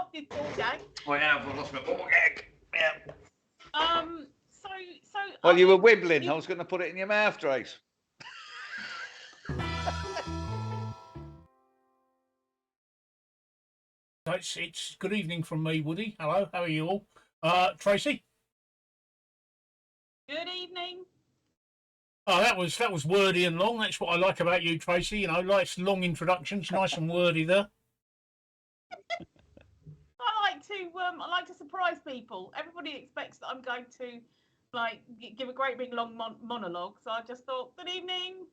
lost his ball gag. I have. I lost my ball gag. Yeah. So. Well, you were wibbling. I was going to put it in your mouth, Trace. It's good evening from me, Woody. Hello, how are you all? Tracy? Good evening. Oh, that was wordy and long. That's what I like about you, Tracy. You know, nice long introductions, nice and wordy there. I like to surprise people. Everybody expects that I'm going to like give a great big long monologue. So I just thought, good evening.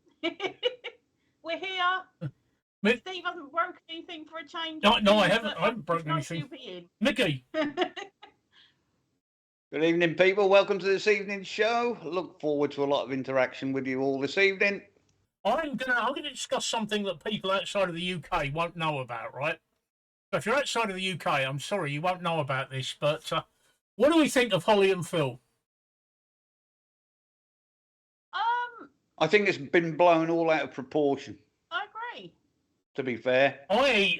We're here. Steve hasn't broken anything for a change. No, I haven't broken anything. Mickey. Good evening, people. Welcome to this evening's show. Look forward to a lot of interaction with you all this evening. I'm gonna discuss something that people outside of the UK won't know about, right? So if you're outside of the UK, I'm sorry you won't know about this, but what do we think of Hollie and Phil? I think it's been blown all out of proportion. I agree. To be fair, I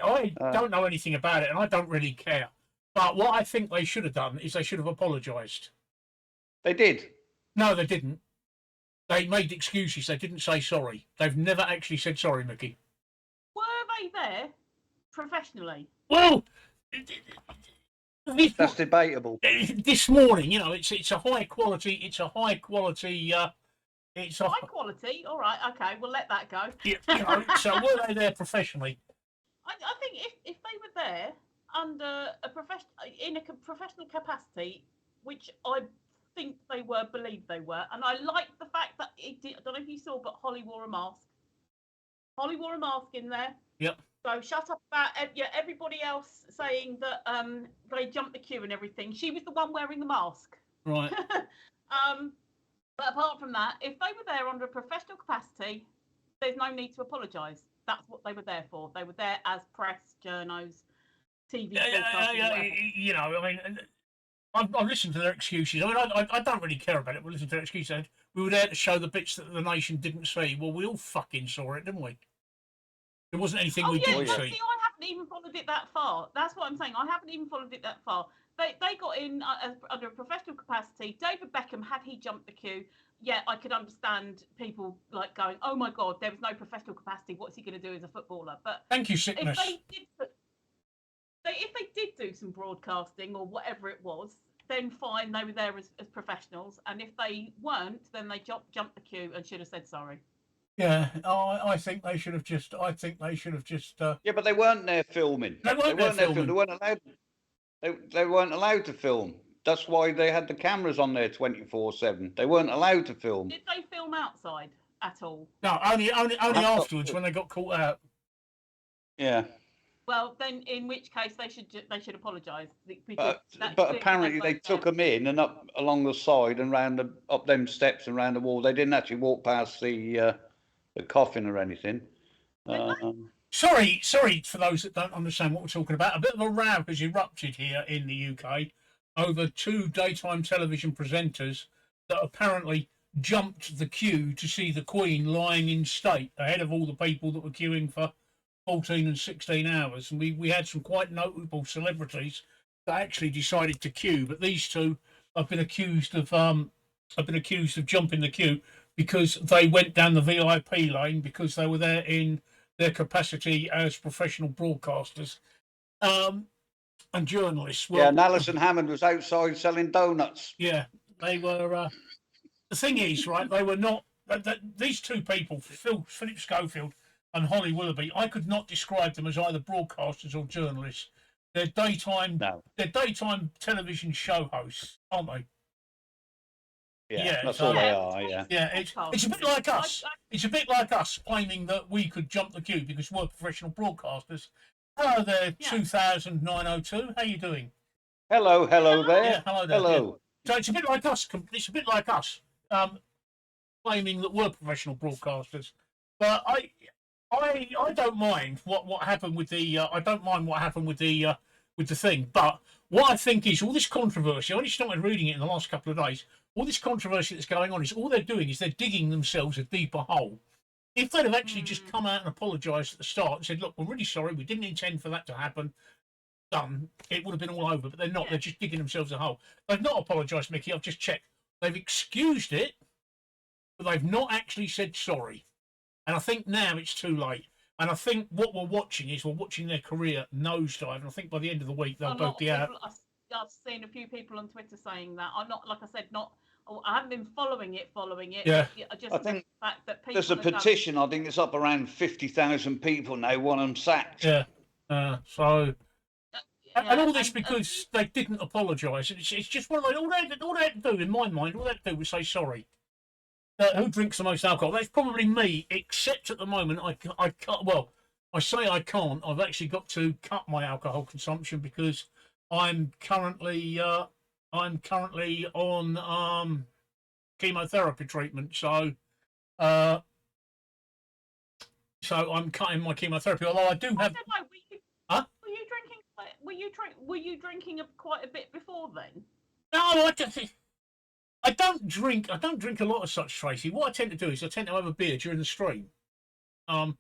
don't know anything about it, and I don't really care. But what I think they should have done is they should have apologised. They did. No, they didn't. They made excuses. They didn't say sorry. They've never actually said sorry, Mickey. Were they there professionally? Well, that's debatable. This morning, you know, it's a high quality. It's a high quality. It's high quality. All right. Okay. We'll let that go. You know, so were they there professionally? I think if they were there under a professional capacity, which I think they were, believe they were, and I like the fact that it did, I don't know if you saw, but Hollie wore a mask. Hollie wore a mask in there. Yep. So shut up about everybody else saying that they jumped the queue and everything. She was the one wearing the mask. Right. But apart from that, if they were there under a professional capacity, there's no need to apologise. That's what they were there for. They were there as press, journos, TV. You know, I mean, I've listened to their excuses. I mean, I don't really care about it. We listened to their excuses. We were there to show the bits that the nation didn't see. Well, we all fucking saw it, didn't we? There wasn't anything we didn't see. See, I haven't even followed it that far. That's what I'm saying. I haven't even followed it that far. They got in under a professional capacity. David Beckham, had he jumped the queue, yeah, I could understand people like going, "Oh my God, there was no professional capacity. What's he going to do as a footballer?" But thank you, sickness. If they did do some broadcasting or whatever it was, then fine, they were there as professionals. And if they weren't, then they jumped the queue and should have said sorry. Yeah, I think they should have just. Yeah, but they weren't there filming. They weren't there filming. They weren't allowed. They weren't allowed to film. That's why they had the cameras on there 24/7. They weren't allowed to film. Did they film outside at all? No, only afterwards when they got caught out. Yeah. Well, then in which case they should apologise. But apparently they took them in and up along the side and up them steps and round the wall. They didn't actually walk past the coffin or anything. Sorry for those that don't understand what we're talking about. A bit of a row has erupted here in the UK over two daytime television presenters that apparently jumped the queue to see the Queen lying in state ahead of all the people that were queuing for 14 and 16 hours. And we had some quite notable celebrities that actually decided to queue, but these two have been accused of jumping the queue because they went down the VIP lane because they were there in their capacity as professional broadcasters and journalists. Yeah, and Alison Hammond was outside selling donuts. Yeah, they were. The thing is, right, they were not. These two people, Phillip Scofield and Hollie Willoughby, I could not describe them as either broadcasters or journalists. They're daytime television show hosts, aren't they? Yeah, that's all they are. Yeah, it's a bit like us. It's a bit like us claiming that we could jump the queue because we're professional broadcasters. Hello there, 200902. How you doing? Hello there. Yeah, hello there. Hello. Yeah. So it's a bit like us. It's a bit like us claiming that we're professional broadcasters. But I don't mind what happened with the. I don't mind what happened with the thing. But what I think is all this controversy. I only started reading it in the last couple of days. All this controversy that's going on is all they're doing is they're digging themselves a deeper hole. If they'd have actually just come out and apologised at the start and said, "Look, we're really sorry. We didn't intend for that to happen. done, it would have been all over. But they're not. Yeah. They're just digging themselves a hole. They've not apologised, Mickey. I've just checked. They've excused it, but they've not actually said sorry. And I think now it's too late. And I think what we're watching is we're watching their career nosedive. And I think by the end of the week they'll both be out. I've seen a few people on Twitter saying that. I'm not, like I said, I haven't been following it. Yeah. I think the fact that people there's a petition. I think it's up around 50,000 people now want them sacked. Yeah. And all this because they didn't apologise. It's just one of those. All they had to do, in my mind, all they had to do was say sorry. Who drinks the most alcohol? That's probably me, except at the moment I can't. Well, I say I can't. I've actually got to cut my alcohol consumption because I'm currently on chemotherapy treatment. So I'm cutting my chemotherapy. Although I do have. Huh? Were you drinking quite a bit before then? No, I don't drink. I don't drink a lot of such, Tracy. What I tend to do is I tend to have a beer during the stream. Yeah,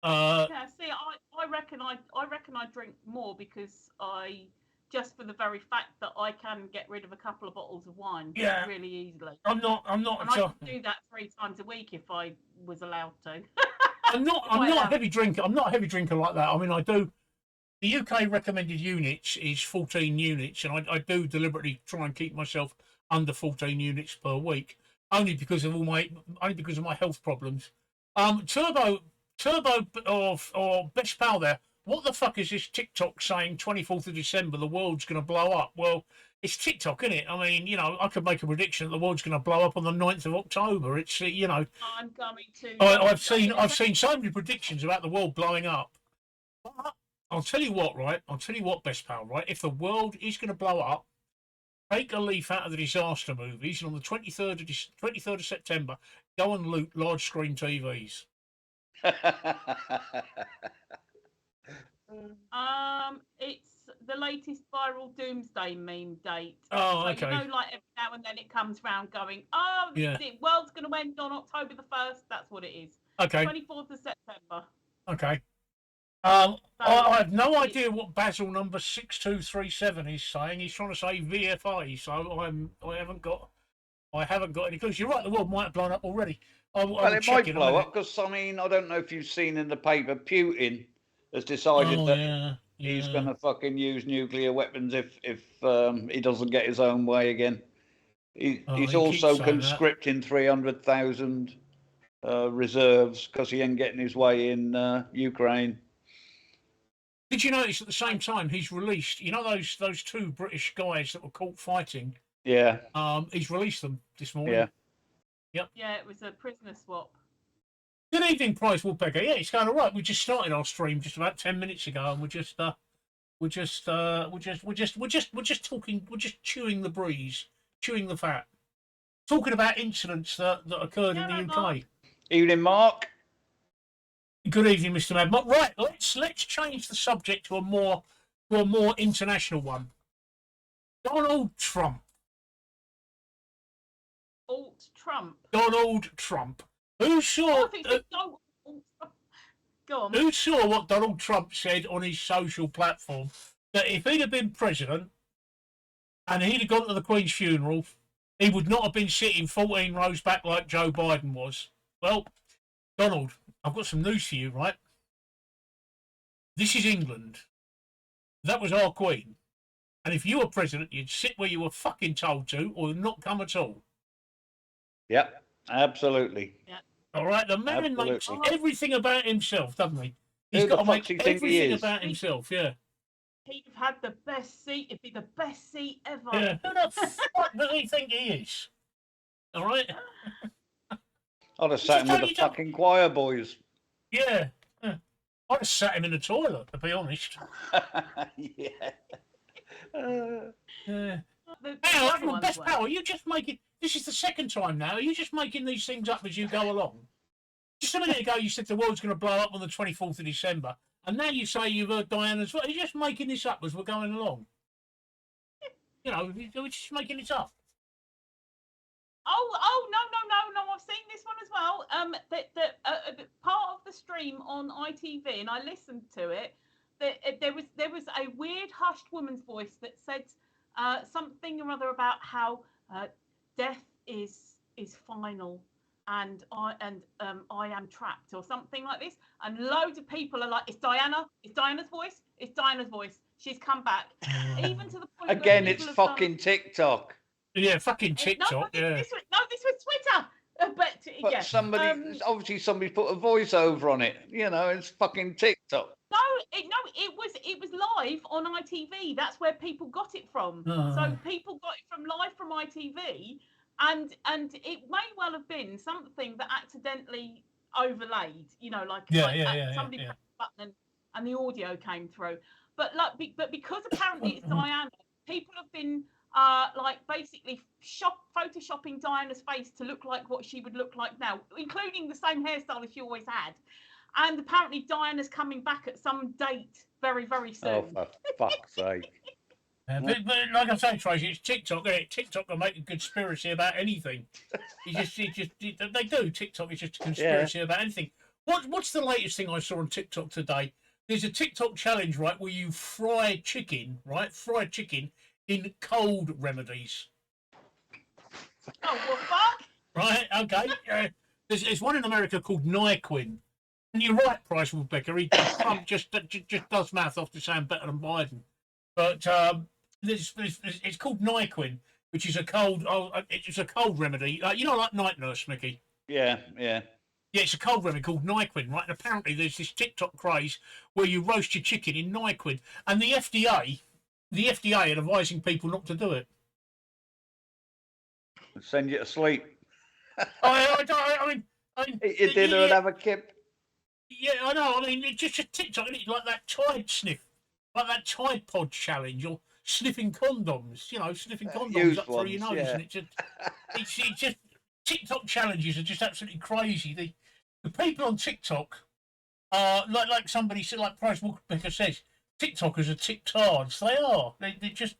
see, I reckon I drink more because just for the very fact that I can get rid of a couple of bottles of wine really easily. I'm not. And I could do that 3 times a week if I was allowed to. I'm not a heavy drinker. I'm not a heavy drinker like that. I mean, I do. The UK recommended units is 14 units, and I do deliberately try and keep myself under 14 units per week, only because of my health problems. Turbo or Best Pal there. What the fuck is this TikTok saying 24th of December the world's going to blow up? Well, it's TikTok, isn't it? I mean, I could make a prediction that the world's going to blow up on the 9th of October. It's, I'm going to. I've seen so many predictions about the world blowing up. But I'll tell you what, right? I'll tell you what, Best Pal, right? If the world is going to blow up, take a leaf out of the disaster movies, and on the 23rd of September, go and loot large screen TVs. It's the latest viral doomsday meme date. Oh, so, okay. Like every now and then it comes round going, the world's going to end on October the 1st. That's what it is. Okay. 24th of September. Okay. I have no idea what Basil number 6237 is saying. He's trying to say VFA, so I haven't got any clues. You're right, the world might have blown up already. It might blow up because, I mean, I don't know if you've seen in the paper, Putin has decided that he's going to fucking use nuclear weapons if he doesn't get his own way again. He's also conscripting 300,000 reserves because he ain't getting his way in Ukraine. Did you notice at the same time he's released? Those 2 British guys that were caught fighting. Yeah. He's released them this morning. Yeah. Yep. Yeah, it was a prisoner swap. Good evening, Price Woodpecker. Yeah, it's going all right. We just started our stream just about 10 minutes ago, and we're just talking. We're just chewing the breeze, chewing the fat, talking about incidents that occurred in the UK. Evening, Mark. Good evening, Mr. Madmark. Right, let's change the subject to a more international one. Donald Trump. Donald Trump. Who saw? Go on. Who saw what Donald Trump said on his social platform? That if he'd have been president and he'd have gone to the Queen's funeral, he would not have been sitting 14 rows back like Joe Biden was. Well, Donald, I've got some news for you, right? This is England. That was our Queen. And if you were president, you'd sit where you were fucking told to or not come at all. Yep, absolutely. Yeah. All right, the man makes everything about himself, doesn't he? He's got to make everything about himself, yeah. He'd have had the best seat. It'd be the best seat ever. Yeah. Who the fuck does he think he is? All right? I'd have sat him with the fucking choir boys. Yeah. I'd have sat him in the toilet, to be honest. Yeah. Best Pal, are you just making... This is the second time now. Are you just making these things up as you go along? Just a minute ago, you said the world's going to blow up on the 24th of December. And now you say you've heard Diana's... Are you just making this up as we're going along? We're just making it up. Oh, no. I've seen this one as well. Part of the stream on ITV, and I listened to it. there was a weird hushed woman's voice that said something or other about how death is final, and I am trapped, or something like this. And loads of people are like, it's Diana, it's Diana's voice, it's Diana's voice. She's come back. Even to the point again, it's fucking TikTok. Yeah, fucking TikTok. This was Twitter. But yeah, somebody obviously somebody put a voiceover on it. You know, it's fucking TikTok. No, it was live on ITV. That's where people got it from. So people got it from ITV, and it may well have been something that accidentally overlaid. You know, somebody pressed the button and the audio came through. But because apparently it's Diana, people have been basically photoshopping Diana's face to look like what she would look like now, including the same hairstyle as she always had. And apparently Diana's coming back at some date very, very soon. Oh, for fuck's sake. But like I say, Tracy, it's TikTok, isn't it? TikTok will make a conspiracy about anything. They do. TikTok is just a conspiracy about anything. What's the latest thing I saw on TikTok today? There's a TikTok challenge, right, where you fry chicken, right? Fried chicken in cold remedies. Oh, well, fuck. Right, okay. There's one in America called Nyquil. And you're right, Price Rebecca. Trump just does math off to sound better than Biden. But it's called Nyquil, which is a cold remedy. You know, like night nurse, Mickey. Yeah. Yeah, it's a cold remedy called Nyquil, right? And apparently there's this TikTok craze where you roast your chicken in Nyquil, and the FDA are advising people not to do it. Send you to sleep. I mean, eat your dinner and have a kip. Yeah, I know. I mean, it's just a TikTok, it's like that Tide sniff, like that Tide Pod challenge, or sniffing condoms. You know, sniffing condoms up through your nose, and it's just TikTok challenges are just absolutely crazy. The people on TikTok are like somebody said, like Price Walker says, TikTokers are TikTards. They are. It's just.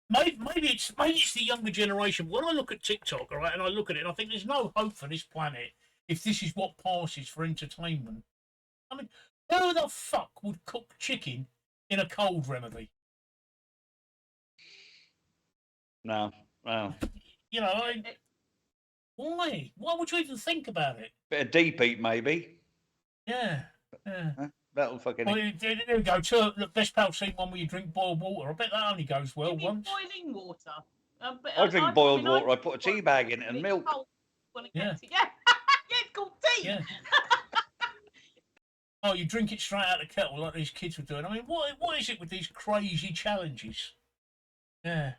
Maybe it's the younger generation. When I look at TikTok, all right, and I look at it, and I think there's no hope for this planet if this is what passes for entertainment. I mean, who the fuck would cook chicken in a cold remedy? No. You know, why? Why would you even think about it? Bit of deep heat, maybe. Yeah. That'll fucking. Well, there we go. The best pal seen one where you drink boiled water. I bet that only goes well once. Boiling water. I drink boiled water. I put a tea bag in it and milk. Yeah. It's called tea. Yeah. Oh, you drink it straight out of the kettle like these kids were doing. I mean, what is it with these crazy challenges? Yeah.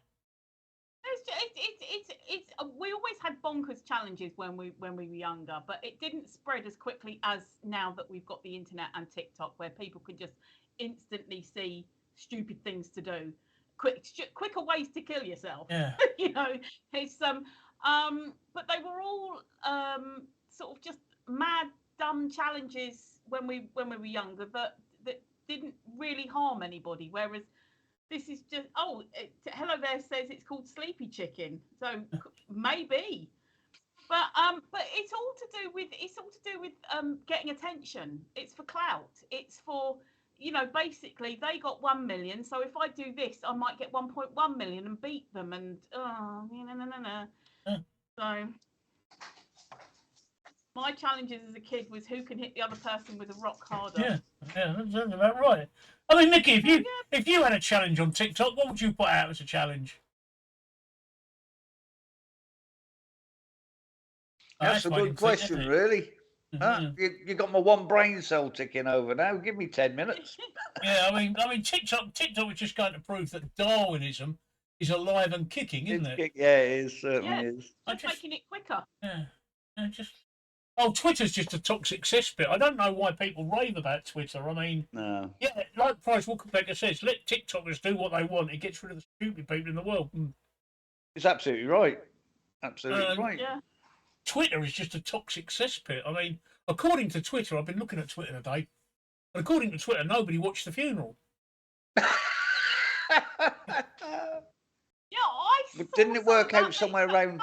It's we always had bonkers challenges when we were younger, but it didn't spread as quickly as now that we've got the internet and TikTok, where people can just instantly see stupid things to do, quicker ways to kill yourself. Yeah. You know, it's but they were all sort of just mad, dumb challenges when we were younger that didn't really harm anybody, whereas this is just Hello There says it's called Sleepy Chicken, so maybe, but it's all to do with getting attention. It's for clout. It's for, you know, basically they got 1 million, so if I do this, I might get 1.1 million and beat them, and so my challenges as a kid was who can hit the other person with a rock harder. Yeah, that's about right. I mean, Nikki, if you had a challenge on TikTok, what would you put out as a challenge? That's a good question, really. You got my one brain cell ticking over now. Give me 10 minutes. Yeah, I mean, TikTok is just going to prove that Darwinism is alive and kicking, isn't it? Yeah, it is. Certainly is. Just making it quicker. Yeah, Twitter's just a toxic cesspit. I don't know why people rave about Twitter. I mean, no. Yeah, like Price Walker says, let TikTokers do what they want. It gets rid of the stupid people in the world. It's absolutely right. Absolutely right. Yeah. Twitter is just a toxic cesspit. I mean, according to Twitter, I've been looking at Twitter today, and according to Twitter, nobody watched the funeral. But didn't it work out somewhere around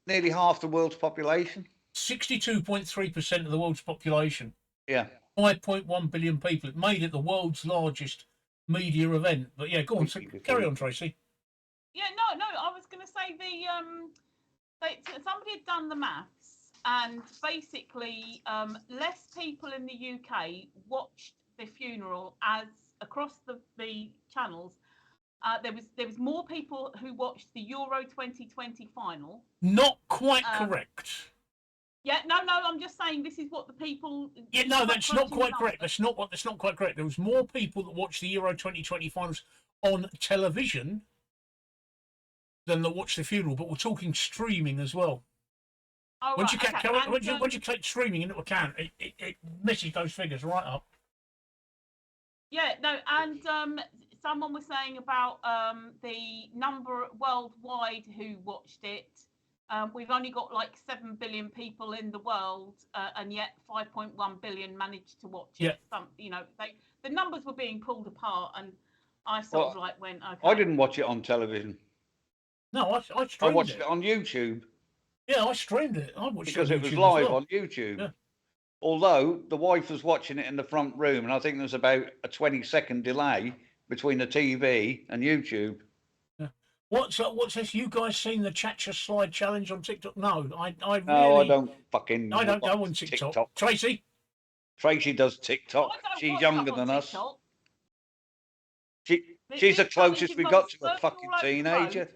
nearly half the world's population? 62.3% of the world's population. Yeah. 5.1 billion people. It made it the world's largest media event. But yeah, go on. So carry on, Tracy. Yeah, no. I was going to say somebody had done the maths, and basically, less people in the UK watched the funeral as across the channels. There was more people who watched the Euro 2020 final. Not quite correct. Yeah, no. I'm just saying this is what the people. Yeah, no, that's not quite correct. That's not quite correct. There was more people that watched the Euro 2020 finals on television than that watched the funeral. But we're talking streaming as well. Oh, once you take streaming into account, it messes those figures right up. Yeah, no, and someone was saying about the number worldwide who watched it. We've only got like 7 billion people in the world, and yet 5.1 billion managed to watch it. Yeah. The numbers were being pulled apart, and I sort of went, okay. I didn't watch it on television. No, I streamed it. I watched it on YouTube. Yeah, I streamed it. I watched because it it was live on YouTube. Yeah. Although the wife was watching it in the front room, and I think there's about a 20-second delay between the TV and YouTube. Yeah. What's this? You guys seen the Chacha Slide Challenge on TikTok? No, I don't fucking. I don't go on TikTok. Tracy does TikTok. She's younger than us. She's the closest we got to a fucking teenager.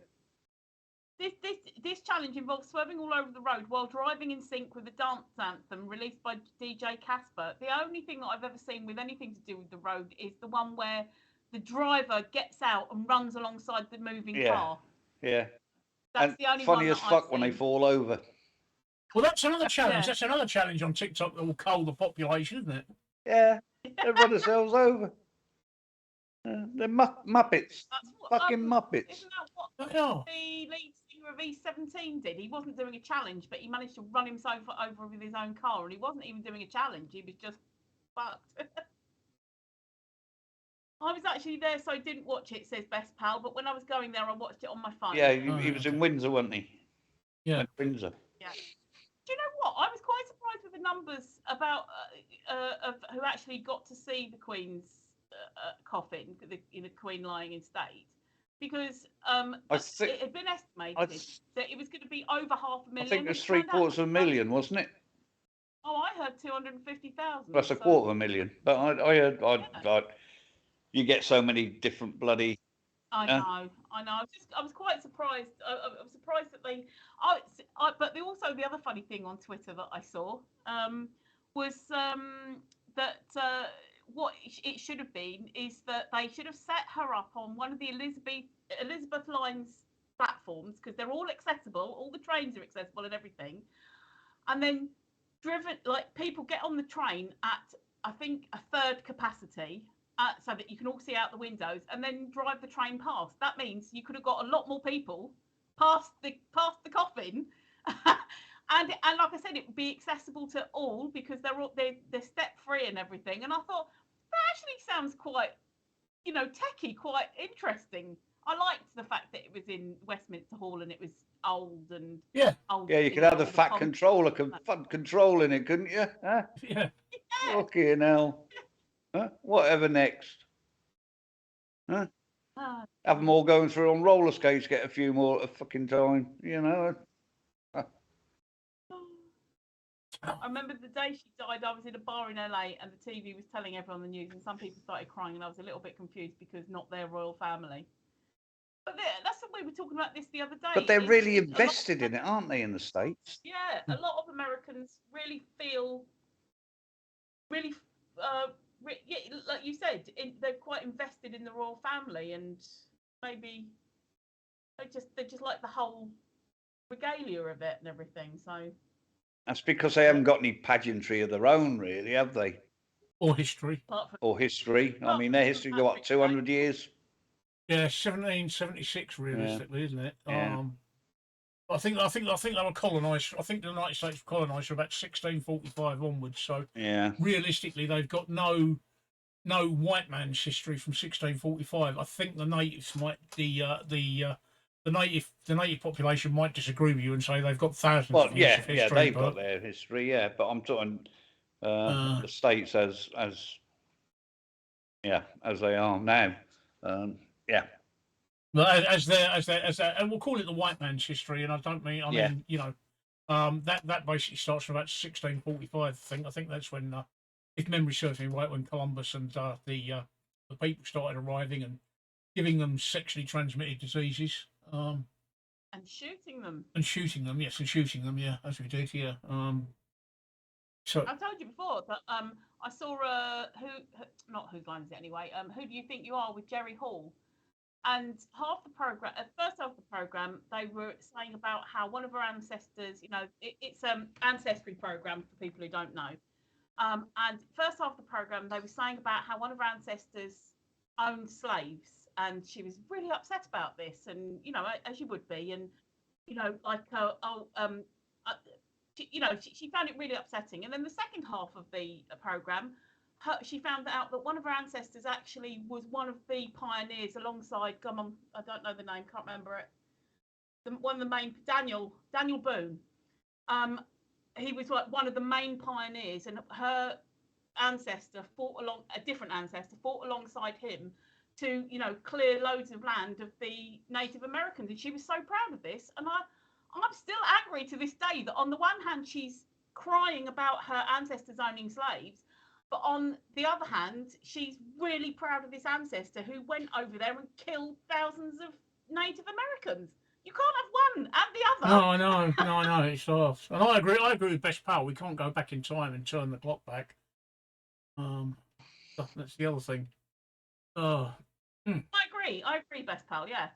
This challenge involves swerving all over the road while driving in sync with the dance anthem released by DJ Casper. The only thing that I've ever seen with anything to do with the road is the one where the driver gets out and runs alongside the moving car. Yeah. That's the only funny one as fuck when they fall over. Well, that's another challenge. Yeah. That's another challenge on TikTok that will cull the population, isn't it? Yeah. They run themselves over. They're Muppets. Fucking Muppets. Isn't that what the lead singer of E17 did? He wasn't doing a challenge, but he managed to run himself over with his own car, and he wasn't even doing a challenge. He was just fucked. I was actually there, so I didn't watch it, says Best Pal, but when I was going there, I watched it on my phone. Yeah, he was in Windsor, wasn't he? Yeah. Windsor. Yeah. Do you know what? I was quite surprised with the numbers about of who actually got to see the Queen's coffin, the Queen lying in state, because it had been estimated that it was going to be over 500,000. I think it was 750,000, wasn't it? Oh, I heard 250,000. That's 250,000, but I heard you get so many different bloody. I know. I was quite surprised. I was surprised that they. But the other funny thing on Twitter that I saw was that. What it should have been is that they should have set her up on one of the Elizabeth Line's platforms, because they're all accessible, all the trains are accessible and everything, and then driven, like, people get on the train at, I think, a third capacity, so that you can all see out the windows, and then drive the train past. That means you could have got a lot more people past the coffin. And like I said, it would be accessible to all, because they're step free and everything. And I thought that actually sounds quite, techie, quite interesting. I liked the fact that it was in Westminster Hall and it was old and old. Yeah, you could have the fat controller controlling it, couldn't you? Huh? Yeah. Fucking hell. Huh? Whatever next. Huh? Have them all going through on roller skates, get a few more at a fucking time, I remember the day she died, I was in a bar in LA and the TV was telling everyone the news, and some people started crying, and I was a little bit confused because not their royal family. But that's what we were talking about this the other day. But they're really invested in it, aren't they, in the States? Yeah, a lot of Americans really feel, like you said, they're quite invested in the royal family, and maybe they just like the whole regalia of it and everything. So that's because they haven't got any pageantry of their own, really, have they? Or history. Or history. I mean, their history go up 200 years. Yeah, 1776, realistically, isn't it? Yeah. I think they were colonised. I think the United States were colonised from about 1645 onwards. So realistically, they've got no white man's history from 1645. I think the natives might the native population might disagree with you and say they've got thousands of years of history. They've got their history, but I'm talking the states as they are now. Yeah. But as and we'll call it the white man's history, and I mean, you know, that basically starts from about 1645. I think that's when, if memory serves me right, when Columbus and the people started arriving and giving them sexually transmitted diseases. And shooting them. Yes, yeah, as we did, yeah. So I told you before that I saw not Whose Line Is It Anyway? Who Do You Think You Are with Jerry Hall. And half the program, at first half of the program, they were saying about how one of our ancestors, you know, it's ancestry program for people who don't know. And first half of the program, they were saying about how one of our ancestors owned slaves, and she was really upset about this, and you know, as you would be, and you know, like you know, she found it really upsetting. And then the second half of the program, she found out that one of her ancestors actually was one of the pioneers alongside, I don't know the name, can't remember it. One of the main, Daniel Boone. He was like one of the main pioneers, and her ancestor a different ancestor fought alongside him to, you know, clear loads of land of the Native Americans. And she was so proud of this. And I'm still angry to this day that on the one hand, she's crying about her ancestors owning slaves, but on the other hand, she's really proud of this ancestor who went over there and killed thousands of Native Americans. You can't have one and the other. No, I know, it's off. And I agree with Best Pal. We can't go back in time and turn the clock back. That's the other thing. I agree, Best Pal, yeah.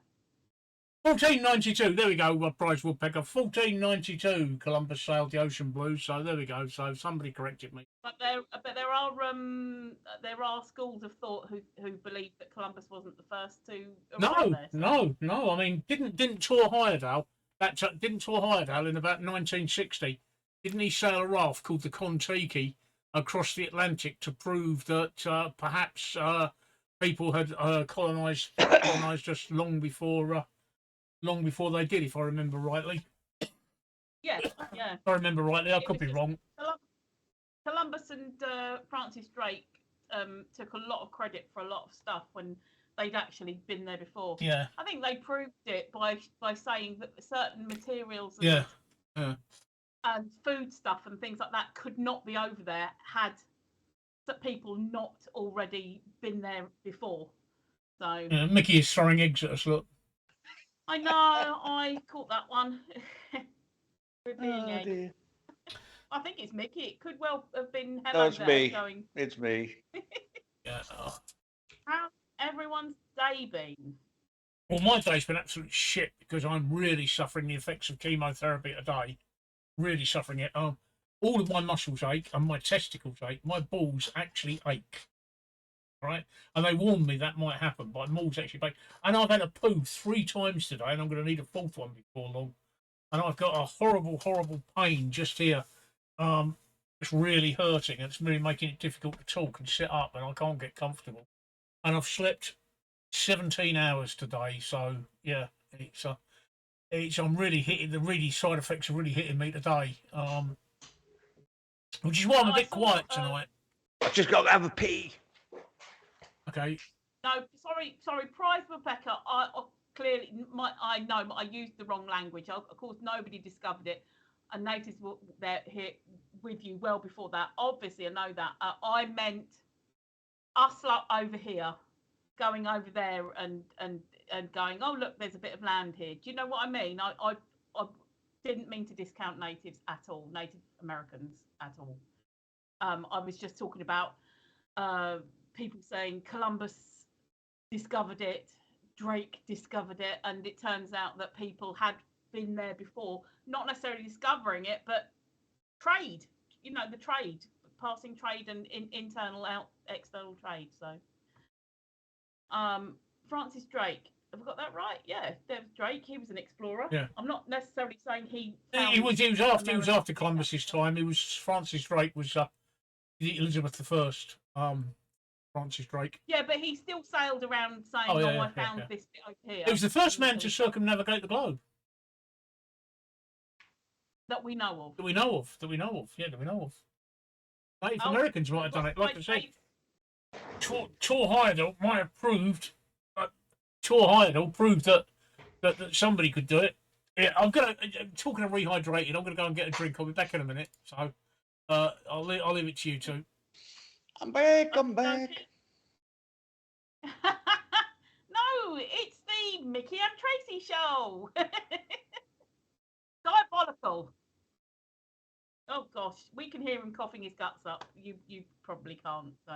1492, there we go, Prize Woodpecker. 1492, Columbus sailed the ocean blue, so there we go. So somebody corrected me. But there are schools of thought who believe that Columbus wasn't the first to arrive there. So. No. I mean, didn't Tor Heyerdahl in about 1960? Didn't he sail a raft called the Kon-Tiki across the Atlantic to prove that perhaps people had colonized us long before they did, if I remember rightly. Yeah. If I remember rightly, I could be wrong. Columbus and Francis Drake took a lot of credit for a lot of stuff when they'd actually been there before. Yeah. I think they proved it by saying that certain materials and food stuff and things like that could not be over there had people not already been there before. So yeah, Mickey is throwing eggs at us, look. I know, I caught that one. Dear. I think it's Mickey. It could well have been Hello it's me. Going. It's me. Yeah. How's everyone's day been? Well, my day's been absolute shit because I'm really suffering the effects of chemotherapy today. Really suffering it. All of my muscles ache and my testicles ache. My balls actually ache. Right, and they warned me that might happen, but my balls actually ache. And I've had a poo 3 times today, and I'm going to need a 4th one before long. And I've got a horrible pain just here. It's really hurting, and it's really making it difficult to talk and sit up, and I can't get comfortable. And I've slept 17 hours today, so yeah, I'm really hitting the side effects are really hitting me today. Which is why I'm a bit quiet tonight. I've just got to have a pee. Okay. No, sorry, Prize Rebecca. I know I used the wrong language. Of course, nobody discovered it, and natives were there here with you well before that. Obviously, I know that. I meant us over here, going over there and going. Oh, look, there's a bit of land here. Do you know what I mean? I didn't mean to discount natives at all, Native Americans at all. I was just talking about people saying Columbus discovered it, Drake discovered it, and it turns out that people had been there before, not necessarily discovering it, but trade, the trade, passing trade and internal external trade. So Francis Drake, have I got that right? Yeah, there's Drake. He was an explorer. Yeah. I'm not necessarily saying he was after Columbus's time. He was Francis Drake was Elizabeth I. Francis Drake. Yeah, but he still sailed around saying, I found this bit over here. He was the first man to circumnavigate the globe. That we know of. That we know of. Native Americans might have done it. Like I say, Tor Heyerdahl might have proved. Tor Heyerdahl proved that somebody could do it. Yeah, I'm talking of rehydrated. I'm gonna go and get a drink. I'll be back in a minute. So, I'll leave it to you two. I'm back. I'm back. No, it's the Mickey and Tracy show. Diabolical. Oh gosh, we can hear him coughing his guts up. You probably can't. So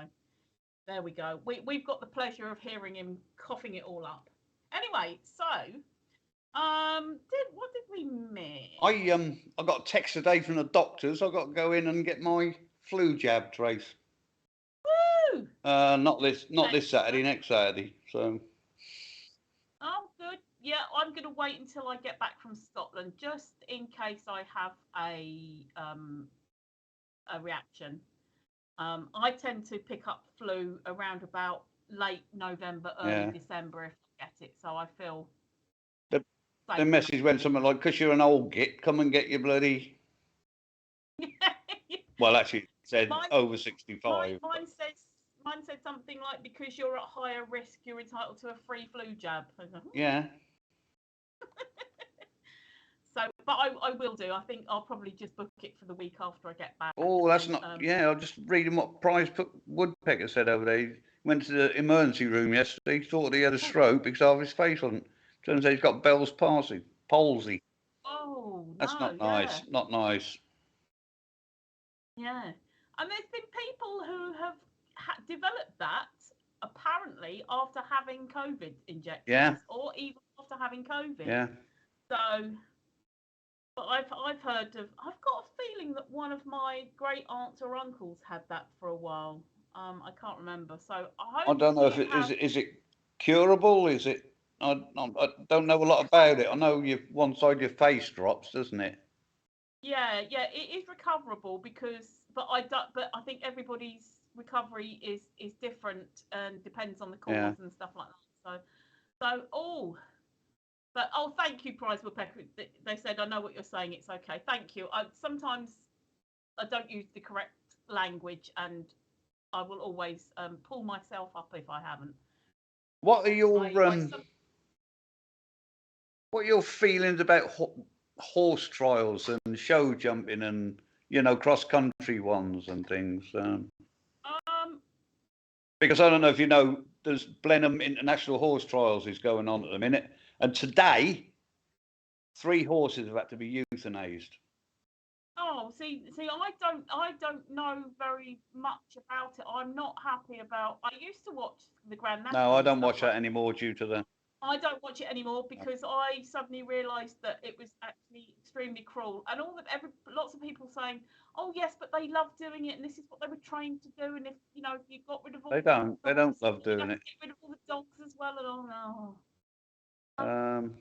there we go. We've got the pleasure of hearing him coughing it all up. Anyway, so what did we miss? I got a text today from the doctors. I got to go in and get my flu jab, Trace. Woo! Not this Saturday, next Saturday. So. Oh, good. Yeah, I'm going to wait until I get back from Scotland, just in case I have a reaction. I tend to pick up flu around about late November, early December if I get it. So I feel. The message went something like, "Because you're an old git, come and get your bloody." Well, actually, it said over 65. Mine said something like, "Because you're at higher risk, you're entitled to a free flu jab." Yeah. So, but I will do. I think I'll probably just book it for the week after I get back. Oh, that's not. Yeah, I'm just reading what Prize Woodpecker said over there. He went to the emergency room yesterday. He thought he had a stroke because half his face wasn't. Turns out he's got Bell's palsy. Oh, no, that's not nice. Not nice. Yeah, and there's been people who have developed that apparently after having COVID injections, or even after having COVID. Yeah. So, but I've heard of. I've got a feeling that one of my great aunts or uncles had that for a while. I can't remember. So I don't know if is it curable? Is it? I don't know a lot about it. I know one side of your face drops, doesn't it? Yeah, it is recoverable but I think everybody's recovery is different and depends on the cause and stuff like that. So thank you, Prize Woodpecker. They said, I know what you're saying. It's okay. Thank you. Sometimes I don't use the correct language, and I will always pull myself up if I haven't. What are your feelings about horse trials and show jumping and cross country ones and things? Because I don't know if you know, there's Blenheim International Horse Trials is going on at the minute, and today 3 horses have had to be euthanized. Oh, see, I don't know very much about it. I'm not happy about. I used to watch the Grand National. No, I don't watch that anymore due to the. I don't watch it anymore because I suddenly realised that it was actually extremely cruel, and lots of people saying, "Oh yes, but they love doing it, and this is what they were trained to do." And if you got rid of all they don't love doing it. Get rid of all the dogs as well, and all no.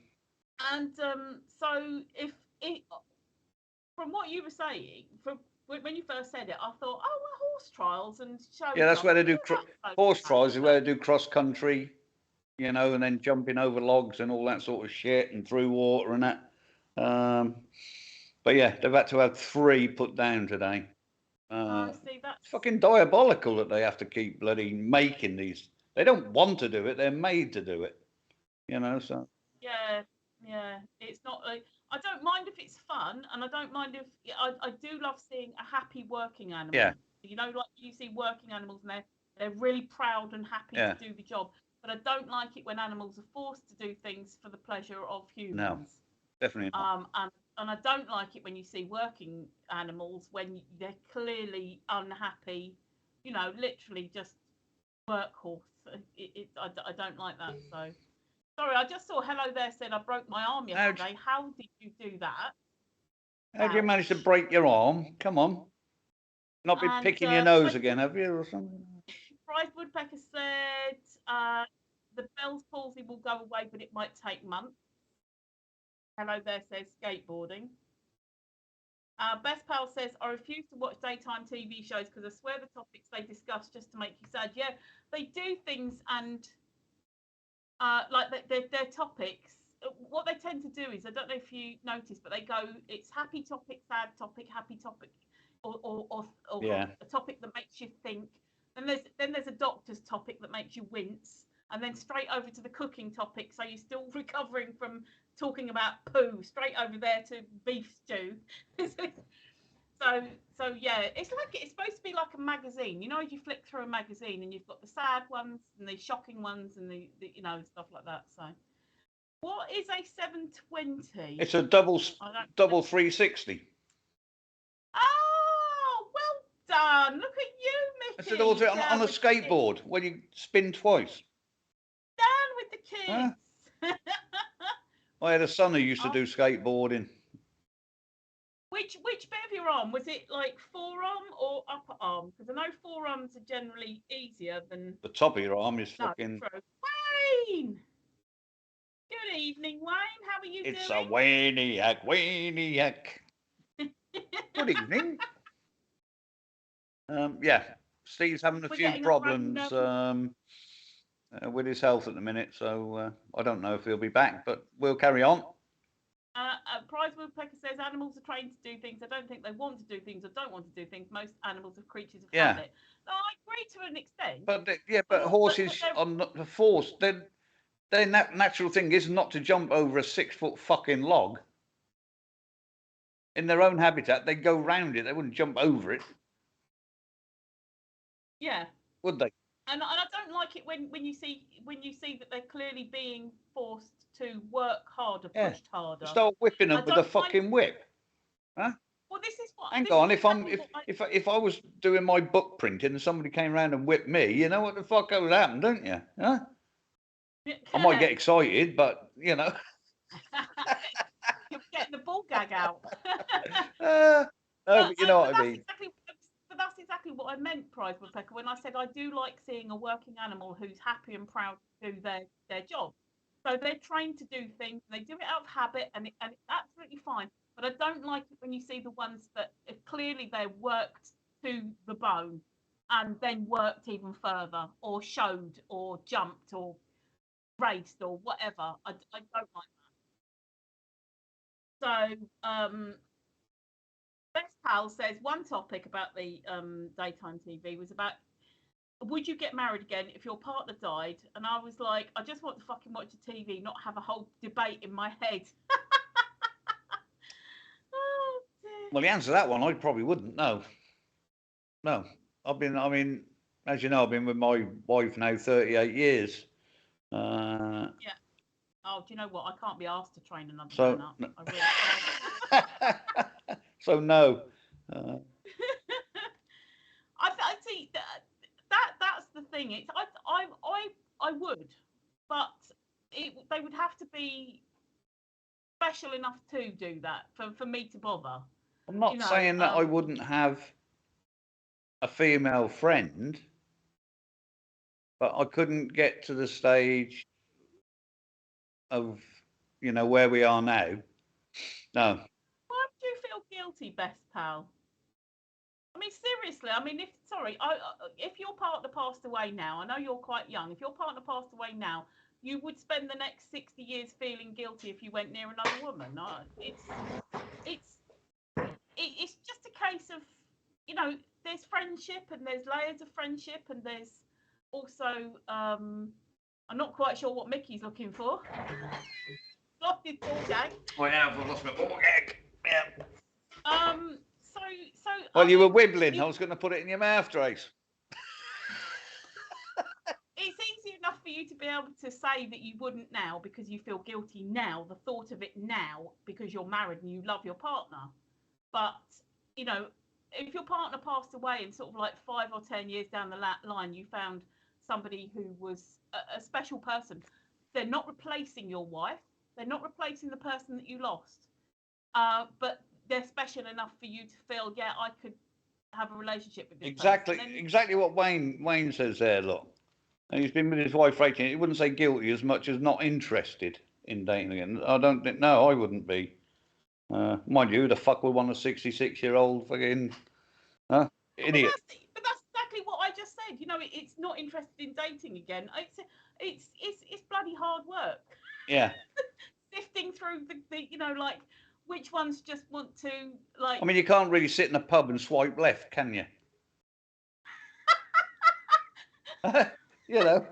So if it. From what you were saying, when you first said it, I thought, oh, well, horse trials and shows. Yeah, that's where they do horse trials. Is where they do cross country, and then jumping over logs and all that sort of shit and through water and that. But yeah, they've had to have 3 put down today. See, that's it's fucking diabolical that they have to keep bloody making these. They don't want to do it; they're made to do it. So. Yeah. It's not like. I don't mind if it's fun, and I don't mind if I do love seeing a happy working animal. Yeah. Like you see working animals, and they're really proud and happy to do the job. But I don't like it when animals are forced to do things for the pleasure of humans. No, definitely not. And I don't like it when you see working animals when they're clearly unhappy. Literally just workhorse. I don't like that. So. Sorry, I just saw Hello There said I broke my arm yesterday. How did you do that? How did you manage to break your arm? Come on. Not been picking your nose again, have you, or something? Prize Woodpecker said the Bell's palsy will go away, but it might take months. Hello There says skateboarding. Best Pal says, I refuse to watch daytime TV shows because I swear the topics they discuss just to make you sad. Yeah, they do things and... like their topics, what they tend to do is, I don't know if you notice, but they go, it's happy topic, sad topic, happy topic, or Yeah. a topic that makes you think. Then there's a doctor's topic that makes you wince, and then straight over to the cooking topic. So you're still recovering from talking about poo, straight over there to beef stew. So yeah, it's supposed to be like a magazine. You know, you flick through a magazine and you've got the sad ones and the shocking ones and the stuff like that. So, what is a 720? It's a double 360. Oh, well done! Look at you, Mickey. I said, was it on a skateboard when you spin twice? Down with the kids. Huh? I had a son who used to do skateboarding. Which bit of your arm? Was it like forearm or upper arm? Because I know forearms are generally easier than... The top of your arm is fucking... True. Wayne! Good evening, Wayne. How are you doing? It's a Wayniac. Good evening. Yeah, Steve's having a few problems with his health at the minute, so I don't know if he'll be back, but we'll carry on. Prize Woodpecker says animals are trained to do things. I don't think they want to do things or don't want to do things. Most animals are creatures of habit. No, I agree to an extent. But horses are not the force. Their natural thing is not to jump over a 6-foot fucking log. In their own habitat, they go round it. They wouldn't jump over it. Yeah. Would they? And I don't like it when you see that they're clearly being forced to work harder, pushed harder. Start whipping them with a fucking whip. Huh? Well, this is what. Hang on, if I was doing my book printing and somebody came around and whipped me, you know what the fuck would happen, don't you? Huh? I might get excited, but you know. You're getting the ball gag out. No, but you know what I mean. That's exactly what I meant, Prize Woodpecker, when I said I do like seeing a working animal who's happy and proud to do their job. So they're trained to do things, and they do it out of habit, and it's absolutely fine. But I don't like it when you see the ones that clearly they're worked to the bone and then worked even further, or showed, or jumped, or raced, or whatever. I don't like that. So, Best Pal says one topic about the daytime TV was about, would you get married again if your partner died? And I was like, I just want to fucking watch the TV, not have a whole debate in my head. Oh, dear. Well, the answer to that one, I probably wouldn't. No. I mean, as you know, I've been with my wife now 38 years. Yeah. Oh, do you know what? I can't be asked to train another man up. I really can't. So no. I see that's the thing. It's I would, but they would have to be special enough to do that for me to bother. I'm not saying that I wouldn't have a female friend, but I couldn't get to the stage of where we are now. No. Why would you feel guilty, Best Pal? I mean, seriously. I mean, if your partner passed away now, I know you're quite young. If your partner passed away now, you would spend the next 60 years feeling guilty if you went near another woman. It's just a case of, there's friendship and there's layers of friendship and there's also, I'm not quite sure what Mickey's looking for. Lost his ball gag. I have. I've lost my ball gag. Yeah. So. Well, you were wibbling. I was going to put it in your mouth, Trace. It's easy enough for you to be able to say that you wouldn't now because you feel guilty now, the thought of it now because you're married and you love your partner. But, if your partner passed away and sort of like 5 or 10 years down the line, you found somebody who was a special person, they're not replacing your wife. They're not replacing the person that you lost. But they're special enough for you to feel, yeah, I could have a relationship with this person. Exactly what Wayne says there, look. And he's been with his wife for 18 years. He wouldn't say guilty as much as not interested in dating again. I don't think, no, I wouldn't be. Mind you, who the fuck would want a 66-year-old fucking idiot? But that's exactly what I just said. It's not interested in dating again. It's bloody hard work. Yeah. Sifting through the like, which ones just want to like? I mean, you can't really sit in a pub and swipe left, can you? You know.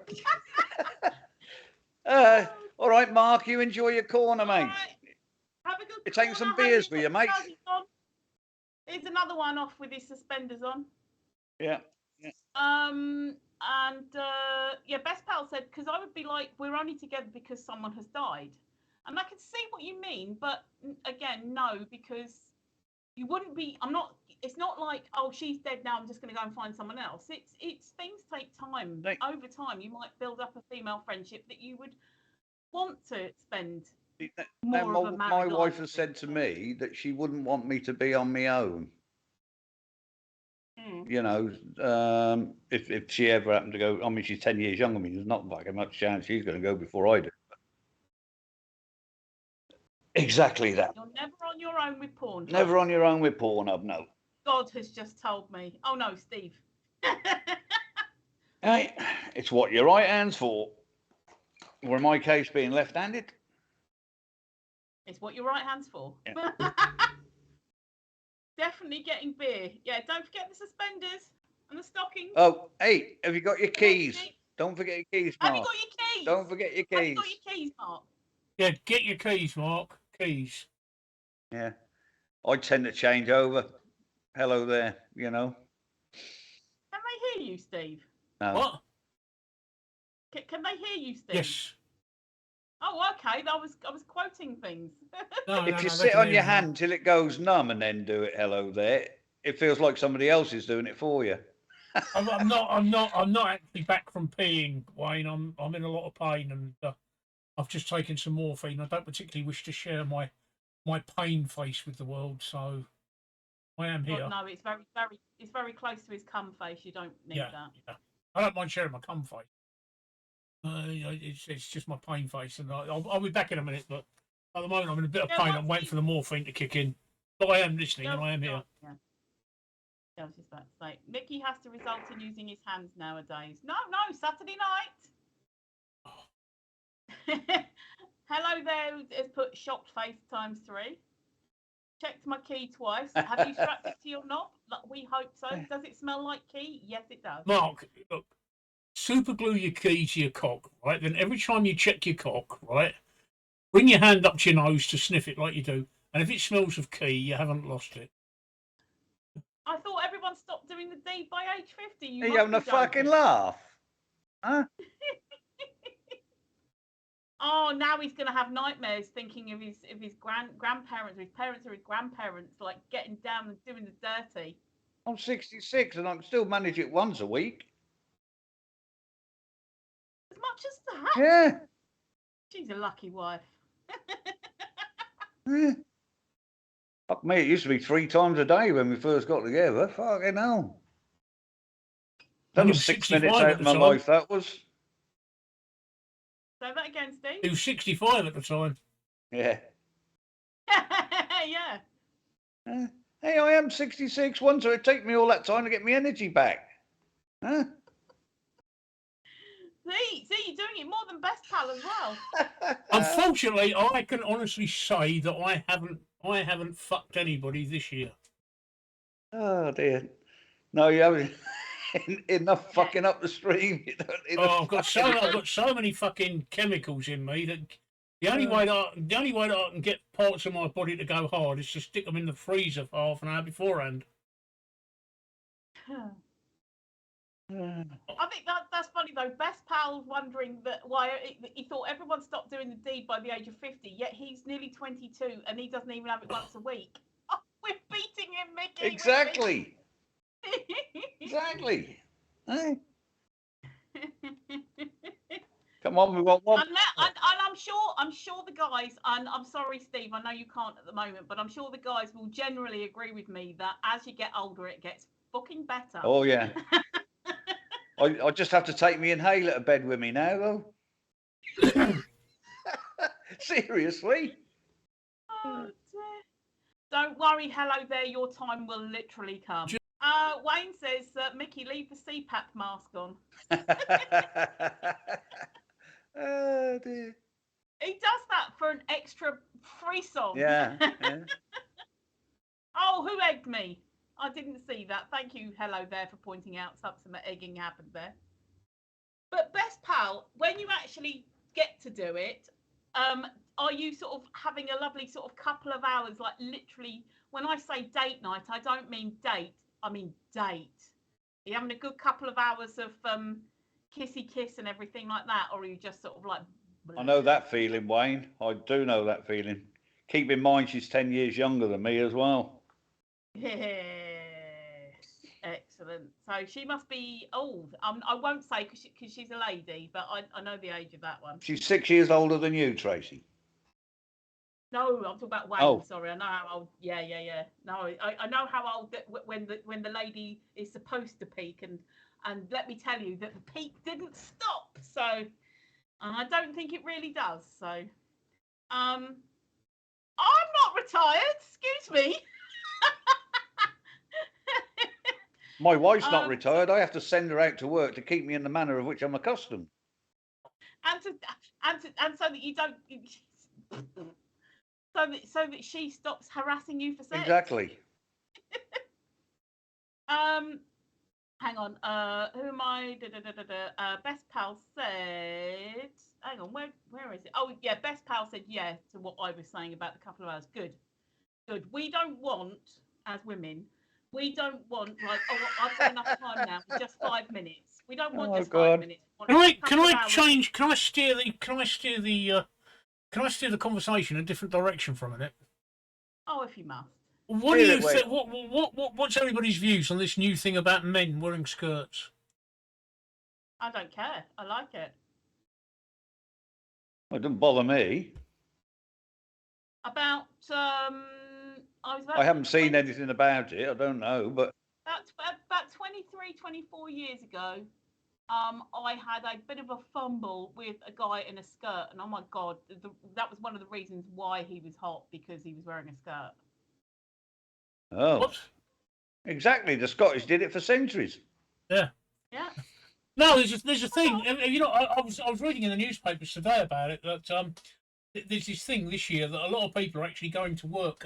All right, Mark, you enjoy your corner, mate. Right. Have a good. You're taking some beers for you, mate. Here's another one off with his suspenders on. Yeah. Yeah, Best Pal said, because I would be like, we're only together because someone has died. And I can see what you mean, but again, no, because you wouldn't be, it's not like, oh, she's dead now, I'm just going to go and find someone else. It's things take time. Over time, you might build up a female friendship that you would want to spend more of a married my life wife has said to me that she wouldn't want me to be on my own. You know, if she ever happened to go, I mean, she's 10 years younger than me. There's not fucking much chance she's going to go before I do. Exactly that. You're never on your own with Pornhub. Never on your own with Pornhub, no. God has just told me. Oh, no, Steve. Hey, it's what your right hand's for. Or in my case, being left-handed. It's what your right hand's for. Yeah. Definitely getting beer. Yeah, don't forget the suspenders and the stockings. Oh, hey, have you got your keys? Don't forget your keys, Mark. Have you got your keys? Don't forget your keys. Have you got your keys, Mark? Yeah, get your keys, Mark. Keys. Yeah. I tend to change over. Hello there, you know. Can they hear you, Steve? No. What? Can they hear you, Steve? Yes. Oh, okay. I was quoting things. If you sit on your hand till it goes numb and then do it, hello there, it feels like somebody else is doing it for you. I'm not actually back from peeing, Wayne. I'm in a lot of pain, and I've just taken some morphine. I don't particularly wish to share my pain face with the world, so I am here. No, it's very close to his cum face. You don't need that. Yeah. I don't mind sharing my cum face. It's just my pain face, and I'll be back in a minute. But at the moment, I'm in a bit of pain. I'm waiting for the morphine to kick in. But I am listening, and I am here. Yeah. I was just about to say, Mickey has to result in using his hands nowadays. No, Saturday night. Hello there has put shocked face ×3. Checked my key twice. Have you strapped it to your knob? We hope so. Does it smell like key? Yes, it does. Mark, look, super glue your key to your cock, right? Then every time you check your cock, right, bring your hand up to your nose to sniff it like you do. And if it smells of key, you haven't lost it. I thought everyone stopped doing the deed by age 50. Are you having a fucking laugh? Huh? Oh, now he's going to have nightmares thinking of his grandparents, his parents or his grandparents, like getting down and doing the dirty. I'm 66 and I can still manage it once a week. As much as that? Yeah. She's a lucky wife. Yeah. Fuck me, it used to be 3 times a day when we first got together. Fucking hell. That was 6 minutes out of my life, that was. Say that again, Steve. He was 65 at the time. Yeah. Yeah. Hey, I am 66. Once it'd take me all that time to get my energy back. Huh? See, you're doing it more than Best Pal as well. Unfortunately, I can honestly say that I haven't fucked anybody this year. Oh dear. No, you haven't. Enough fucking up the stream. I've got so many fucking chemicals in me that the only way that I can get parts of my body to go hard is to stick them in the freezer for half an hour beforehand. I think that's funny though. Best Pal's wondering why he thought everyone stopped doing the deed by the age of 50, yet he's nearly 22 and he doesn't even have it once a week. Oh, we're beating him, Mickey. Exactly. Exactly. Hey. Come on, we want one. And I'm sure the guys, and I'm sorry, Steve, I know you can't at the moment, but I'm sure the guys will generally agree with me that as you get older, it gets fucking better. Oh yeah. I just have to take me inhaler to bed with me now, though. Seriously. Oh, dear. Don't worry, hello there. Your time will literally come. Wayne says, Mickey, leave the CPAP mask on. Oh dear. He does that for an extra frisson. Yeah. Oh, who egged me? I didn't see that. Thank you, hello there, for pointing out some egging happened there. But best pal, when you actually get to do it, are you sort of having a lovely sort of couple of hours, like literally, when I say date night, I don't mean date, I mean date. Are you having a good couple of hours of kissy kiss and everything like that, or are you just sort of like... I know that feeling, Wayne. I do know that feeling. Keep in mind, she's 10 years younger than me as well. Yes, excellent. So she must be old. I won't say because she's a lady, but I know the age of that one. She's 6 years older than you, Tracy. No, I'm talking about Wayne. Oh. Sorry, I know how old. Yeah. No, I know how old when the lady is supposed to peak, and let me tell you that the peak didn't stop. So, and I don't think it really does. So, I'm not retired. Excuse me. My wife's not retired. I have to send her out to work to keep me in the manner of which I'm accustomed. And so that you don't, so that she stops harassing you for sex. Exactly. Hang on. Who am I? Best pal said. Hang on. Where is it? Oh yeah. Best pal said yeah to what I was saying about the couple of hours. Good. We don't want, as women, we don't want like, oh, I've got enough time now for just 5 minutes. We don't want just 5 minutes. Can I change? Can I steer the conversation in a different direction for a minute? Oh, if you must. What do you think? What's everybody's views on this new thing about men wearing skirts? I don't care. I like it. It doesn't bother me. About I haven't seen anything about it. I don't know, but about 23, 24 years ago, I had a bit of a fumble with a guy in a skirt, and oh my god, that was one of the reasons why he was hot, because he was wearing a skirt. Oh, what? Exactly. The Scottish did it for centuries. Yeah. Yeah. No, there's a thing. You know, I was reading in the newspapers today about it that there's this thing this year that a lot of people are actually going to work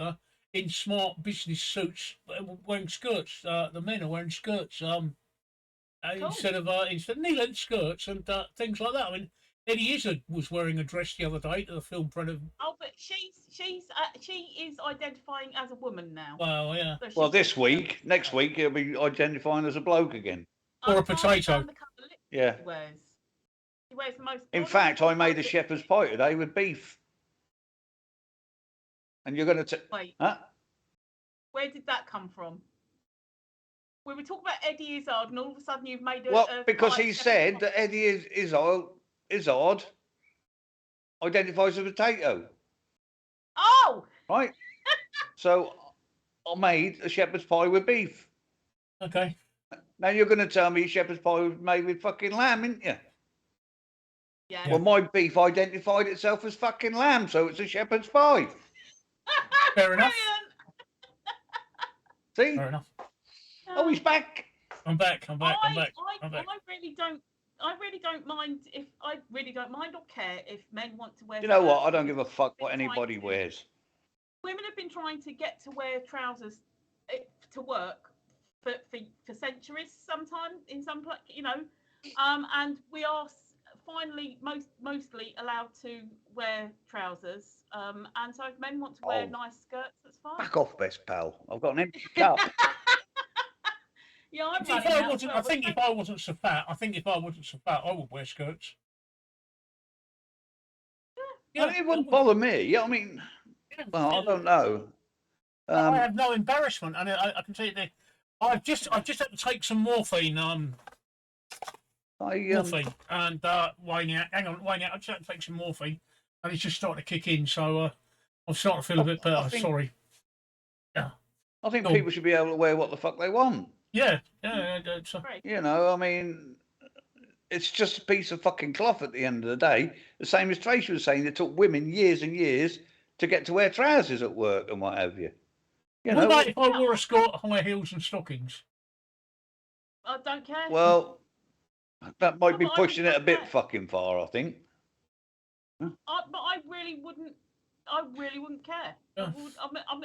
in smart business suits, wearing skirts. The men are wearing skirts cool. instead of knee-length skirts and things like that. I mean, Eddie Izzard was wearing a dress the other day to the film premiere. Oh, but she is identifying as a woman now. Well, yeah. So well, this week, next week, he'll be identifying as a bloke again. Or a potato. Yeah. He wears the most. In fact, I made a shepherd's pie today with beef. And you're going to wait. Huh? Where did that come from? We were talking about Eddie Izzard, and all of a sudden you've made a. Well, because he said that Eddie Izzard identifies as a potato. Oh! Right. So I made a shepherd's pie with beef. Okay. Now you're going to tell me shepherd's pie was made with fucking lamb, isn't you? Yeah. Well, my beef identified itself as fucking lamb, so it's a shepherd's pie. Fair enough. See? Fair enough. Oh, he's back. I'm back. I'm back. I really don't mind or care if men want to wear. You know what? I don't give a fuck what anybody wears. Women have been trying to get to wear trousers to work for centuries. Sometimes in some, you know, and we are finally mostly allowed to wear trousers. And so if men want to wear nice skirts, that's fine. Back off, best pal. I've got an empty cup. Yeah, I think if I wasn't so fat, I would wear skirts. Yeah, it wouldn't bother me. I mean, well, I don't know. I have no embarrassment, and I can tell you that I've just had to take some morphine. Morphine and Wayne out. Hang on, Wayne out. I just had to take some morphine, and it's just starting to kick in. So I'm starting to feel a bit better. Sorry. Yeah. I think people should be able to wear what the fuck they want. Yeah. You know, I mean, it's just a piece of fucking cloth at the end of the day. The same as Tracy was saying, it took women years and years to get to wear trousers at work and what have you. What about if I wore a skirt, high heels and stockings? I don't care. Well, that might be pushing it a bit fucking far, I think. but I really wouldn't. I really wouldn't care. Yeah.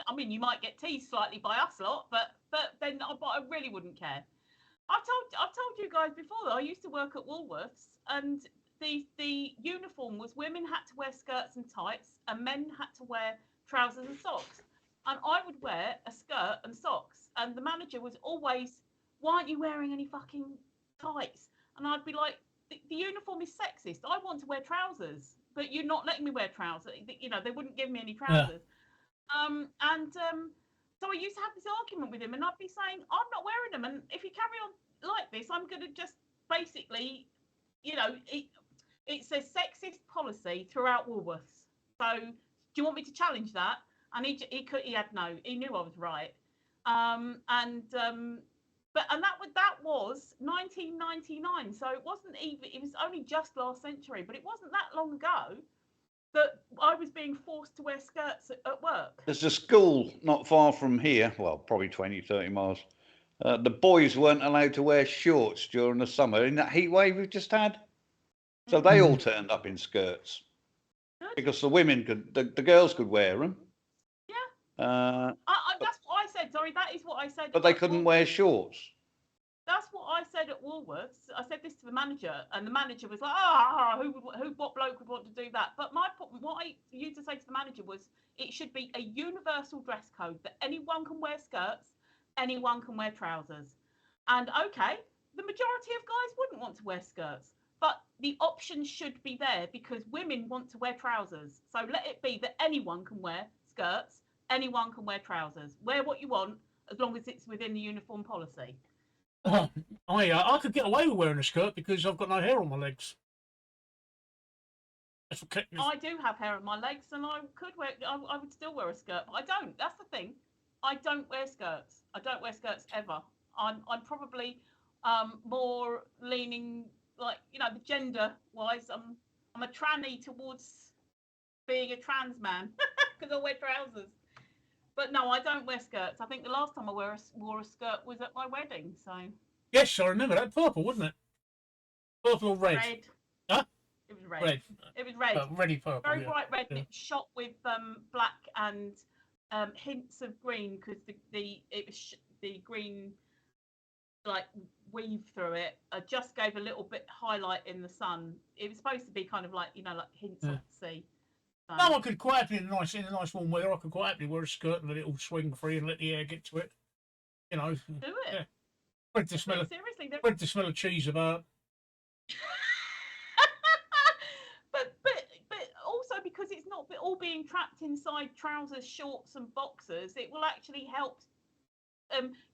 I mean, you might get teased slightly by us lot, but then I really wouldn't care. I've told you guys before that I used to work at Woolworths, and the uniform was women had to wear skirts and tights, and men had to wear trousers and socks. And I would wear a skirt and socks, and the manager was always, "Why aren't you wearing any fucking tights?" And I'd be like, the uniform is sexist. I want to wear trousers, but you're not letting me wear trousers. You know, they wouldn't give me any trousers. Yeah. So I used to have this argument with him, and I'd be saying, "I'm not wearing them, and if you carry on like this, I'm going to just basically, you know, it's a sexist policy throughout Woolworths. So do you want me to challenge that?" And he had no. He knew I was right. But that was 1999, so it wasn't even. It was only just last century, but it wasn't that long ago that I was being forced to wear skirts at work. There's a school not far from here, well, probably 20, 30 miles. The boys weren't allowed to wear shorts during the summer in that heat wave we've just had. So they all turned up in skirts. Good. Because the women could, the girls could wear them. Yeah. That's what I said. Sorry, that is what I said. But they couldn't wear shorts. That's what I said at Woolworths. I said this to the manager, and the manager was like, what bloke would want to do that?" But what I used to say to the manager was, it should be a universal dress code that anyone can wear skirts, anyone can wear trousers. And okay, the majority of guys wouldn't want to wear skirts, but the option should be there because women want to wear trousers. So let it be that anyone can wear skirts, anyone can wear trousers. Wear what you want as long as it's within the uniform policy. I could get away with wearing a skirt because I've got no hair on my legs. I do have hair on my legs, and I could wear. I would still wear a skirt, but I don't. That's the thing. I don't wear skirts. I don't wear skirts ever. I'm probably more leaning, like, you know, the gender wise. I'm a tranny towards being a trans man because I wear trousers. But no, I don't wear skirts. I think the last time I wore a skirt was at my wedding. So. Yes, I remember that. Purple, wasn't it? Purple or red? Red. Huh? It was red. It was red. Reddy purple. Very bright red. Yeah. It's shot with black and hints of green because the green like weave through it. Just gave a little bit highlight in the sun. It was supposed to be kind of like, you know, like hints of the sea. No, I could quite happily in the nice warm weather. I could quite happily wear a skirt and let it all swing free and let the air get to it. You know. Do it. Yeah. Spread the smell of cheese about. but also because it's not all being trapped inside trousers, shorts, and boxers, it will actually help.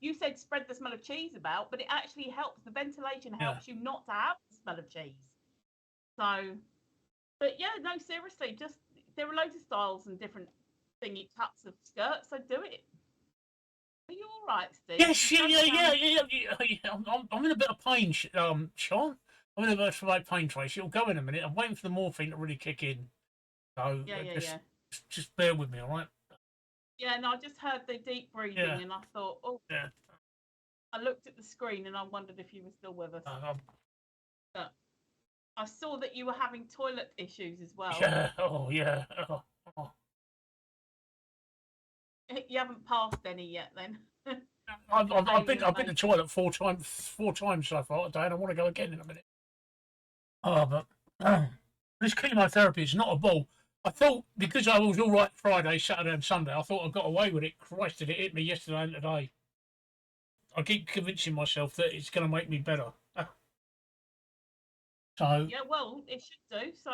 You said spread the smell of cheese about, but it actually helps. The ventilation helps you not to have the smell of cheese. So, but yeah, no, seriously, just. There are loads of styles and different thingy cuts of skirts, so do it. Are you all right, Steve? Yes, yeah. I'm in a bit of pain, Sean. I'm in a bit of pain, Tracy. It'll go in a minute. I'm waiting for the morphine to really kick in. So just bear with me, all right? Yeah, no, I just heard the deep breathing and I thought, I looked at the screen and I wondered if you were still with us. But I saw that you were having toilet issues as well. Yeah. Oh, yeah. Oh. You haven't passed any yet, then. I've been to the toilet four times so far today, and I want to go again in a minute. Oh, but this chemotherapy is not a ball. I thought because I was all right Friday, Saturday, and Sunday, I thought I got away with it. Christ, did it hit me yesterday and today? I keep convincing myself that it's going to make me better. So yeah, well, it should do. So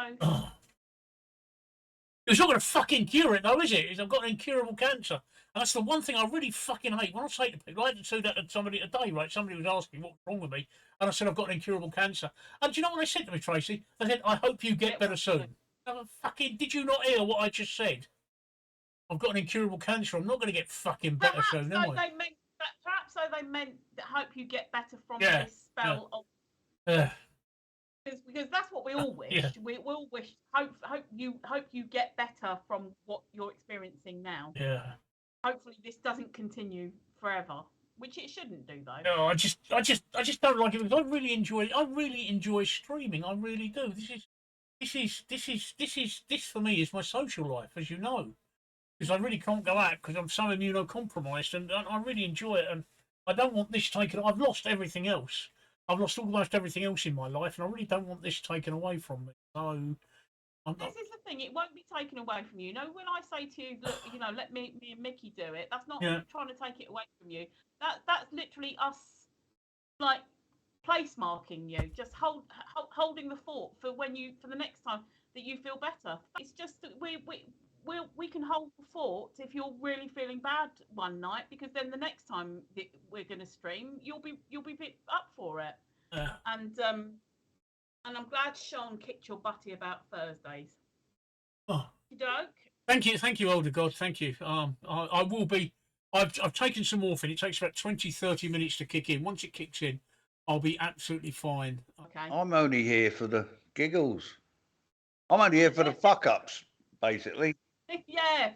it's not going to fucking cure it, though, is it? I've got an incurable cancer, and that's the one thing I really fucking hate. When I say to people, I had to say that to somebody today, right? Somebody was asking what's wrong with me, and I said I've got an incurable cancer. And do you know what they said to me, Tracy? They said, "I hope you get better soon." Fucking, did you not hear what I just said? I've got an incurable cancer. I'm not going to get fucking better soon, am I? Perhaps they meant that hope you get better from this spell of. Because that's what we all wish. Yeah. We all wish hope you get better from what you're experiencing now. Yeah. Hopefully this doesn't continue forever, which it shouldn't do though. No, I just don't like it because I really enjoy streaming. I really do. this for me is my social life, as you know, because I really can't go out because I'm so immunocompromised, and I really enjoy it, and I don't want this taken. I've lost everything else. I've lost almost everything else in my life, and I really don't want this taken away from me. So. This is the thing; it won't be taken away from you. When I say to you, look, let me and Mickey do it. That's not trying to take it away from you. That's literally us, like, place marking you, just holding the fort for for the next time that you feel better. It's just that we can hold the fort if you're really feeling bad one night, because then the next time that we're going to stream, you'll be up for it. And I'm glad Sean kicked your butty about Thursdays. Oh, you joke. Thank you, older God, thank you. I will be. I've taken some morphine. It takes about 20-30 minutes to kick in. Once it kicks in, I'll be absolutely fine. Okay. I'm only here for the giggles. I'm only here for the fuck ups, basically. Yeah.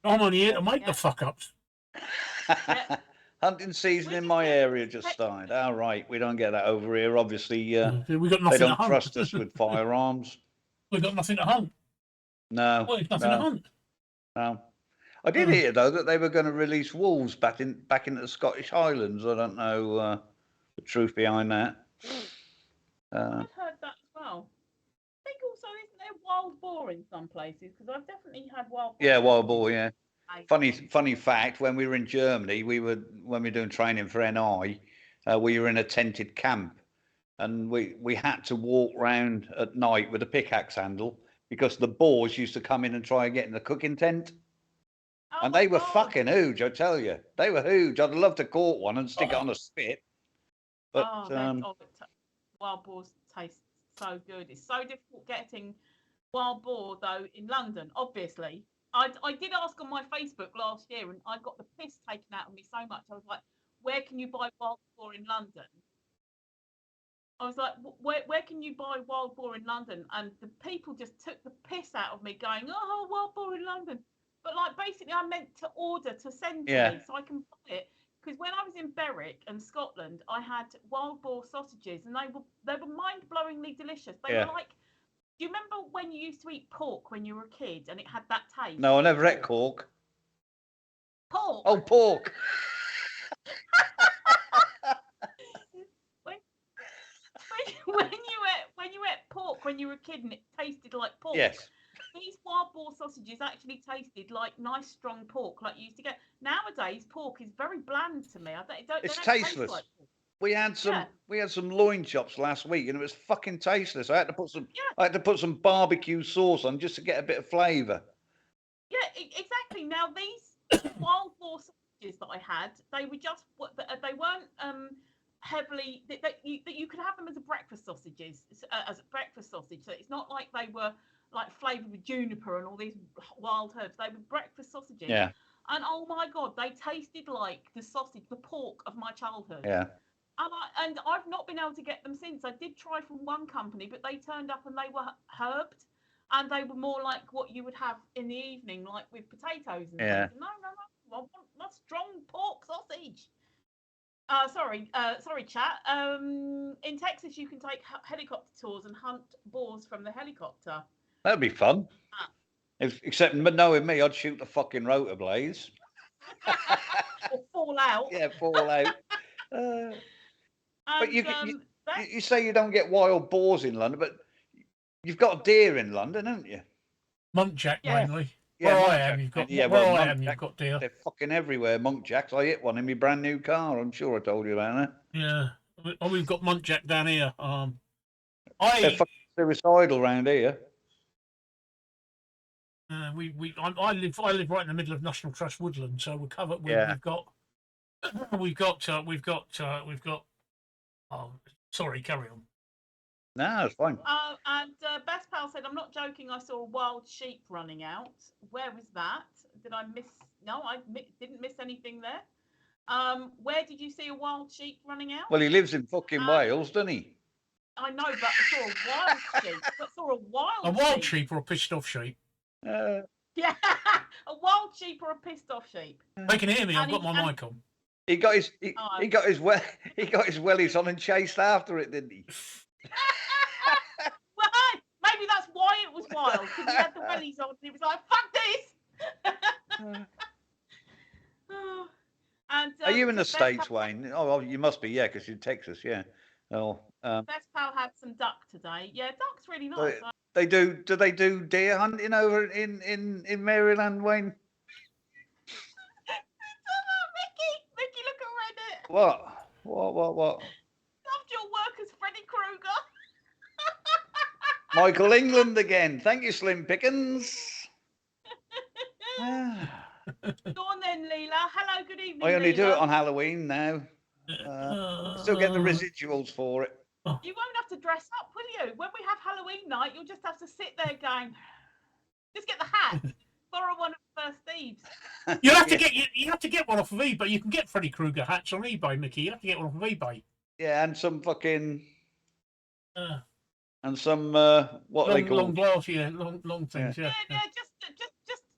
I'm only here to make the fuck ups. Hunting season in my area just started. All right, we don't get that over here. Obviously, we got nothing they don't trust us with firearms. We've got nothing to hunt. No, nothing to hunt. No, I did hear though that they were going to release wolves back into the Scottish Highlands. I don't know the truth behind that. I've heard that as well. I think also, isn't there wild boar in some places? Because I've definitely had wild boar. Yeah, wild boar. Yeah. Funny fact, when we were in Germany, when we were doing training for NI, we were in a tented camp, and we had to walk round at night with a pickaxe handle because the boars used to come in and try and get in the cooking tent. And they were fucking huge, I tell you. They were huge. I'd love to caught one and stick it on a spit. But wild boars taste so good. It's so difficult getting wild boar though in London, obviously. I did ask on my Facebook last year, and I got the piss taken out of me so much. I was like, where can you buy wild boar in London? I was like, where can you buy wild boar in London? And the people just took the piss out of me going, oh, wild boar in London. But like, basically I meant to order to send to me so I can buy it. Because when I was in Berwick and Scotland, I had wild boar sausages, and they were mind-blowingly delicious. They were like, do you remember when you used to eat pork when you were a kid and it had that taste? No, I never ate pork. Pork. Oh, pork. when you ate pork when you were a kid and it tasted like pork. Yes. These wild boar sausages actually tasted like nice strong pork, like you used to get. Nowadays, pork is very bland to me. It's tasteless. Taste like pork. We had some loin chops last week, and it was fucking tasteless. I had to put some barbecue sauce on just to get a bit of flavour. Yeah, exactly. Now these wild boar sausages that I had, they weren't heavily that you could have them as a breakfast sausages, as a breakfast sausage. So it's not like they were like flavoured with juniper and all these wild herbs. They were breakfast sausages. Yeah. And oh my God, they tasted like the pork of my childhood. Yeah. And I've not been able to get them since. I did try from one company, but they turned up and they were herbed, and they were more like what you would have in the evening, like with potatoes and things. No. I want a strong pork sausage. Sorry, chat. In Texas, you can take helicopter tours and hunt boars from the helicopter. That'd be fun. Except knowing me, I'd shoot the fucking rotor blades. Or fall out. Yeah, fall out. But you say you don't get wild boars in London, but you've got deer in London, haven't you? Muntjac mainly. Yeah, where I am, you've got you've got deer. They're fucking everywhere. Muntjacs. I hit one in my brand new car. I'm sure I told you about that. Yeah, we've got muntjac down here. They're fucking suicidal round here. I live right in the middle of National Trust woodland, so we're covered. We've got. Oh, sorry, carry on. No, it's fine. And Best Pal said, I'm not joking, I saw a wild sheep running out. Where was that? Did I miss? No, I didn't miss anything there. Where did you see a wild sheep running out? Well, he lives in fucking Wales, doesn't he? I know, but I saw a wild sheep. Sheep or a pissed off sheep? Yeah, a wild sheep or a pissed off sheep. They can hear me. I've got my mic on. He got his wellies on and chased after it, didn't he? Wyatt was wild because he had the wellies on and he was like, fuck this! And, are you in the Best States, Pal, Wayne? Oh, you must be, yeah, because you're in Texas, yeah. Oh, Best Pal had some duck today. Yeah, duck's really nice. they do. Do they do deer hunting over in Maryland, Wayne? Mickey, look at Reddit. What? Loved your work as Freddy Krueger. Michael England again. Thank you, Slim Pickens. Go on then, Leela. Hello, good evening. I only Leela. do it on Halloween now. Still get the residuals for it. You won't have to dress up, will you? When we have Halloween night, you'll just have to sit there going, just get the hat. Borrow one of First Thieves. You have to get you have to get one off of eBay. You can get Freddy Krueger hats on eBay, Mickey. You have to get one off of eBay. Yeah, and some fucking and some what long, they call long glass, yeah, long things, yeah.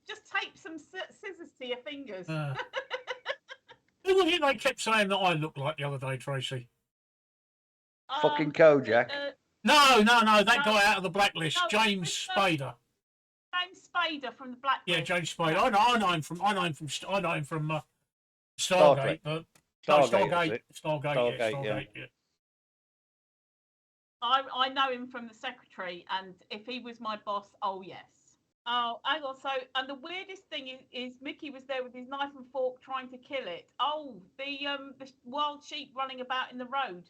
Just tape some scissors to your fingers. Who was it they kept saying that I looked like the other day, Tracy? fucking Kojak. No, that guy out of the blacklist, no, James Spader. James Spader from the Blacklist. Yeah, James Spader. I know him from Stargate. Trek. But Stargate, Stargate, yeah. I know him from the secretary, and if he was my boss, oh yes. Oh, hang on. So, and the weirdest thing is Mickey was there with his knife and fork trying to kill it. Oh, the wild sheep running about in the road.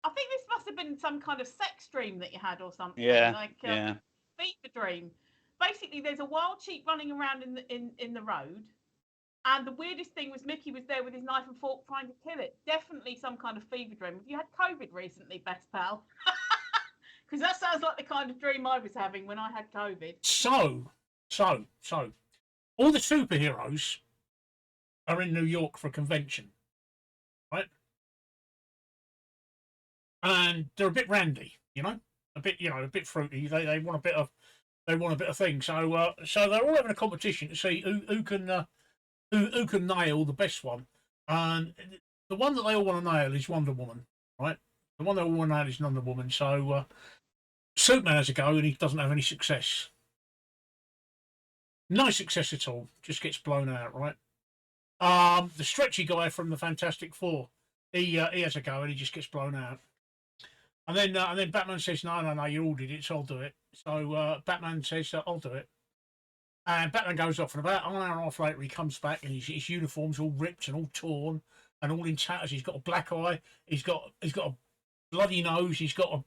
I think this must have been some kind of sex dream that you had or something. Yeah, like yeah. fever dream. Basically, there's a wild sheep running around in the road, and the weirdest thing was Mickey was there with his knife and fork trying to kill it. Definitely some kind of fever dream. Have you had COVID recently, Best Pal? Because that sounds like the kind of dream I was having when I had COVID. So, all the superheroes are in New York for a convention, right? And they're a bit randy, a bit fruity. They want a bit of thing. So they're all having a competition to see who can nail the best one. And the one that they all want to nail is Wonder Woman, right? The one they all want to nail is Wonder Woman. So Superman has a go and he doesn't have any success. No success at all. Just gets blown out, right? The stretchy guy from the Fantastic Four, he has a go and he just gets blown out. And then Batman says, no, you all did it, so I'll do it. So Batman says, I'll do it. And Batman goes off, and about an hour and a half later, he comes back, and his uniform's all ripped and all torn and all in tatters. He's got a black eye. He's got a bloody nose. He's got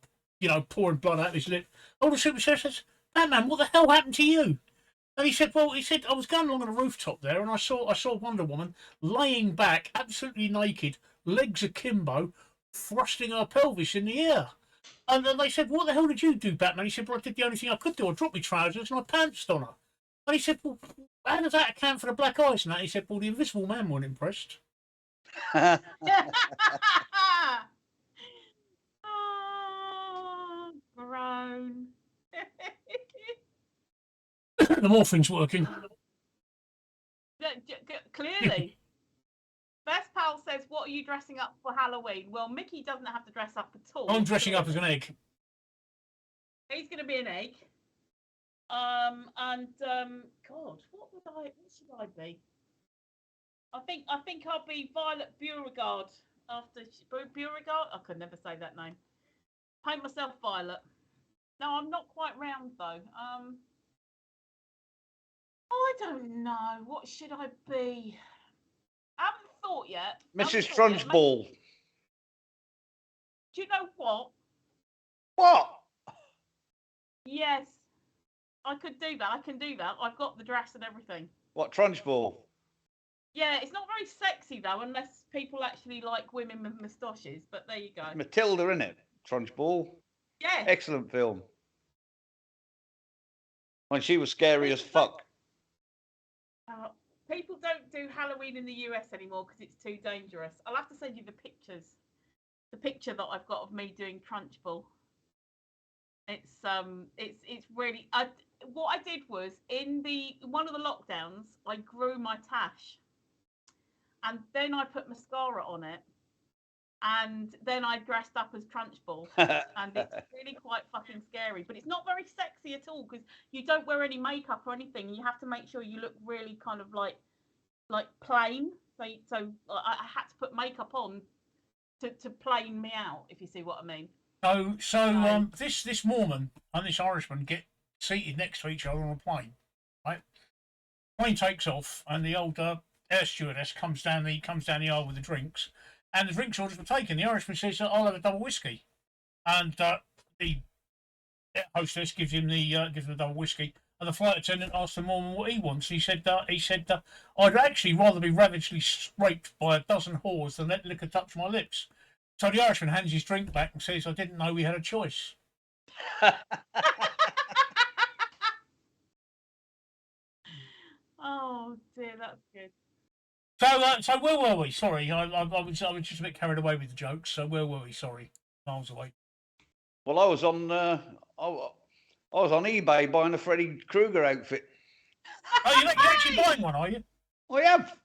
pouring blood out of his lip. Oh, the Super says, Batman, what the hell happened to you? And he said, I was going along on a rooftop there, and I saw Wonder Woman laying back, absolutely naked, legs akimbo, thrusting her pelvis in the air. And then they said, what the hell did you do, Batman? He said, well, I did the only thing I could do. I dropped my trousers and I pantsed on her. And he said, well, how does that account for the black eyes and that? He said, well, the Invisible Man wasn't impressed. Oh, groan. The morphine's working. Clearly. Best Pal says, what are you dressing up for Halloween? Well, Mickey doesn't have to dress up at all. I'm dressing up as an egg. He's going to be an egg. God, what should I be? I think I'll be Violet Beauregard after Beauregard. I could never say that name. Paint myself violet. No, I'm not quite round though. I don't know. What should I be? I haven't thought yet. Mrs. Trunchbull. Do you know what? What? Yes. I could do that. I can do that. I've got the dress and everything. What, Trunchbull? Yeah, it's not very sexy though, unless people actually like women with moustaches. But there you go. Matilda, innit? Trunchbull. Yeah. Excellent film. When she was scary as fuck. People don't do Halloween in the US anymore because it's too dangerous. I'll have to send you the pictures. The picture that I've got of me doing Trunchbull. It's really. What I did was in one of the lockdowns, I grew my tash, and then I put mascara on it, and then I dressed up as Trunchbull, and it's really quite fucking scary. But it's not very sexy at all because you don't wear any makeup or anything, and you have to make sure you look really kind of like plain. So I had to put makeup on to plane me out, if you see what I mean. So this Mormon and this Irishman get seated next to each other on a plane, right? Plane takes off, and the old air stewardess comes down the aisle with the drinks, and the drinks orders were taken. The Irishman says, "I'll have a double whiskey," and the hostess gives him the double whiskey. And the flight attendant asked the Mormon what he wants. He said, "I'd actually rather be ravagely raped by a dozen whores than let liquor touch my lips." So the Irishman hands his drink back and says, "I didn't know we had a choice." Oh dear, that's good. So where were we? Sorry, I was just a bit carried away with the jokes. So where were we? Sorry, miles away. Well, I was on eBay buying a Freddy Krueger outfit. Oh, you're actually buying one, are you? I have.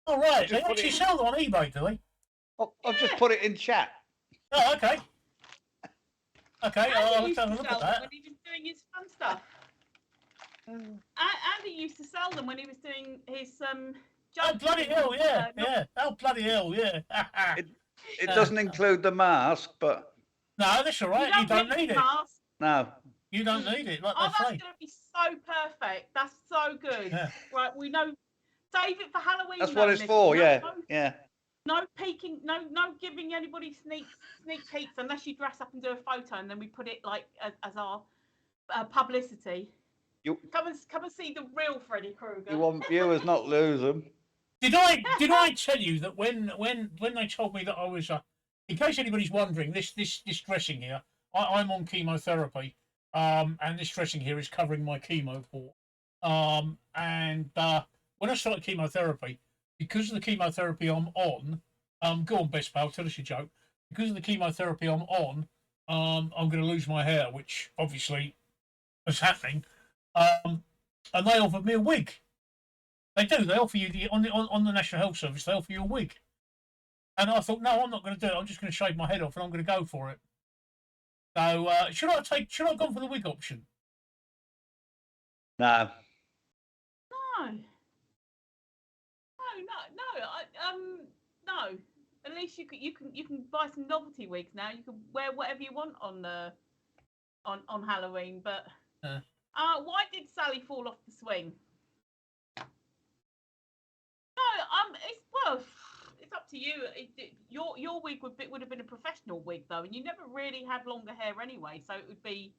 Oh, right. They actually sell them on eBay, do they? I've just put it in chat. Oh, okay. Okay, I'll have a look at that. When he was doing his fun stuff. Andy used to sell them when he was doing his Oh, bloody hell, yeah. Oh, bloody hell, yeah. It doesn't include the mask, but... No, that's all right. You don't need it. Mask. No. You don't need it, like they say. That's going to be so perfect. That's so good. Yeah. Right, we know. Save it for Halloween. That's what it's for, yeah. No peeking, no giving anybody sneak peeks unless you dress up and do a photo, and then we put it like as our publicity. Come and see the real Freddy Krueger. You want viewers, not lose them. Did I tell you that when they told me that I was in case anybody's wondering, this dressing here, I'm on chemotherapy, and this dressing here is covering my chemo port. And when I started chemotherapy, because of the chemotherapy I'm on, go on, best pal, tell us your joke. Because of the chemotherapy I'm on, I'm going to lose my hair, which obviously is happening. And they offered me a wig. They do. They offer you on the National Health Service. They offer you a wig. And I thought, no, I'm not going to do it. I'm just going to shave my head off, and I'm going to go for it. So should I have gone for the wig option? No. No. At least you can buy some novelty wigs now. You can wear whatever you want on Halloween. But why did Sally fall off the swing? No, it's up to you. Your wig would have been a professional wig though, and you never really had longer hair anyway, so it would be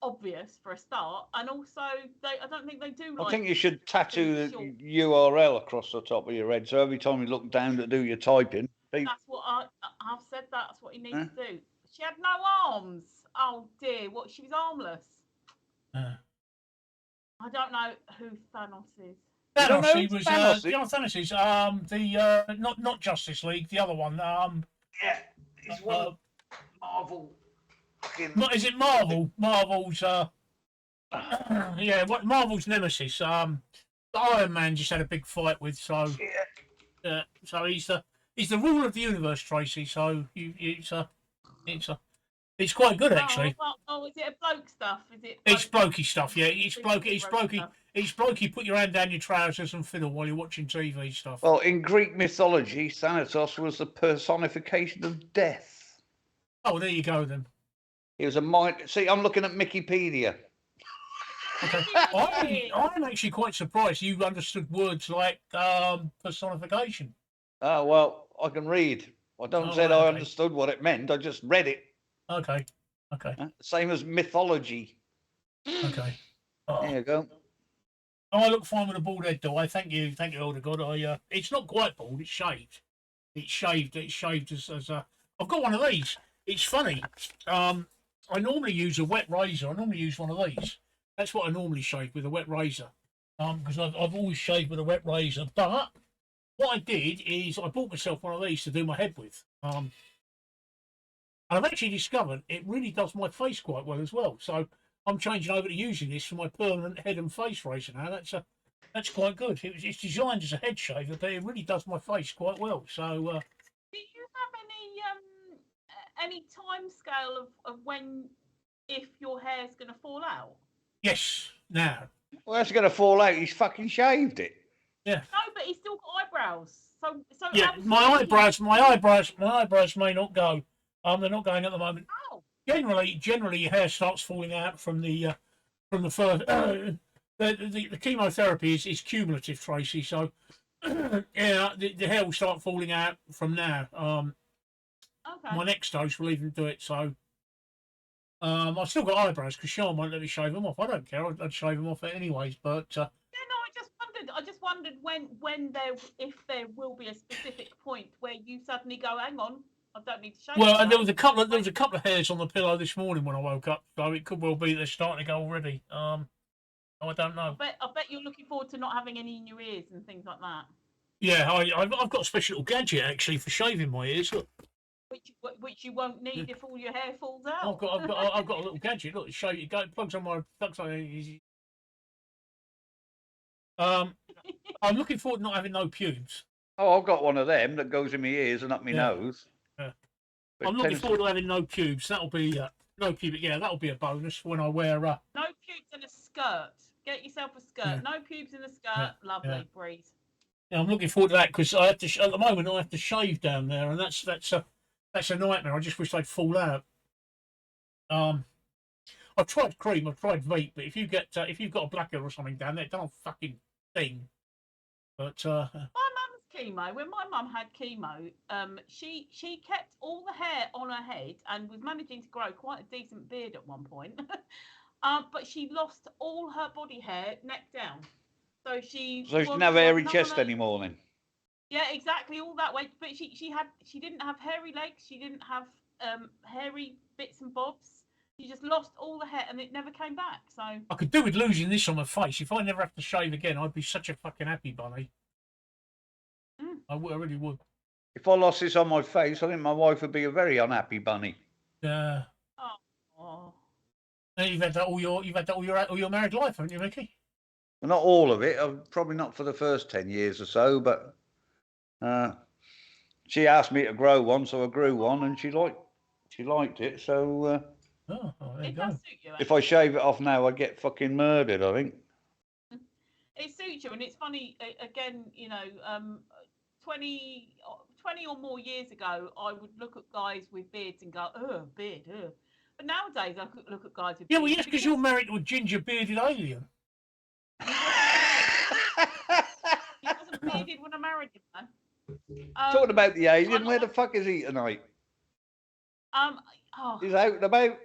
obvious for a start. And also, I don't think they do. I think you should tattoo the URL across the top of your head, so every time you look down to do your typing. That's what I've said. That's what you need to do. She had no arms. Oh dear, what? She was armless. I don't know who Thanos is. Thanos, he was Thanos is the not Justice League, the other one. He's one of Marvel. Is it Marvel? Marvel's what Marvel's nemesis. Iron Man just had a big fight with, so so he's the ruler of the universe, Tracy. So it's quite good actually. Is it a bloke stuff? Is it? It's blokey stuff, yeah. It's blokey. It's blokey. Put your hand down your trousers and fiddle while you're watching TV stuff. Well, in Greek mythology, Thanatos was the personification of death. Oh, there you go then. He was a mind. See, I'm looking at Wikipedia. Okay. I'm actually quite surprised you understood words like personification. Oh well, I can read. I don't say I understood what it meant. I just read it. Okay. Same as mythology. Okay. There you go. I look fine with a bald head, do I? Thank you, Elder God. It's not quite bald. It's shaved. It's shaved as I've got one of these. It's funny. I normally use a wet razor. I normally use one of these. That's what I normally shave with, a wet razor. Because I've always shaved with a wet razor. But what I did is I bought myself one of these to do my head with. And I've actually discovered it really does my face quite well as well. So I'm changing over to using this for my permanent head and face razor now. That's quite good. It's designed as a head shaver, but it really does my face quite well. So. Do you have any any time scale of when, if your hair's going to fall out? Yes, now. Well, that's going to fall out. He's fucking shaved it. Yeah. No, but he's still got eyebrows. So yeah, my eyebrows may not go. They're not going at the moment. Oh. Generally, your hair starts falling out from the first. The chemotherapy is cumulative, Tracy. So, yeah, the hair will start falling out from now. Okay. My next dose will even do it. So, I've still got eyebrows because Sean won't let me shave them off. I don't care. I'd shave them off anyways. But yeah, no, I just wondered if there will be a specific point where you suddenly go, hang on, I don't need to shave. Well, there was a couple of hairs on the pillow this morning when I woke up, so it could well be they're starting to go already. I don't know. I bet you're looking forward to not having any in your ears and things like that. Yeah, I've got a special little gadget actually for shaving my ears. Look. Which you won't need if all your hair falls out. I've got a little gadget. Look, show you. It plugs on my I'm looking forward to not having no pubes. Oh, I've got one of them that goes in my ears and up my nose. Yeah. I'm looking forward to having no pubes. That'll be no pubic. Yeah, that'll be a bonus when I wear no pubes in a skirt. Get yourself a skirt. Yeah. No pubes in a skirt. Yeah. Lovely breeze. Yeah, I'm looking forward to that because I have to. At the moment, I have to shave down there, and that's a nightmare. I just wish they'd fall out. I've tried cream, I've tried vape, but if you've got a blackhead or something down there, it don't fucking thing. But my mum's chemo. When my mum had chemo, she kept all the hair on her head and was managing to grow quite a decent beard at one point. But she lost all her body hair neck down. So she didn't have a hairy chest anymore then. Yeah, exactly, all that way. But she didn't have hairy legs. She didn't have hairy bits and bobs. She just lost all the hair and it never came back. So I could do with losing this on my face. If I never have to shave again, I'd be such a fucking happy bunny. I really would. If I lost this on my face, I think my wife would be a very unhappy bunny. Yeah. Oh. You've had that all your married life, haven't you, Mickey? Well, not all of it. Probably not for the first 10 years or so, but she asked me to grow one, so I grew one, and she liked it. So there you go. Suit you, if I shave it off now, I'd get fucking murdered, I think. It suits you, and it's funny. Again, 20 or more years ago, I would look at guys with beards and go, "Oh, beard." But nowadays, I could look at guys with beards. Yeah, well, yes, because you're married to a ginger bearded alien. He wasn't bearded when I married him, man. Talking about the alien, where the fuck is he tonight? He's out and about.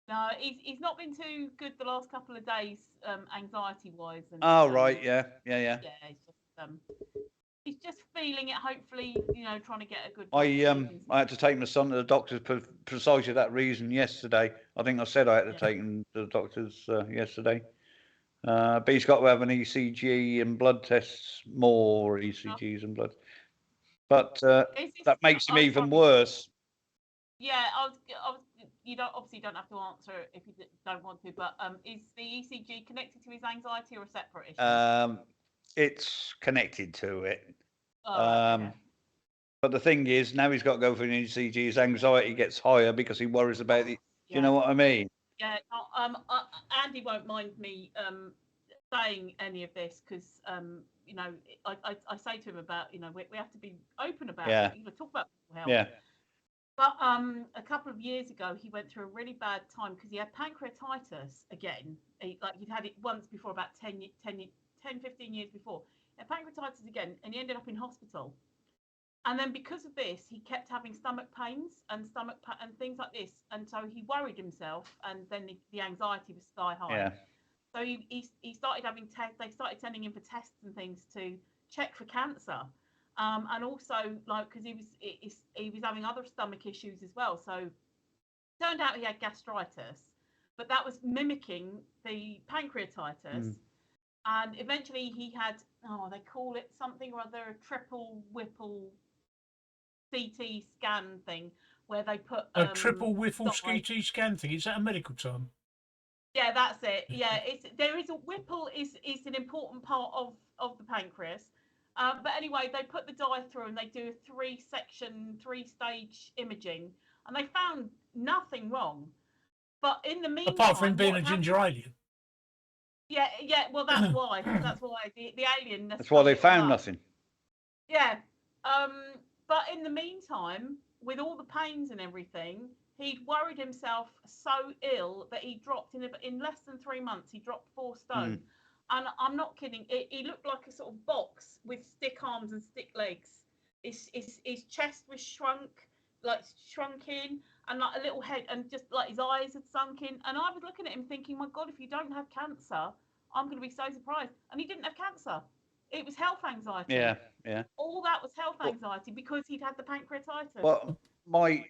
No, he's not been too good the last couple of days, anxiety wise. Right, yeah. Yeah, he's just feeling it. Hopefully, trying to get a good. I had to take my son to the doctors for precisely that reason yesterday. I think I said I had to take him to the doctors yesterday. But he's got to have an ECG and blood tests, more ECGs and blood. But that makes him even worse. Yeah, you obviously don't have to answer if you don't want to. But is the ECG connected to his anxiety or a separate issue? It's connected to it. Okay. But the thing is, now he's got to go for an ECG. His anxiety gets higher because he worries about it. Do you know what I mean? Yeah. Andy won't mind me saying any of this because I say to him about we have to be open about it. Talk about mental health. Yeah. But a couple of years ago, he went through a really bad time because he had pancreatitis again. He'd had it once before, about 10, 15 years before. He had pancreatitis again, and he ended up in hospital. And then because of this, he kept having stomach pains and and things like this. And so he worried himself, and then the anxiety was sky high. Yeah. So he started having tests. They started sending him for tests and things to check for cancer. And also, because he was having other stomach issues as well. So it turned out he had gastritis, but that was mimicking the pancreatitis. And eventually he had, they call it something or other, a triple Whipple CT scan thing, where they put a triple Whipple CT scan thing. Is that a medical term? Yeah, that's it. Yeah, there is a Whipple is an important part of the pancreas. But anyway, they put the dye through and they do a 3-stage imaging and they found nothing wrong. But in the meantime, apart from him being a ginger alien. Yeah. Well, that's why. That's why the alien. That's why they found nothing. Yeah. But in the meantime, with all the pains and everything, he'd worried himself so ill that he dropped in less than 3 months. He dropped 4 stone, and I'm not kidding. He looked like a sort of box with stick arms and stick legs. His chest was shrunk in, and like a little head, and just like his eyes had sunk in. And I was looking at him thinking, my God, if you don't have cancer, I'm going to be so surprised. And he didn't have cancer. It was health anxiety. Yeah. All that was health anxiety because he'd had the pancreatitis. Well, my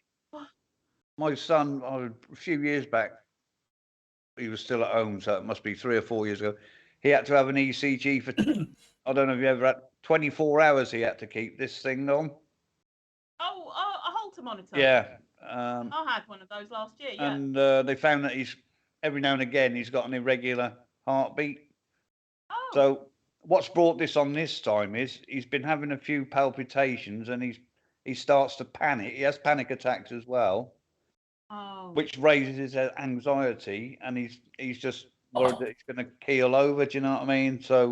son, a few years back, he was still at home, so it must be 3 or 4 years ago. He had to have an ECG for, I don't know if you ever had, 24 hours he had to keep this thing on. Oh, a Holter monitor. Yeah. I had one of those last year, yeah. And they found that every now and again, he's got an irregular heartbeat. Oh. So what's brought this on this time is he's been having a few palpitations, and he starts to panic. He has panic attacks as well, which raises his anxiety, and he's just worried that he's going to keel over. Do you know what I mean? So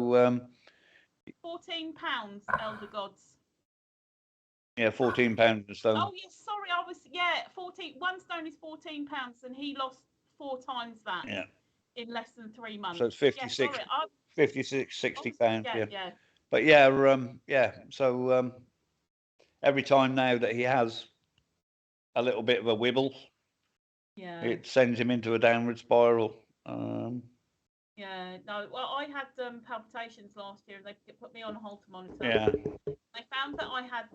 £14, Elder Gods. Yeah, £14 a stone. Oh yes, sorry, 1 stone is £14, and he lost 4 times that. Yeah. In less than 3 months. So it's 56, yeah, 56, 60 pounds. Yeah. But yeah. So every time now that he has a little bit of a wibble, it sends him into a downward spiral. Yeah. No. Well, I had palpitations last year, and they put me on a Holter monitor. Yeah. They found that I had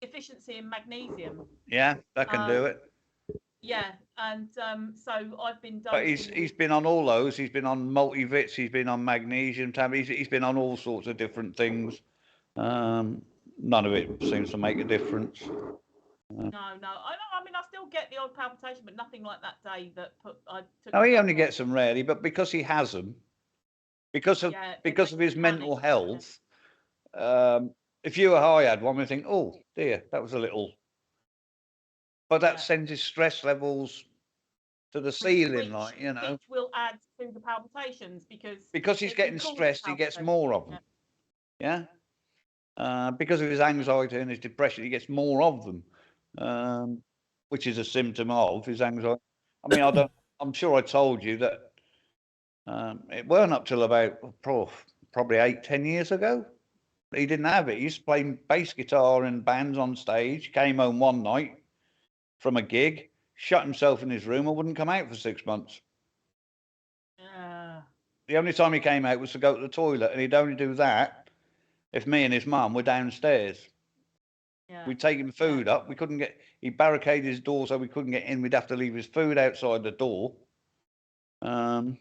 deficiency in magnesium. Yeah, that can do it. Yeah, and so I've been. But he's been on all those. He's been on multivits. He's been on magnesium tablets. He's been on all sorts of different things. None of it seems to make a difference. No. I mean, I still get the odd palpitation, but nothing like that day that I took. No, he only gets them rarely, but because he has them, because of his mental health. If you or I had one, we think, oh dear, that was a little. But that sends his stress levels to the ceiling, which will add to the palpitations because he's getting stressed, he gets more of them. Yeah. Because of his anxiety and his depression, he gets more of them, which is a symptom of his anxiety. I mean, I'm sure I told you that it weren't up till about probably 8-10 years ago. He didn't have it. He used to play bass guitar in bands on stage. Came home one night from a gig, shut himself in his room, and wouldn't come out for 6 months. The only time he came out was to go to the toilet, and he'd only do that if me and his mum were downstairs. We'd take him food up. We couldn't get. He barricaded his door so we couldn't get in. We'd have to leave his food outside the door. Mental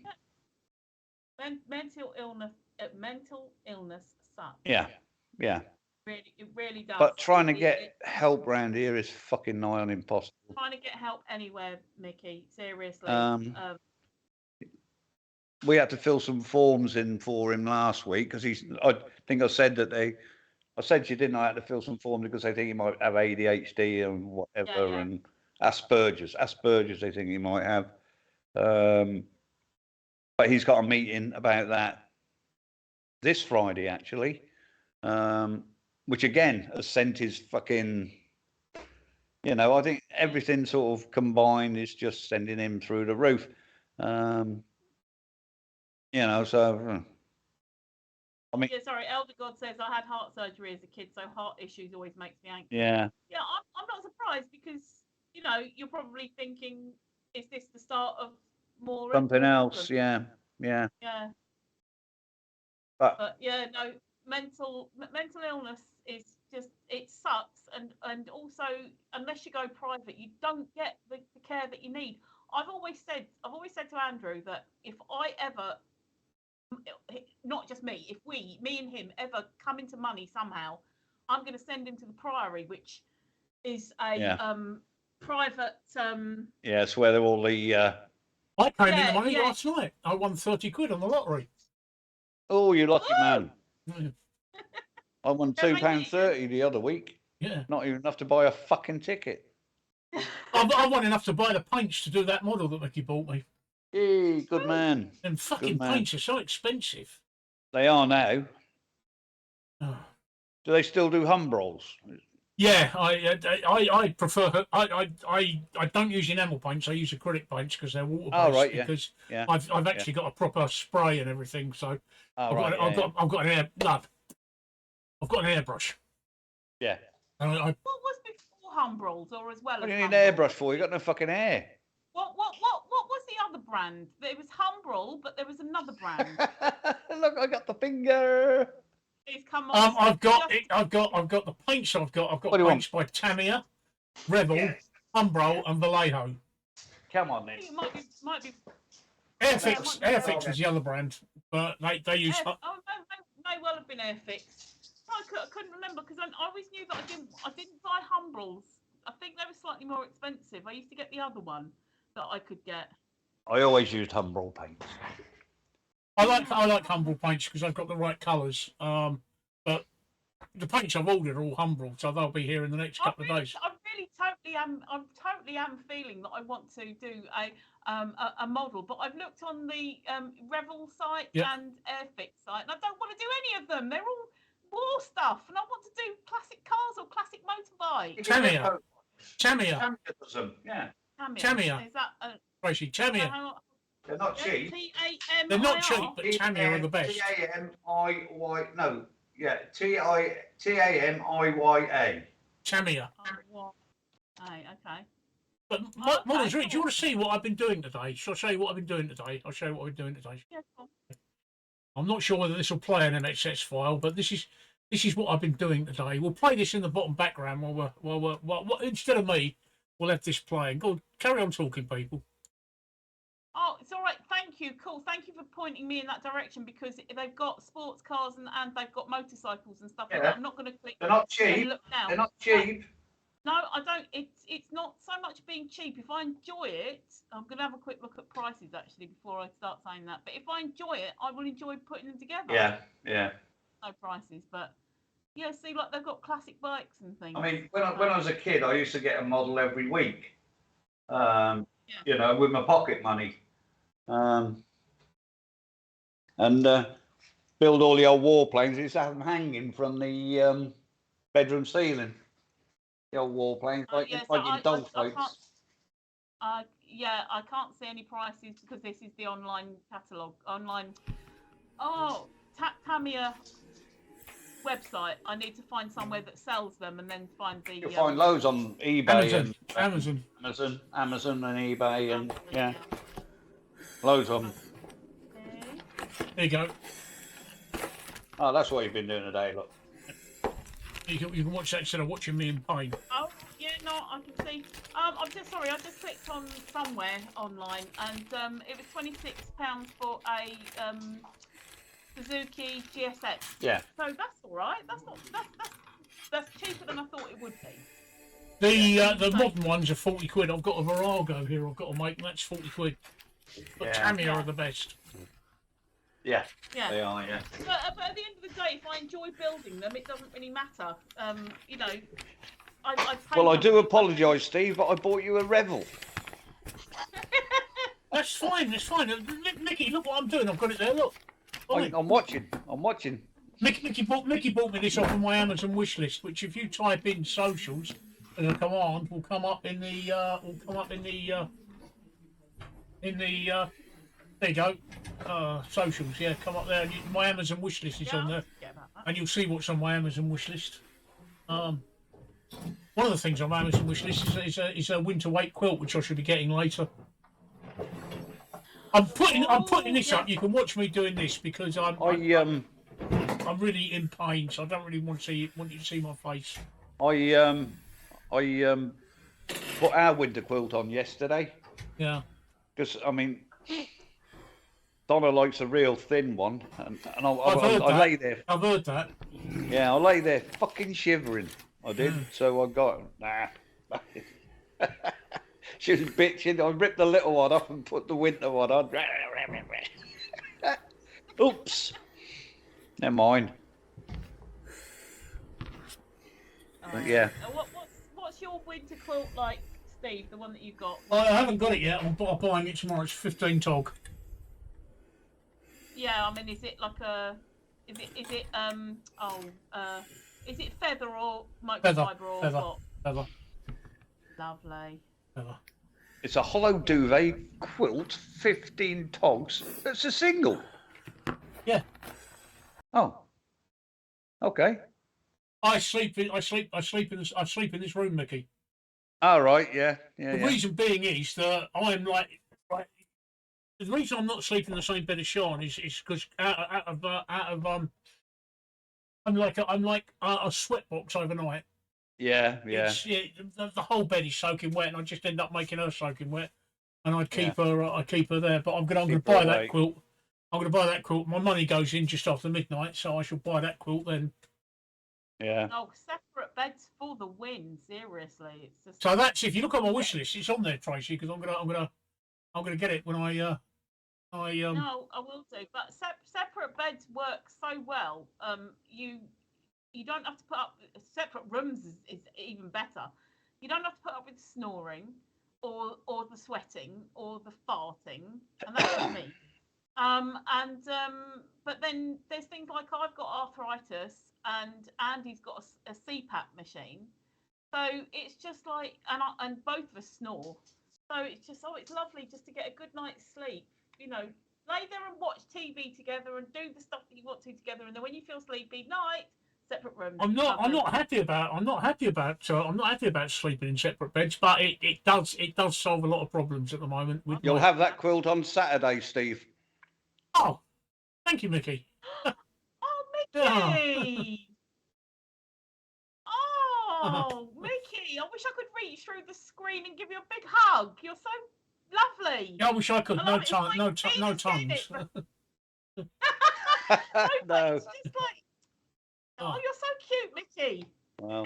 illness sucks. Yeah. It really does. But trying to get help round here is fucking nigh on impossible. Trying to get help anywhere, Mickey. Seriously. We had to fill some forms in for him last week because I think I said that I said you didn't. I had to fill some forms because they think he might have ADHD and whatever, and Asperger's. They think he might have. But he's got a meeting about that this Friday, actually. Which again has sent his fucking, I think everything sort of combined is just sending him through the roof. So I mean, sorry, Elder God says I had heart surgery as a kid, so heart issues always makes me anxious. Yeah, I'm not surprised because you're probably thinking, is this the start of more something else? Yeah. But yeah, no. Mental illness is just, it sucks, and also unless you go private, you don't get the care that you need. I've always said to Andrew that if I ever, not just me, if me and him ever come into money somehow, I'm going to send him to the Priory, which is a private. It's where they're all the. I came into money last night. I won 30 quid on the lottery. Oh, you lucky man! I won £2.30 the other week. Yeah. Not even enough to buy a fucking ticket. I want enough to buy the paints to do that model that Mickey bought me. Hey, good man. And fucking paints are so expensive. They are now. Oh. Do they still do Humbrolls? Yeah, I prefer. I don't use enamel paints. I use acrylic paints because they're water based. Oh, right, yeah. Because Yeah. I've actually got a proper spray and everything. So Oh, I've got an airbrush. Yeah. And What was before Humbrolls or as well? What as do you need an airbrush for? You got no fucking hair. What was the other brand? It was Humbrol, but there was another brand. Look, I got the finger. It's come on. I've got the paints. I've got paints by Tamiya, Rebel, Humbrol, and Vallejo. Come on, then. It might be. Airfix was the other brand, but they use. May well have been Airfix. I couldn't remember because I always knew that I didn't buy Humbrolls. I think they were slightly more expensive. I used to get the other one that I could get. I always used Humbrol paints. I like Humbrol paints because I've got the right colours. But the paints I've ordered are all Humbrol, so they'll be here in the next couple of days. I totally am feeling that I want to do a model, but I've looked on the Revel site and Airfix site, and I don't want to do any of them. They're all war stuff, and I want to do classic cars or classic motorbikes. Tamiya. Yeah. Tamiya. Is that Tracy, Tamiya. They're not cheap. T-A-M-I-R. They're not cheap, but Tamiya are the best. T-A-M-I-Y. No. Yeah. T-A-M-I-Y-A. Tamiya. Okay. But models, do you want to see what I've been doing today? Shall I show you what I've been doing today? I'll show you what I've been doing today. Yeah, cool. I'm not sure whether this will play an MXS file, but this is what I've been doing today. We'll play this in the bottom background while instead of me, we'll have this playing. Go on, carry on talking, people. Oh, it's all right. Thank you. Cool. Thank you for pointing me in that direction because they've got sports cars and they've got motorcycles and stuff like that. I'm not going to click. They're not cheap. Look now. They're not cheap. No, I don't. It's not so much being cheap. If I enjoy it, I'm going to have a quick look at prices actually before I start saying that. But if I enjoy it, I will enjoy putting them together. Yeah. No prices, but yeah. See, like they've got classic bikes and things. I mean, when I was a kid, I used to get a model every week. You know, with my pocket money, and build all the old warplanes. I used to have them hanging from the bedroom ceiling. The old warplanes, like in dog fights. I can't see any prices because this is the online catalogue. Tamiya website. I need to find somewhere that sells them and then find the. You'll find loads on eBay Amazon and eBay and loads of them. Okay. There you go. Oh, that's what you've been doing today, look. You can watch that instead of watching me in pain. Oh, yeah, no, I can see. I just clicked on somewhere online and it was £26 for a Suzuki GSX. Yeah. So that's all right. That's cheaper than I thought it would be. The modern ones are 40 quid. I've got a Virago here I've got to make, and that's 40 quid. But Tamiya are the best. Yeah, they are. Yeah. But at the end of the day, if I enjoy building them, it doesn't really matter. You know, I do apologise, Steve, but I bought you a Revel. That's fine. It's fine. Mickey, look what I'm doing. I've got it there. Look. I'm watching. Mickey bought me this off of my Amazon wish list, which if you type in socials as a command, will come up in the there you go. Socials, yeah, come up there. My Amazon wish list is on there, and you'll see what's on my Amazon wish list. One of the things on my Amazon wish list is a winter weight quilt, which I should be getting later. I'm putting this up. You can watch me doing this because I'm really in pain, so I don't really want you to see my face. I put our winter quilt on yesterday. Yeah. Because I mean, Donna likes a real thin one, and I lay there. I've heard that. Yeah, I lay there fucking shivering. I did. So I got She was bitching. I ripped the little one off and put the winter one on. Oops. Never mind. Yeah. What's your winter quilt like, Steve? The one that you got? I haven't got it yet. I'm buying it tomorrow. It's 15 tog. Yeah, I mean, is it like a? Is it feather or microfiber or what? Feather. Lovely. Feather. It's a hollow duvet quilt, 15 togs. It's a single. Yeah. Oh. Okay. I sleep in this room, Mickey. All right. Yeah. Yeah. The reason being is that I'm like the reason I'm not sleeping in the same bed as Sean is because out of I'm like a sweatbox overnight. Yeah. Yeah. The whole bed is soaking wet, and I just end up making her soaking wet, and I keep her there. But I'm gonna buy that quilt. I'm gonna buy that quilt. My money goes in just after midnight, so I shall buy that quilt then. Yeah. Oh, separate beds for the win. Seriously, it's just. So that's if you look at my wish list, it's on there, Tracy, because I'm gonna get it when I No, I will do. But separate beds work so well. You don't have to put up separate rooms is even better. You don't have to put up with snoring, or the sweating, or the farting, and that's just me. But then there's things like I've got arthritis, and Andy's got a CPAP machine, so it's just like, and both of us snore, so it's just it's lovely just to get a good night's sleep. You know, lay there and watch TV together and do the stuff that you want to together, and then when you feel sleepy, night, separate rooms. I'm not happy about sleeping in separate beds, but it does solve a lot of problems at the moment. You'll have that quilt on Saturday, Steve. Oh, thank you, Mickey. Oh, Mickey! Oh, Mickey! I wish I could reach through the screen and give you a big hug. You're so lovely. Yeah, I wish I could. No tongues. No. It's just like, oh, you're so cute, Mickey. Well,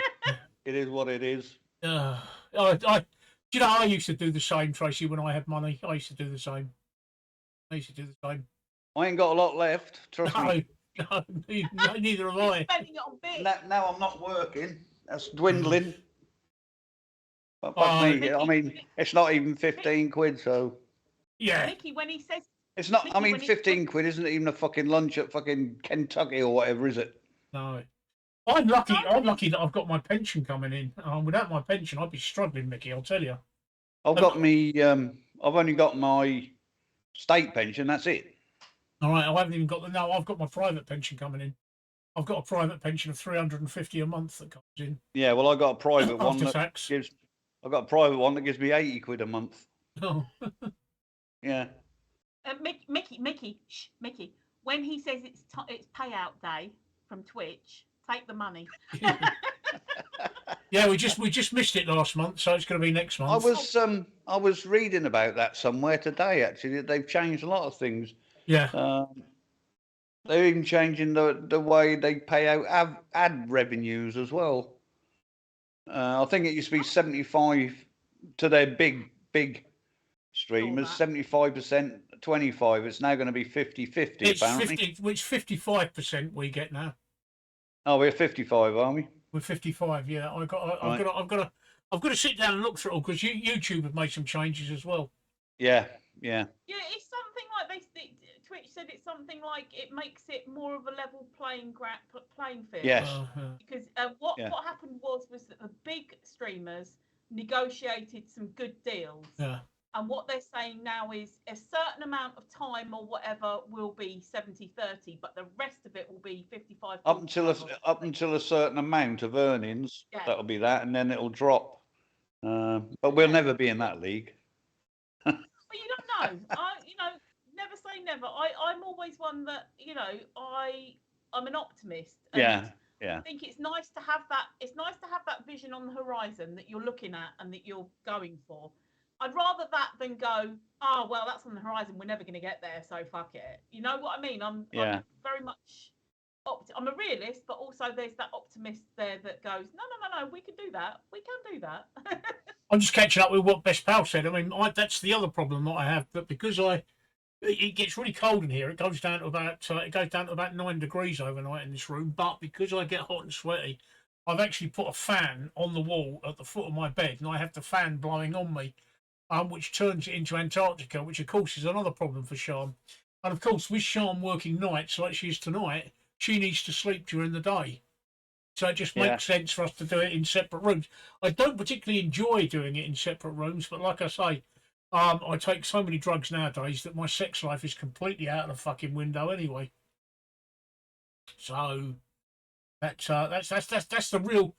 it is what it is. I used to do the same, Tracy, when I had money. I used to do the same. I ain't got a lot left, trust me. No, neither have I. Spending it on bits. Now I'm not working. That's dwindling. But fuck me, Mickey, I mean, it's not even 15 quid, so. Yeah. Mickey, when he says. It's not, Mickey, I mean, 15 quid isn't even a fucking lunch at fucking Kentucky or whatever, is it? No. I'm lucky that I've got my pension coming in. Without my pension, I'd be struggling, Mickey, I'll tell you. I've only got my state pension, that's it. All right, I haven't even got I've got my private pension coming in. I've got a private pension of $350 a month that comes in. Yeah, well, I got a private one after tax. I've got a private one that gives me 80 quid a month. Oh. Yeah. Mickey, when he says it's payout day from Twitch, take the money. Yeah, we just missed it last month, so it's going to be next month. I was reading about that somewhere today. Actually, they've changed a lot of things. Yeah. They're even changing the way they pay out ad revenues as well. I think it used to be 75 to their big streamers, 75%, 25. It's now going to be 50-50. It's apparently. 50, which 55% we get now. Oh, we're 55, are we? We're 55. Yeah, I've got to sit down and look through it all because YouTube have made some changes as well. Yeah. Yeah, it's something like Twitch said it's something like it makes it more of a level playing field. Yes. Because what happened was that the big streamers negotiated some good deals. Yeah. And what they're saying now is a certain amount of time or whatever will be 70-30, but the rest of it will be 55. Up until a certain amount of earnings, that'll be that, and then it'll drop. But we'll never be in that league. But you don't know. Never say never. I'm always one that I'm an optimist. Yeah. I think it's nice to have that. It's nice to have that vision on the horizon that you're looking at and that you're going for. I'd rather that than go, oh, well, that's on the horizon. We're never going to get there, so fuck it. You know what I mean? I'm very much, I'm a realist, but also there's that optimist there that goes, no, we can do that. We can do that. I'm just catching up with what Best Pal said. I mean, that's the other problem that I have, but because it gets really cold in here. It goes down to about 9 degrees overnight in this room. But because I get hot and sweaty, I've actually put a fan on the wall at the foot of my bed, and I have the fan blowing on me, which turns it into Antarctica, which of course is another problem for Sean. And of course, with Sean working nights like she is tonight, she needs to sleep during the day. So it just makes sense for us to do it in separate rooms. I don't particularly enjoy doing it in separate rooms, but like I say, I take so many drugs nowadays that my sex life is completely out of the fucking window anyway. So that's the real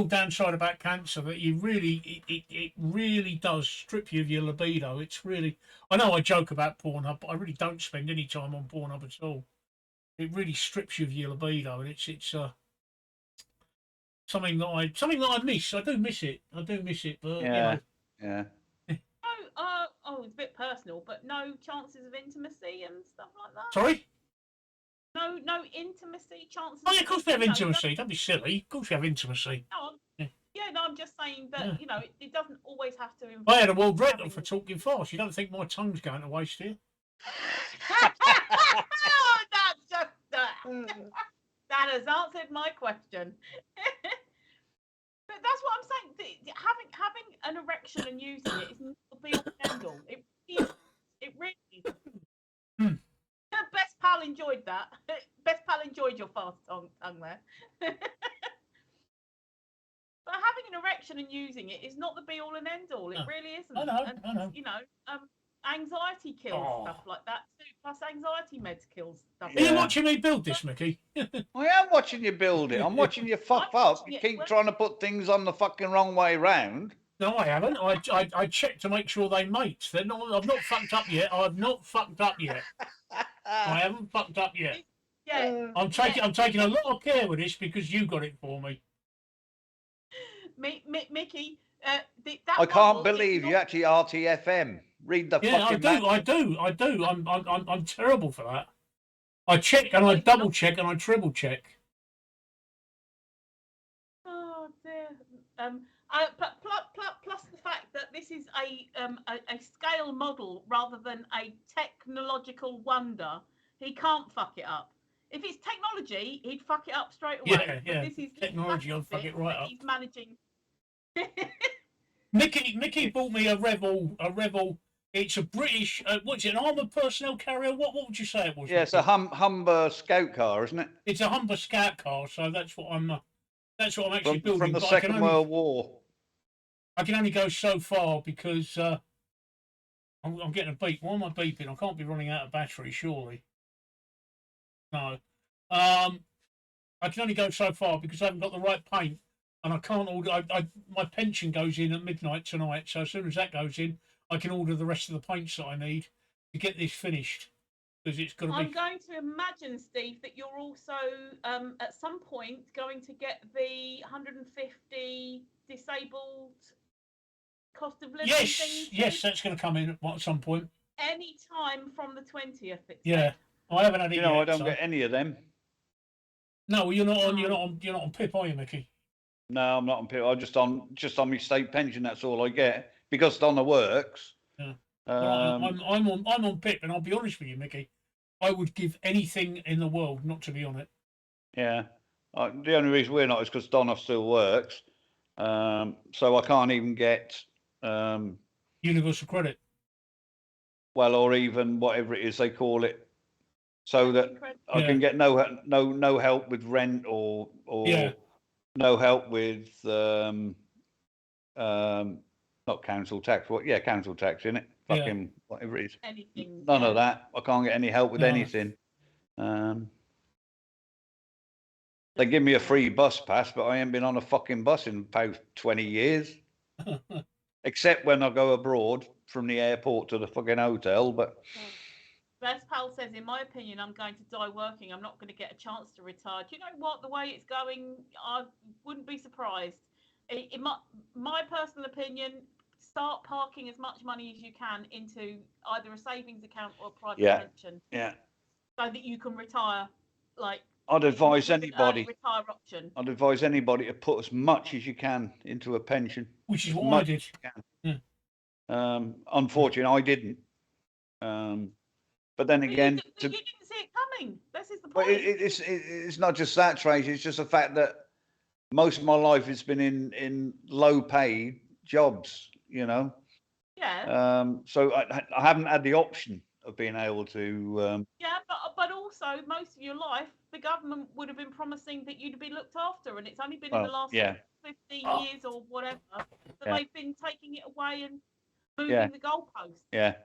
downside about cancer, that you really it really does strip you of your libido. It's really, I know I joke about Pornhub, but I really don't spend any time on Pornhub at all. It really strips you of your libido, and it's something that I miss. I do miss it. But yeah. It's a bit personal, but no chances of intimacy and stuff like that. Sorry. No intimacy chances. Oh, yeah, of course we have intimacy. Don't be silly. Of course we have intimacy. No, I'm just saying that it doesn't always have to involve. I had a world record for talking fast. You don't think my tongue's going to waste here? Oh, that's just that has answered my question. But that's what I'm saying. Having an erection and using it is not the be all and end all. It really is. Best pal enjoyed that. Best pal enjoyed your fast tongue there. But having an erection and using it is not the be all and end all. It really isn't. I know. Anxiety kills stuff like that too. Plus, anxiety meds kills stuff. Are you watching me build this, Mickey? I am watching you build it. I'm watching you fuck up. You keep trying to put things on the fucking wrong way round. No, I haven't. I checked to make sure they mate. I've not fucked up yet. I haven't fucked up yet. Yeah. I'm taking a lot of care with this because you got it for me. Mickey, I can't believe you actually RTFM. Read the fucking I do. I'm terrible for that. I check and I double check and I triple check. Oh dear. Plus the fact that this is a scale model rather than a technological wonder. He can't fuck it up. If it's technology, he'd fuck it up straight away. Yeah. This is technology, I'll fuck it right up. He's managing. Mickey bought me a Revel. It's a British. What's it? An armoured personnel carrier. What would you say it was? Yeah, it's a Humber Scout car, isn't it? It's a Humber Scout car. So that's what I'm actually building. From the Second World War. I can only go so far because I'm getting a beep. Why am I beeping? I can't be running out of battery, surely. No. I can only go so far because I haven't got the right paint, and I can't order. My pension goes in at midnight tonight, so as soon as that goes in, I can order the rest of the paints that I need to get this finished. Because it's got to be. I'm going to imagine, Steve, that you're also at some point going to get the 150 disabled cost of living thing. Yes, that's going to come in at some point. Any time from the 20th. Yeah, I haven't had it yet. I don't get any of them. No, you're not on PIP, are you, Mickey? No, I'm not on PIP. I'm just on my state pension. That's all I get because Donna works. Yeah. I'm on PIP, and I'll be honest with you, Mickey. I would give anything in the world not to be on it. Yeah. The only reason we're not is because Donna still works. So I can't even get universal credit. Well, or even whatever it is they call it, so that I can get no help with rent or no help with not council tax. Council tax, innit? Fucking whatever it is. Anything. None of that. I can't get any help with anything. They give me a free bus pass, but I ain't been on a fucking bus in about 20 years. Except when I go abroad from the airport to the fucking hotel, but... Best Pal says, in my opinion, I'm going to die working. I'm not going to get a chance to retire. Do you know what? The way it's going, I wouldn't be surprised. In my personal opinion, start parking as much money as you can into either a savings account or a private pension. Yeah. So that you can retire, like... I'd advise anybody. Retire option. I'd advise anybody to put as much as you can into a pension. Which is what I did. Unfortunately, I didn't. But then again, you didn't see it coming. This is the point. It's not just that, Tracy. It's just the fact that most of my life it's been in low paid jobs, you know. Yeah. So I haven't had the option of being able to. Yeah, but also most of your life, the government would have been promising that you'd be looked after, and it's only been in the last 15 years or whatever that they've been taking it away and moving the goalposts. Yeah.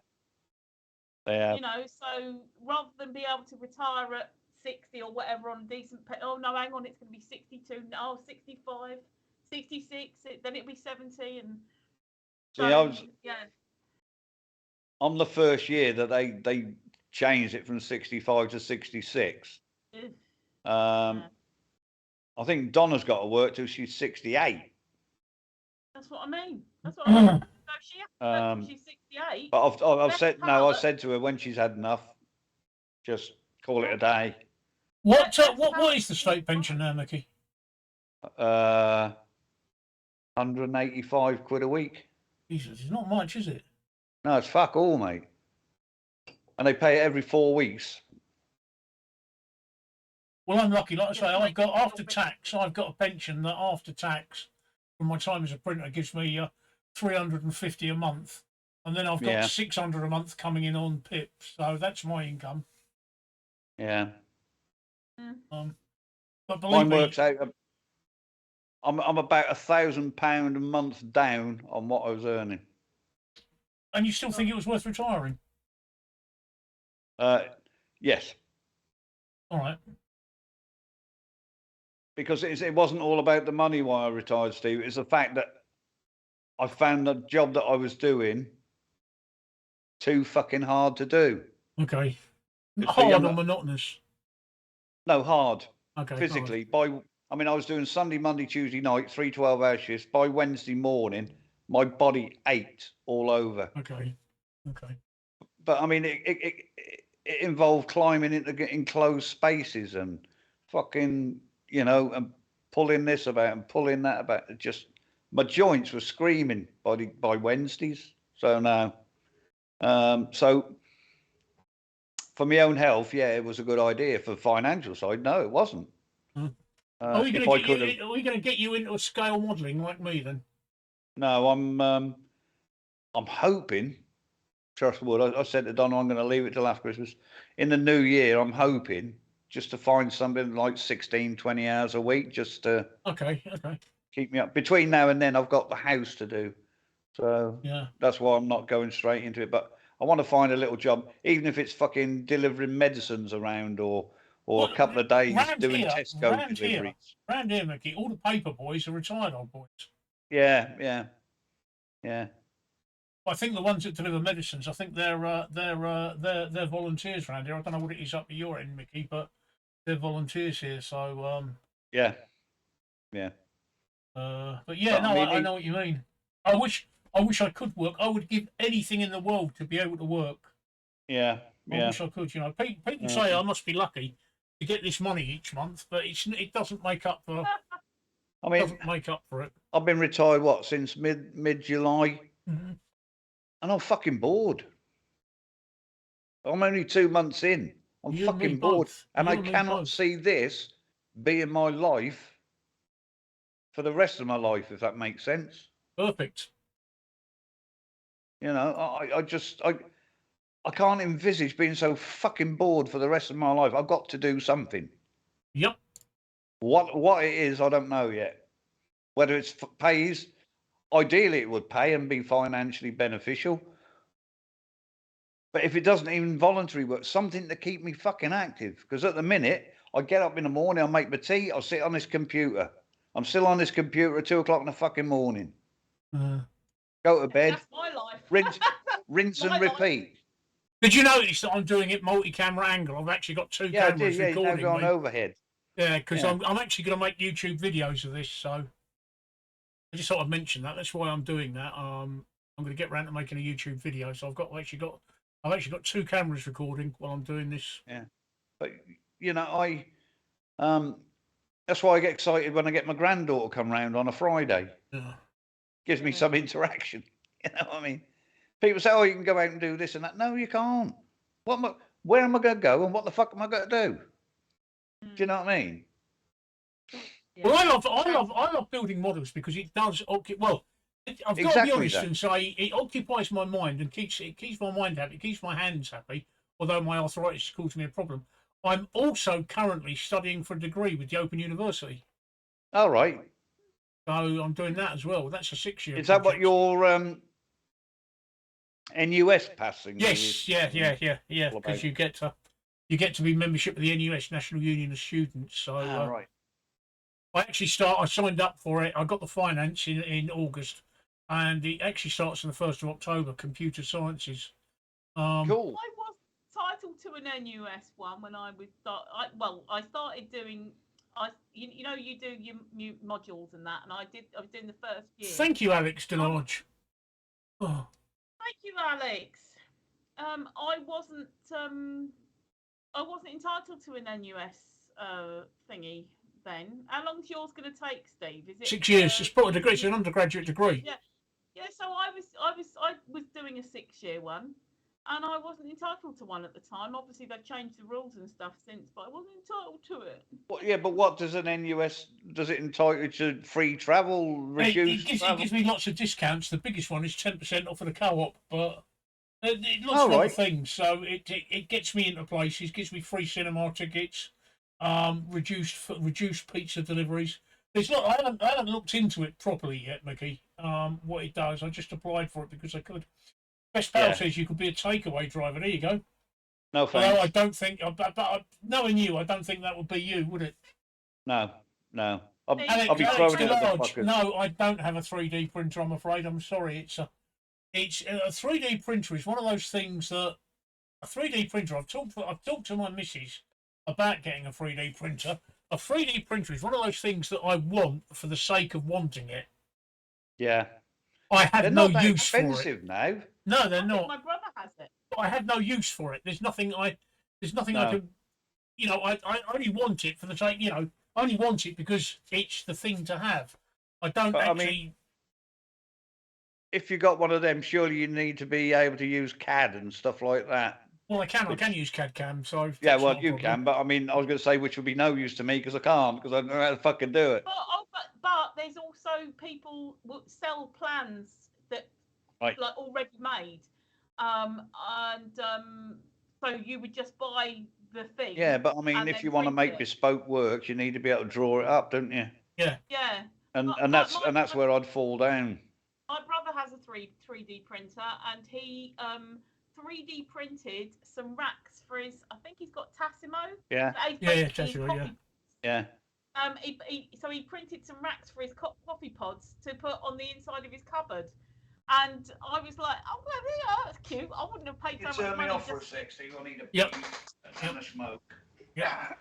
They have. You know, so rather than be able to retire at 60 or whatever on a decent oh no, hang on, it's going to be 62, no, 65, 66, then it'll be 70, and so, on the first year that they changed it from 65 to 66. I think Donna's got to work till she's 68. That's what I mean. That's what I mean. So she has to work till she's 68. But I've said no. I said to her when she's had enough, just call it a day. What is the state pension now, Mickey? 185 quid a week. Jesus, it's not much, is it? No, it's fuck all, mate. And they pay it every 4 weeks. Well, I'm lucky. Like I say, I've got after tax. I've got a pension that after tax, from my time as a printer, gives me 350 a month, and then I've got 600 a month coming in on PIP. So that's my income. Yeah. But believe me, works out. I'm about £1,000 a month down on what I was earning. And you still think it was worth retiring? Yes. All right. Because it wasn't all about the money why I retired, Steve. It's the fact that I found the job that I was doing too fucking hard to do. Okay. Hard or monotonous? No, hard. Okay. Physically. I was doing Sunday, Monday, Tuesday night, 3 12-hour shifts. By Wednesday morning, my body ached all over. Okay. But I mean, it involved climbing into enclosed spaces and fucking, you know, and pulling this about and pulling that about. Just my joints were screaming by Wednesdays. So now, so for my own health, it was a good idea. For the financial side, no, it wasn't. Are we going to get you into scale modelling like me then? No, I'm hoping. Trust wood. I said to Donna, I'm going to leave it till after Christmas. In the new year, I'm hoping just to find something like 16, 20 hours a week, just to keep me up. Between now and then, I've got the house to do, so that's why I'm not going straight into it. But I want to find a little job, even if it's fucking delivering medicines around or a couple of days doing Tesco deliveries. Round here, Mickey, all the paper boys are retired old boys. Yeah. I think the ones that deliver medicines, I think they're volunteers around here. I don't know what it is up at your end, Mickey, but they're volunteers here. So yeah. But I know what you mean. I wish I could work. I would give anything in the world to be able to work. Yeah. I wish I could. You know, people say I must be lucky to get this money each month, but it doesn't make up for. Doesn't make up for it. I've been retired since mid July, and I'm fucking bored. I'm only 2 months in. I'm fucking bored, and I cannot see this being my life for the rest of my life, if that makes sense. Perfect. You know, I can't envisage being so fucking bored for the rest of my life. I've got to do something. Yep. What it is, I don't know yet. Whether it's pays, ideally it would pay and be financially beneficial. But if it doesn't even voluntary work, something to keep me fucking active. Because at the minute, I get up in the morning, I make my tea, I'll sit on this computer. I'm still on this computer at 2 o'clock in the fucking morning. Go to bed. That's my life. Rinse and repeat. Did you notice that I'm doing it multi-camera angle? I've actually got two cameras recording me. Going overhead. Yeah, because I'm actually going to make YouTube videos of this, so I just thought I'd mention that. That's why I'm doing that. I'm going to get around to making a YouTube video, so I've actually got two cameras recording while I'm doing this. Yeah, but you know, that's why I get excited when I get my granddaughter come round on a Friday. Yeah. Gives me some interaction. You know what I mean? People say, "Oh, you can go out and do this and that." No, you can't. Where am I going to go, and what the fuck am I going to do? Do you know what I mean? Yeah. Well, I love building models because it does. Well, I've got to be honest and say it occupies my mind and keeps my mind happy, it keeps my hands happy. Although my arthritis is causing me a problem, I'm also currently studying for a degree with the Open University. All right. So I'm doing that as well. That's a 6-year. Is that what your NUS passing? Yes, yeah. Because you get to be membership of the NUS, National Union of Students. So right. I signed up for it. I got the finance in August, and it actually starts on the 1st of October. Computer Sciences. Cool. I was entitled to an NUS one when I would start. I started doing. You do your modules and that, and I was doing the first year. Thank you, Alex Delage. Oh. Thank you, Alex. I wasn't entitled to an NUS thingy then. How long's yours going to take, Steve? Is it 6 years? It's probably a degree. It's an undergraduate degree. Yeah. So I was doing a 6-year one, and I wasn't entitled to one at the time. Obviously, they've changed the rules and stuff since, but I wasn't entitled to it. Well, yeah, but what does an NUS? Does it entitle you to free travel, reduced travel? It gives me lots of discounts. The biggest one is 10% off of the co-op, but lots of other things. So it gets me into places, gives me free cinema tickets, reduced pizza deliveries. I haven't looked into it properly yet, Mickey. What it does, I just applied for it because I could. Best pal says you could be a takeaway driver. There you go. No thanks. Although I don't think, but knowing you, I don't think that would be you, would it? No. I'll be Alex, throwing it at the fuckers. No, I don't have a 3D printer. I'm afraid. I'm sorry. It's a 3D printer is one of those things that a 3D printer. I've talked to my missus about getting a 3D printer. A 3D printer is one of those things that I want for the sake of wanting it. Yeah. I have no use for it. They're not expensive now. No, they're not. My brother has it. I have no use for it. There's nothing I can. I only want it for the sake. I only want it because it's the thing to have. I don't actually. I mean, if you got one of them, surely you need to be able to use CAD and stuff like that. Well, I can use CAD CAM. So yeah, well, you can, but I mean, I was going to say which would be no use to me because I can't because I don't know how to fucking do it. But there's also people who sell plans that like already made, so you would just buy the thing. Yeah, but I mean, if you want to make bespoke work, you need to be able to draw it up, don't you? Yeah. Yeah. And that's where I'd fall down. My brother has a 3D printer, and he 3D printed some racks for his. I think he's got Tassimo. Yeah. Tassimo. Yeah. So he printed some racks for his coffee pods to put on the inside of his cupboard, and I was like, "Oh, well, that's cute. I wouldn't have paid so much money." Turn me off for a sec, so you'll need a smoke. Yeah.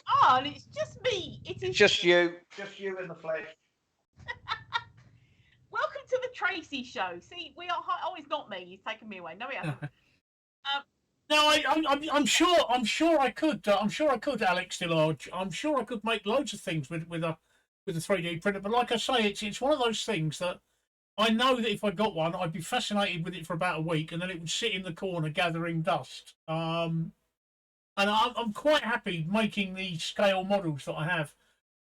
Oh, and it's just me. It's just you in the flesh. Welcome to the Tracy Show. See, we are. Oh, it's not me. He's taken me away. No, he hasn't. No, I'm sure I could. I'm sure I could, Alex Delage. I'm sure I could make loads of things with a 3D printer. But like I say, it's one of those things that I know that if I got one, I'd be fascinated with it for about a week, and then it would sit in the corner gathering dust. And I'm quite happy making the scale models that I have.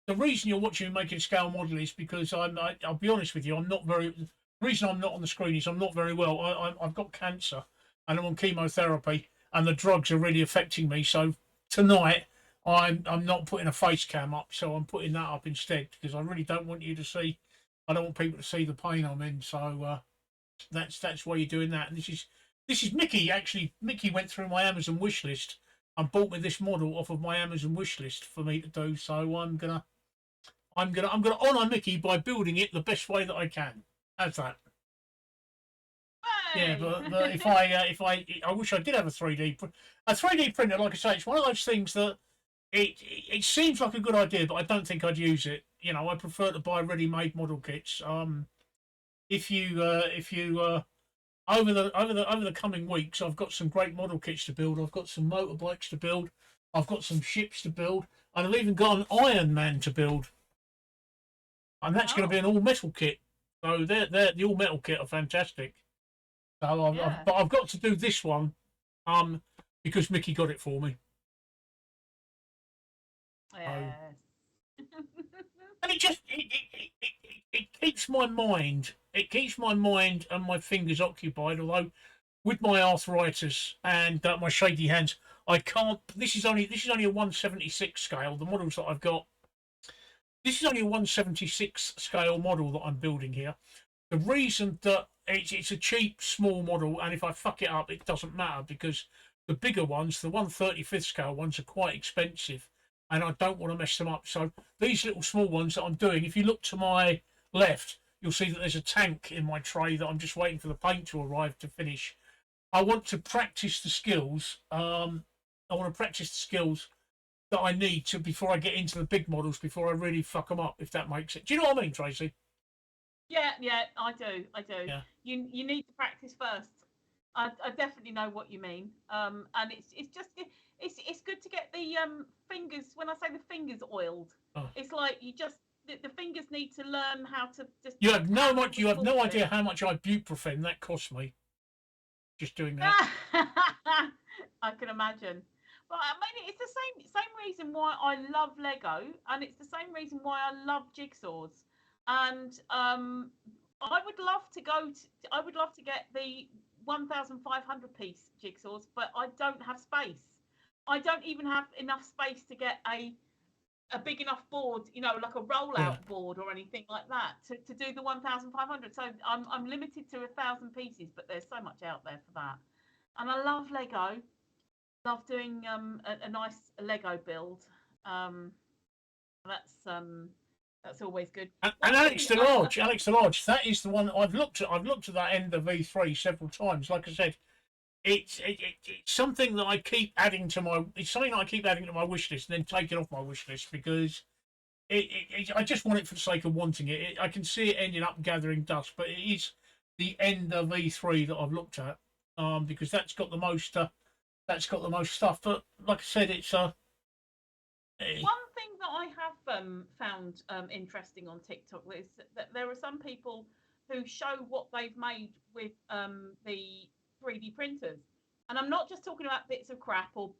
The reason you're watching me making a scale model is because I'll be honest with you, the reason I'm not on the screen is I'm not very well. I've got cancer and I'm on chemotherapy and the drugs are really affecting me. So tonight I'm not putting a face cam up, so I'm putting that up instead because I really don't want you to see. I don't want people to see the pain I'm in. So that's why you're doing that. And this is Mickey. Actually, Mickey went through my Amazon wish list and bought me this model off of my Amazon wish list for me to do. So I'm gonna honour Mickey by building it the best way that I can. How's that? Hey. Yeah, but if I wish I did have a 3D printer. Like I say, it's one of those things that it seems like a good idea, but I don't think I'd use it. I prefer to buy ready-made model kits. If you over the coming weeks, I've got some great model kits to build. I've got some motorbikes to build. I've got some ships to build, and I've even got an Iron Man to build. And that's going to be an all-metal kit. So the all-metal kit are fantastic. So I've got to do this one, because Mickey got it for me. Yes. And it keeps my mind. It keeps my mind and my fingers occupied. Although with my arthritis and my shaky hands, I can't. This is only a 176 scale. The models that I've got. This is only a 176 scale model that I'm building here. The reason that it's a cheap, small model, and if I fuck it up, it doesn't matter, because the bigger ones, the 135th scale ones, are quite expensive, and I don't want to mess them up. So these little small ones that I'm doing, if you look to my left, you'll see that there's a tank in my tray that I'm just waiting for the paint to arrive to finish. I want to practice the skills. I want to practice the skills that I need to before I get into the big models, before I really fuck them up, if that makes it. Do you know what I mean, Tracy? Yeah, I do. Yeah. You need to practice first. I definitely know what you mean. And it's good to get the fingers. When I say the fingers oiled, it's like you just the fingers need to learn how to just. You have no idea how much ibuprofen that cost me. Just doing that. I can imagine. But I mean, it's the same reason why I love Lego, and it's the same reason why I love jigsaws. And I would love to get the 1,500 piece jigsaws, but I don't have space. I don't even have enough space to get a big enough board, like a rollout board or anything like that to do the 1,500. So I'm limited to 1,000 pieces, but there's so much out there for that. And I love Lego. Love doing a nice Lego build. That's always good. And Alex the Lodge, that is the one I've looked at. I've looked at that end of V3 several times. Like I said, it's something that I keep adding to my. It's something that I keep adding to my wish list and then take it off my wish list, because I just want it for the sake of wanting it. I can see it ending up gathering dust, but it is the end of V3 that I've looked at, because that's got the most. That's got the most stuff. But like I said, it's one thing that I have found interesting on TikTok is that there are some people who show what they've made with the 3D printers. And I'm not just talking about bits of crap or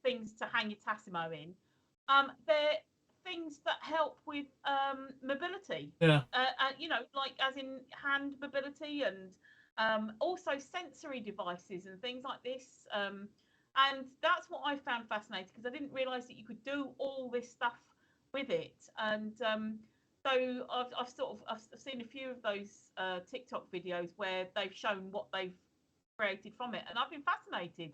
things to hang your Tassimo in. They're things that help with mobility. Yeah. Like as in hand mobility, and also sensory devices and things like this. And that's what I found fascinating, because I didn't realise that you could do all this stuff with it. And so I've seen a few of those TikTok videos where they've shown what they've created from it, and I've been fascinated,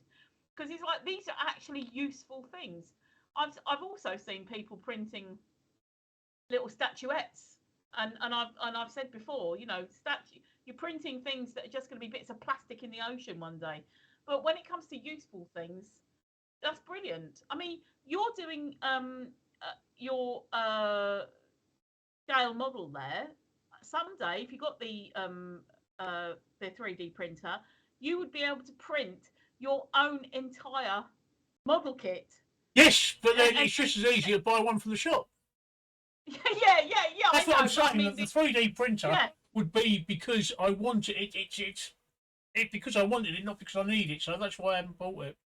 because it's like these are actually useful things. I've also seen people printing little statuettes, and I've said before, you're printing things that are just going to be bits of plastic in the ocean one day. But when it comes to useful things, that's brilliant. I mean, you're doing your scale model there. Someday, if you got the 3D printer, you would be able to print your own entire model kit. Yes, but then it's just as easy to buy one from the shop. Yeah. That's what I'm saying. The 3D printer would be because I wanted it. It's because I wanted it, not because I need it. So that's why I haven't bought it.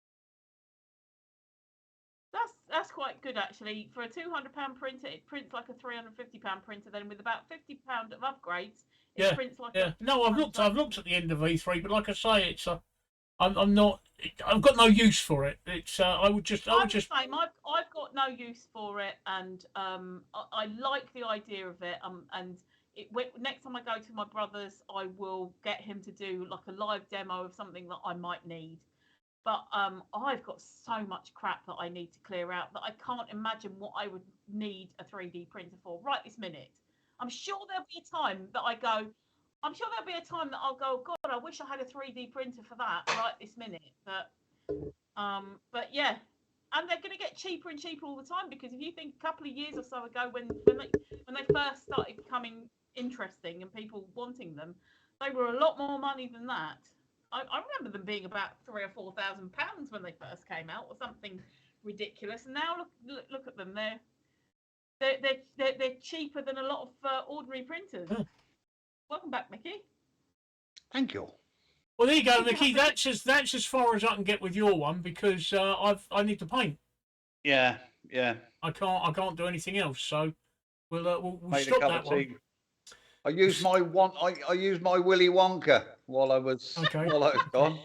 That's quite good, actually. For a £200 printer, it prints like a £350 printer. Then with about £50 of upgrades, it prints like No, I've looked at the end of V3, but like I say, it's I'm not. I've got no use for it. It's I'm the same. I've got no use for it, and I like the idea of it. And next time I go to my brother's, I will get him to do like a live demo of something that I might need. But I've got so much crap that I need to clear out that I can't imagine what I would need a 3D printer for right this minute. I'm sure there'll be a time that I'll go, God, I wish I had a 3D printer for that right this minute. But yeah, and they're going to get cheaper and cheaper all the time, because if you think a couple of years or so ago when they first started becoming interesting and people wanting them, they were a lot more money than that. I remember them being about £3,000 or £4,000 when they first came out, or something ridiculous. And now look at them. They're cheaper than a lot of ordinary printers. Welcome back, Mickey. Thank you. Well, there you go, Mickey. That's as far as I can get with your one, because I need to paint. Yeah. I can't do anything else. So we'll Made stop a cup that of one. tea. I used my Willy Wonka while I was Okay. gone. That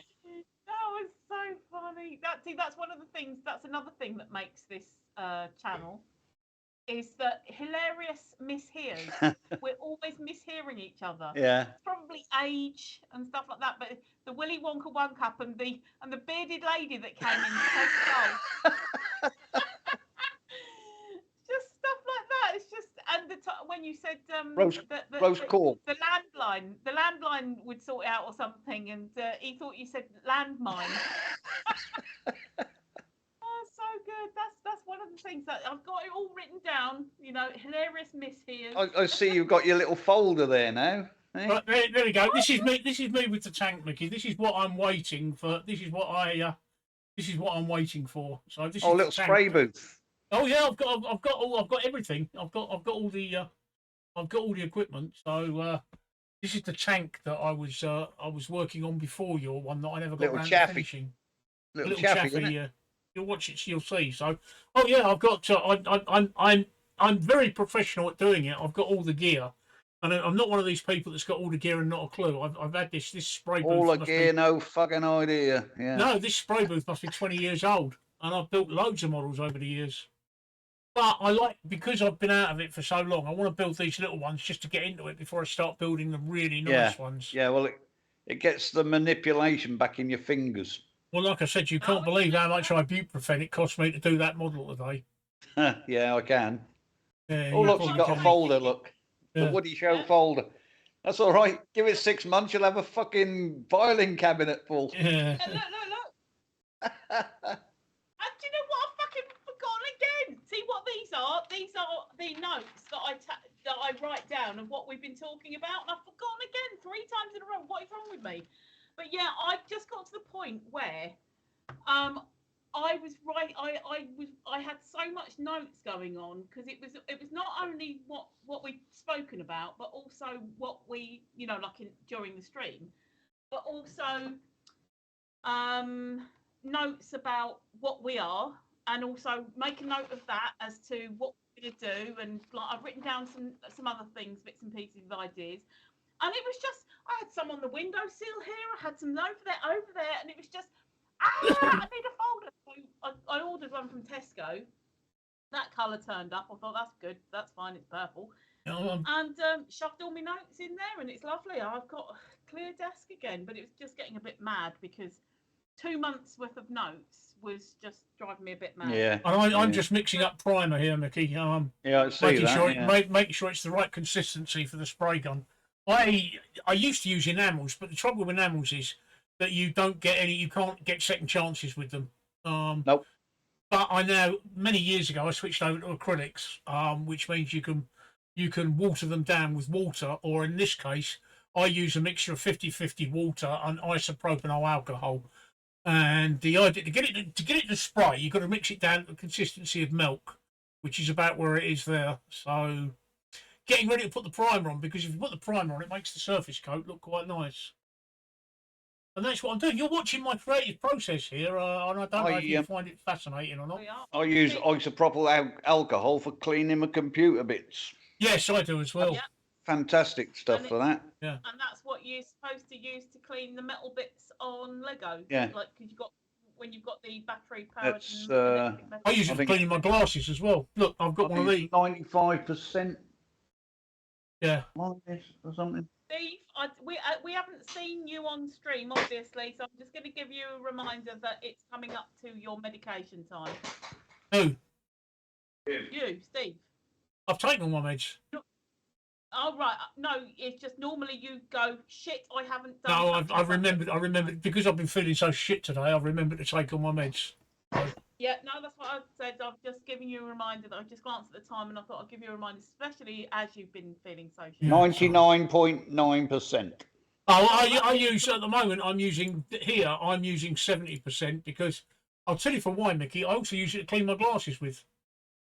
was so funny. That's one of the things. That's another thing that makes this channel is that hilarious mishears. We're always mishearing each other. Yeah. It's probably age and stuff like that. But the Willy Wonka one cup and the bearded lady that came in to take the goal. Just stuff like that. It's just when you said Rose Core. the landline would sort it out or something, and he thought you said landmine. Oh, so good. That's one of the things that I've got it all written down. You know, hilarious mishears. I see you've got your little folder there now. Eh? Right, there we go. This is me. This is me with the tank, Mickey. This is what I'm waiting for. This is what I'm waiting for. So this is a little spray booth. Oh yeah, I've got everything. I've got all the equipment. So this is the tank that I was working on before your one that I never got around to finishing. Little chaffy. You'll watch it, you'll see. So, oh yeah, I've got. I'm very professional at doing it. I've got all the gear, and I'm not one of these people that's got all the gear and not a clue. I've had this spray booth. All the gear, no fucking idea. Yeah. No, this spray booth must be 20 years old, and I've built loads of models over the years. But because I've been out of it for so long, I want to build these little ones just to get into it before I start building the really nice ones. Yeah, well, it gets the manipulation back in your fingers. Well, like I said, you can't believe how much ibuprofen it cost me to do that model today. Yeah, I can. Yeah, look, you've got a folder, look. Yeah. The Woody Show folder. That's all right. Give it 6 months, you'll have a fucking filing cabinet full. Yeah. Look. And do you know what? I've fucking forgotten again. See what these are? These are the notes that I write down of what we've been talking about, and I've forgotten again 3 times in a row. What is wrong with me? But yeah, I just got to the point where I was right. I had so much notes going on because it was not only what we'd spoken about, but also what we during the stream, but also notes about what we are, and also make a note of that as to what we're going to do, and I've written down some other things, bits and pieces of ideas. And it was just, I had some on the windowsill here, I had some over there, and it was just, I need a folder. So I ordered one from Tesco. That colour turned up. I thought, that's good, that's fine, it's purple. And shoved all my notes in there, and it's lovely. I've got a clear desk again, but it was just getting a bit mad because 2 months worth of notes was just driving me a bit mad. Yeah. And I'm just mixing up primer here, Mickey. Yeah, I see that. Making sure it's the right consistency for the spray gun. I used to use enamels, but the trouble with enamels is that you can't get second chances with them. Nope. But I know many years ago I switched over to acrylics, which means you can water them down with water, or in this case, I use a mixture of 50-50 water and isopropyl alcohol. And the idea to get it to spray, you've got to mix it down to the consistency of milk, which is about where it is there. So, getting ready to put the primer on, because if you put the primer on, it makes the surface coat look quite nice. And that's what I'm doing. You're watching my creative process here, and I don't know if you find it fascinating or not. I use isopropyl alcohol for cleaning my computer bits. Yes, I do as well. Yeah. Fantastic stuff for that. Yeah. And that's what you're supposed to use to clean the metal bits on Lego. Yeah. Like, because when you've got the battery powered. I use it for cleaning my glasses as well. Look, I've got one of these. 95%. Yeah. Or something. Steve, we haven't seen you on stream, obviously, so I'm just going to give you a reminder that it's coming up to your medication time. Who? You, Steve. I've taken all my meds. Oh, right. No, it's just normally you go, shit, I haven't done. No, I remembered, because I've been feeling so shit today, I've remembered to take all my meds. So. Yeah, no, that's what I said. I've just given you a reminder that I just glanced at the time and I thought I'd give you a reminder, especially as you've been feeling so shit. 99.9%. I use, at the moment, I'm using 70% because, I'll tell you for why, Mickey, I also use it to clean my glasses with.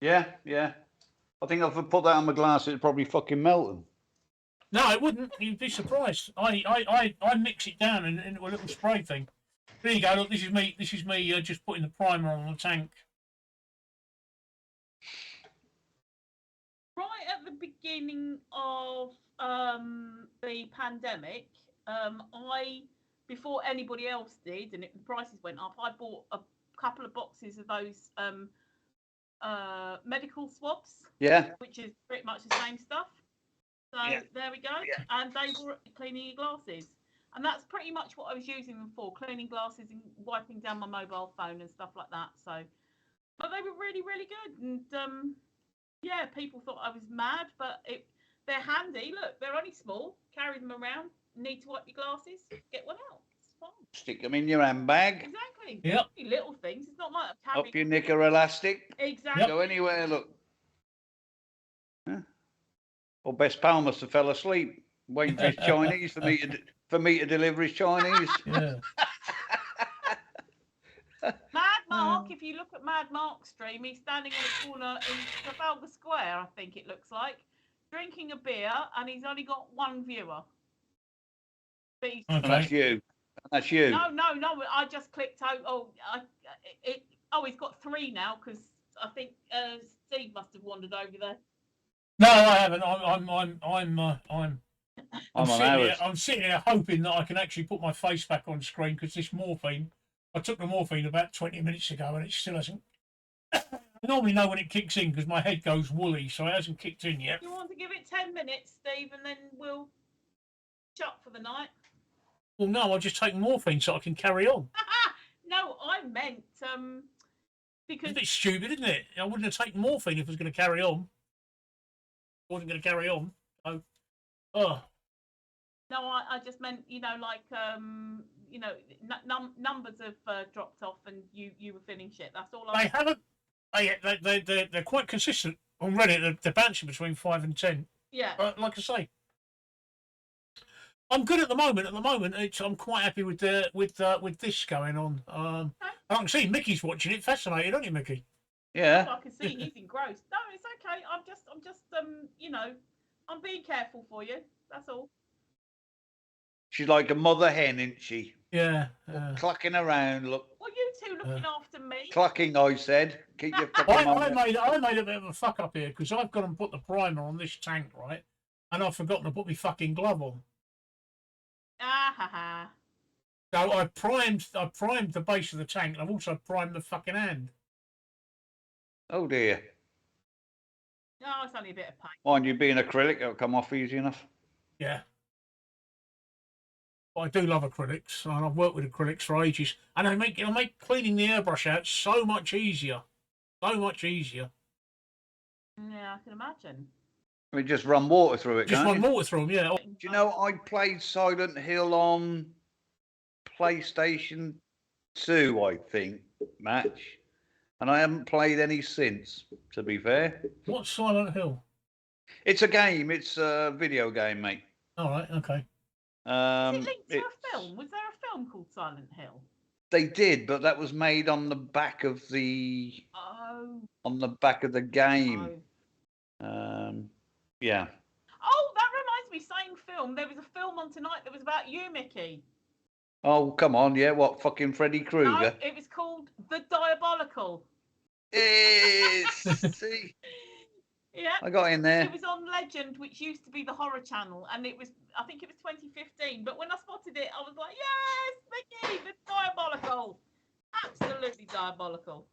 Yeah. I think if I put that on my glass, it'd probably fucking melt them. No, it wouldn't. You'd be surprised. I mix it down into a little spray thing. There you go. Look, this is me. Just putting the primer on the tank. Right at the beginning of the pandemic, before anybody else did, and the prices went up, I bought a couple of boxes of those medical swabs. Yeah. Which is pretty much the same stuff. So there we go. Yeah. And they were cleaning your glasses. And that's pretty much what I was using them for, cleaning glasses and wiping down my mobile phone and stuff like that. So, but they were really, really good. And yeah, people thought I was mad, but they're handy. Look, they're only small. Carry them around. Need to wipe your glasses. Get one out. It's fine. Stick them in your handbag. Exactly. Yep. Little things. It's not like I'm carrying. Up your knicker elastic. Exactly. Go anywhere. Look. Huh? Or Best Pal must have fell asleep waiting for his Chinese for me to deliver his Chinese. Yeah. Mad Mark, if you look at Mad Mark's stream, he's standing on the corner in Trafalgar Square, I think it looks like, drinking a beer, and he's only got one viewer. But he's And that's you. That's you. No. I just clicked out. He's got 3 now because I think Steve must have wandered over there. No, I haven't. I'm sitting here hoping that I can actually put my face back on screen because this morphine. I took the morphine about 20 minutes ago and it still hasn't. I normally know when it kicks in because my head goes woolly, so it hasn't kicked in yet. You want to give it 10 minutes, Steve, and then we'll shut for the night? Well, no, I'll just take morphine so I can carry on. No, I meant because... It's a bit stupid, isn't it? I wouldn't have taken morphine if I was going to carry on. I wasn't going to carry on. So, No, I just meant, numbers have dropped off and you were feeling shit. That's all I... They haven't. They're quite consistent on Reddit. They're bouncing between 5 and 10. Yeah. Like I say, I'm good at the moment. I'm quite happy with this going on. I can see Mickey's watching it. Fascinated, aren't you, Mickey? Yeah. I can see he's engrossed. No, it's okay. I'm just I'm being careful for you. That's all. She's like a mother hen, isn't she? Yeah. Clucking around. Look. Well, you two looking after me. Clucking, I said. Keep your I made a bit of a fuck up here because I've got to put the primer on this tank, right? And I've forgotten to put my fucking glove on. So I primed the base of the tank, and I've also primed the fucking hand. Oh dear. No, it's only a bit of pain. Mind you, being acrylic, it'll come off easy enough. Yeah. But I do love acrylics, and I've worked with acrylics for ages, and I make cleaning the airbrush out so much easier. So much easier. Yeah, I can imagine. We just run water through it. Just run water through them, yeah. Do you know I played Silent Hill on PlayStation 2, I think, match, and I haven't played any since. To be fair. What's Silent Hill? It's a game. It's a video game, mate. All right. Okay. Is it linked to a film? Was there a film called Silent Hill? They did, but that was made on the back of the. Oh. On the back of the game. Oh. Yeah. Oh, that reminds me. Same film. There was a film on tonight that was about you, Mickey. Oh, come on. Yeah, what? Fucking Freddy Krueger? No, it was called The Diabolical. See? Yeah. I got in there. It was on Legend, which used to be the Horror Channel, and I think it was 2015. But when I spotted it, I was like, yes, Mickey, The Diabolical. Absolutely diabolical.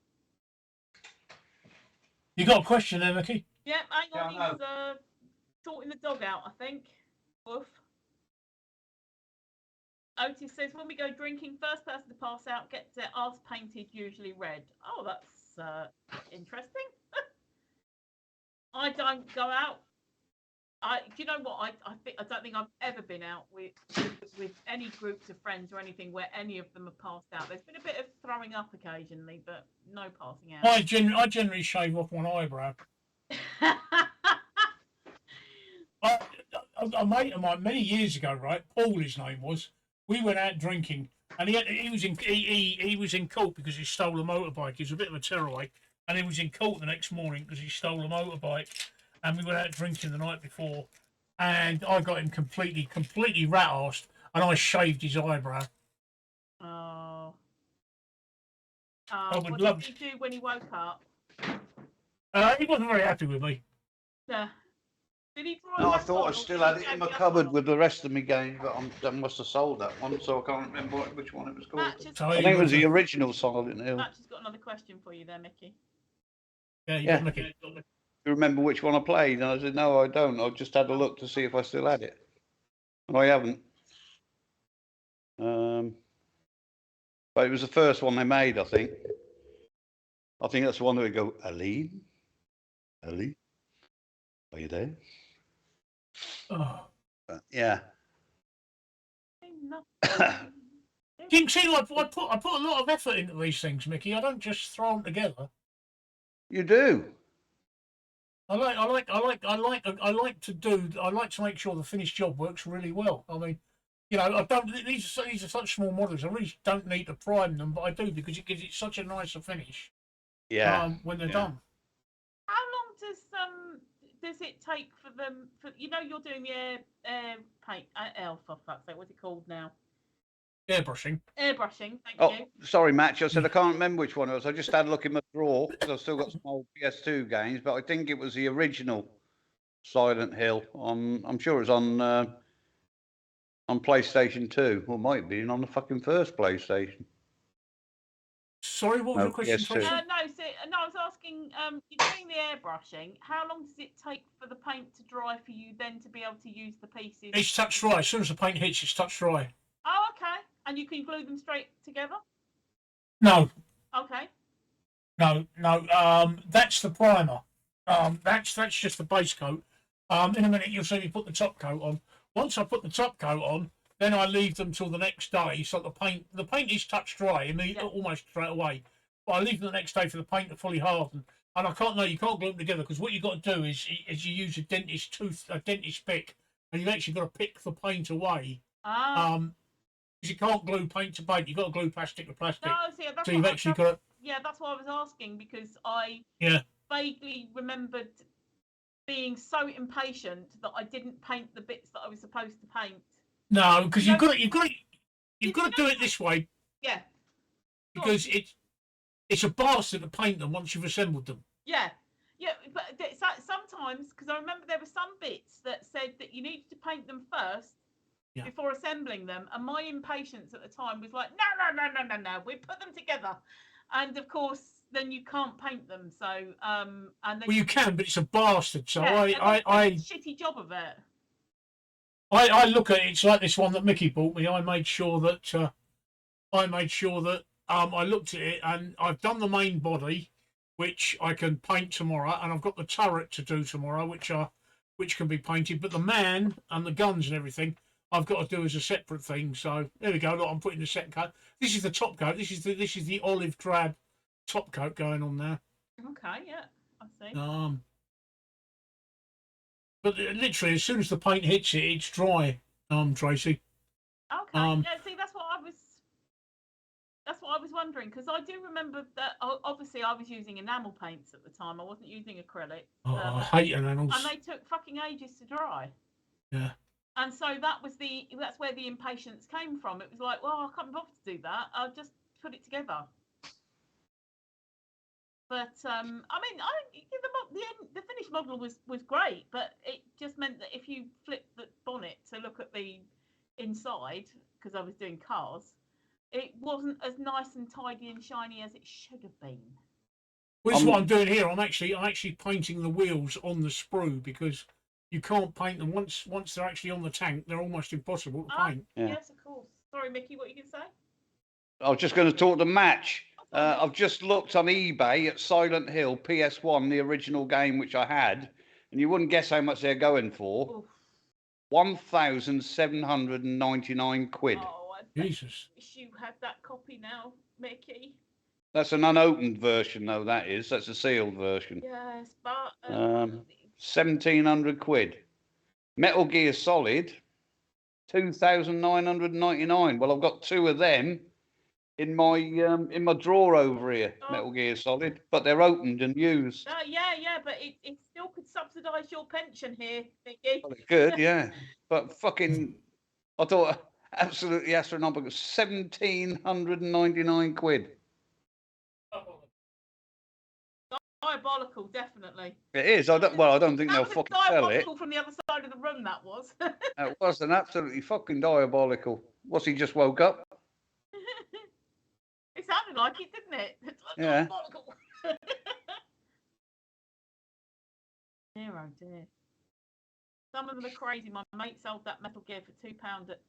You got a question there, Mickey? Yeah, hang on. He's sorting the dog out, I think. Woof. Otis says, when we go drinking, first person to pass out gets their arse painted, usually red. Oh, that's interesting. I don't go out. Do you know what? I don't think I've ever been out with any groups of friends or anything where any of them have passed out. There's been a bit of throwing up occasionally, but no passing out. I generally shave off one eyebrow. A mate of mine many years ago, right? Paul, his name was. We went out drinking, and he was in court because he stole a motorbike. He was a bit of a tearaway, and he was in court the next morning because he stole a motorbike. And we went out drinking the night before, and I got him completely rat-arsed, and I shaved his eyebrow. Oh. What did he do when he woke up? He wasn't very happy with me. Yeah. Did he throw No, I back thought I on, or still did he had it take in my the other cupboard one with the rest of my games, but I must have sold that one, so I can't remember which one it was called. Match has, So I you think it got was the the- original Silent Hill. Match has got another question for you there, Mickey. Yeah, you Yeah. got Mickey. You remember which one I played? And I said, no, I don't. I just had a look to see if I still had it. And I haven't. But it was the first one they made, I think. I think that's the one that would go, Aline? Aline? Are you there? Oh. Yeah. You can see, like, I put a lot of effort into these things, Mickey. I don't just throw them together. You do. I like to make sure the finished job works really well. I mean, you know, I don't. These are such small models. I really don't need to prime them, but I do because it gives it such a nicer finish. Yeah. When they're done. How long does it take for them? You're doing the air paint. For fuck's sake, what's it called now? Airbrushing. Airbrushing. Thank you. Sorry, Match. I said I can't remember which one it was. I just had a look in my drawer because I've still got some old PS2 games, but I think it was the original Silent Hill. I'm sure it was on PlayStation 2, or might be on the fucking first PlayStation. Sorry, what was your question, Tracy? I was asking. You're doing the airbrushing. How long does it take for the paint to dry for you then to be able to use the pieces? It's touch dry. As soon as the paint hits, it's touch dry. Oh, okay. And you can glue them straight together? No. Okay. No. That's the primer. That's just the base coat. In a minute, you'll see me put the top coat on. Once I put the top coat on, then I leave them till the next day. So the paint is touch dry almost straight away. But I leave them the next day for the paint to fully harden. And you can't glue them together because what you've got to do is you use a dentist pick, and you've actually got to pick the paint away. Because you can't glue paint to paint. You've got to glue plastic to plastic. No, see, that's so you've actually got to... Yeah, that's what I was asking, because I vaguely remembered being so impatient that I didn't paint the bits that I was supposed to paint. No, because you've got to do it this way. Yeah. Because it's a bastard to paint them once you've assembled them. Yeah. Yeah, but sometimes, because I remember there were some bits that said that you needed to paint them first before assembling them, and my impatience at the time was like, no, we put them together. And of course, then you can't paint them. So, and then you can, but it's a bastard. So I shitty job of it. I look at it. It's like this one that Mickey bought me. I made sure that I looked at it, and I've done the main body, which I can paint tomorrow, and I've got the turret to do tomorrow, which can be painted. But the man and the guns and everything, I've got to do as a separate thing. So there we go. Look, I'm putting the second coat. This is the top coat. This is the olive drab top coat going on there. Okay, yeah, I see. But literally, as soon as the paint hits it, it's dry. Tracy. Okay. Yeah. See, that's what I was wondering, because I do remember that. Obviously, I was using enamel paints at the time. I wasn't using acrylic. I hate enamels. And they took fucking ages to dry. Yeah. And so that's where the impatience came from. It was like, well, I can't be bothered to do that. I'll just put it together. But I mean, the finished model was great, but it just meant that if you flipped the bonnet to look at the inside, because I was doing cars, it wasn't as nice and tidy and shiny as it should have been. Well, this is what I'm doing here. I'm actually painting the wheels on the sprue, because you can't paint them once they're actually on the tank. They're almost impossible to paint. Yes, of course. Sorry, Mickey, what you can say? I was just going to talk to Match. I've just looked on eBay at Silent Hill PS1, the original game which I had, and you wouldn't guess how much they're going for. Oof. 1,799 quid. Oh, I Jesus! Wish you had that copy now, Mickey. That's an unopened version, though. That's a sealed version. Yes, but 1,700 quid. Metal Gear Solid, 2,999. Well, I've got two of them in my drawer over here, Metal Gear Solid, but they're opened and used. Yeah, but it still could subsidise your pension here, Mickey. Well, it could, yeah. But fucking, I thought absolutely astronomical. 1,799 quid. diabolical, definitely. It is. I don't think they'll fucking sell it. Diabolical from the other side of the room, that was. It was an absolutely fucking diabolical. Was he just woke up? It sounded like it, didn't it? Yeah. Diabolical. Dear, oh dear. Some of them are crazy. My mate sold that Metal Gear for £2 at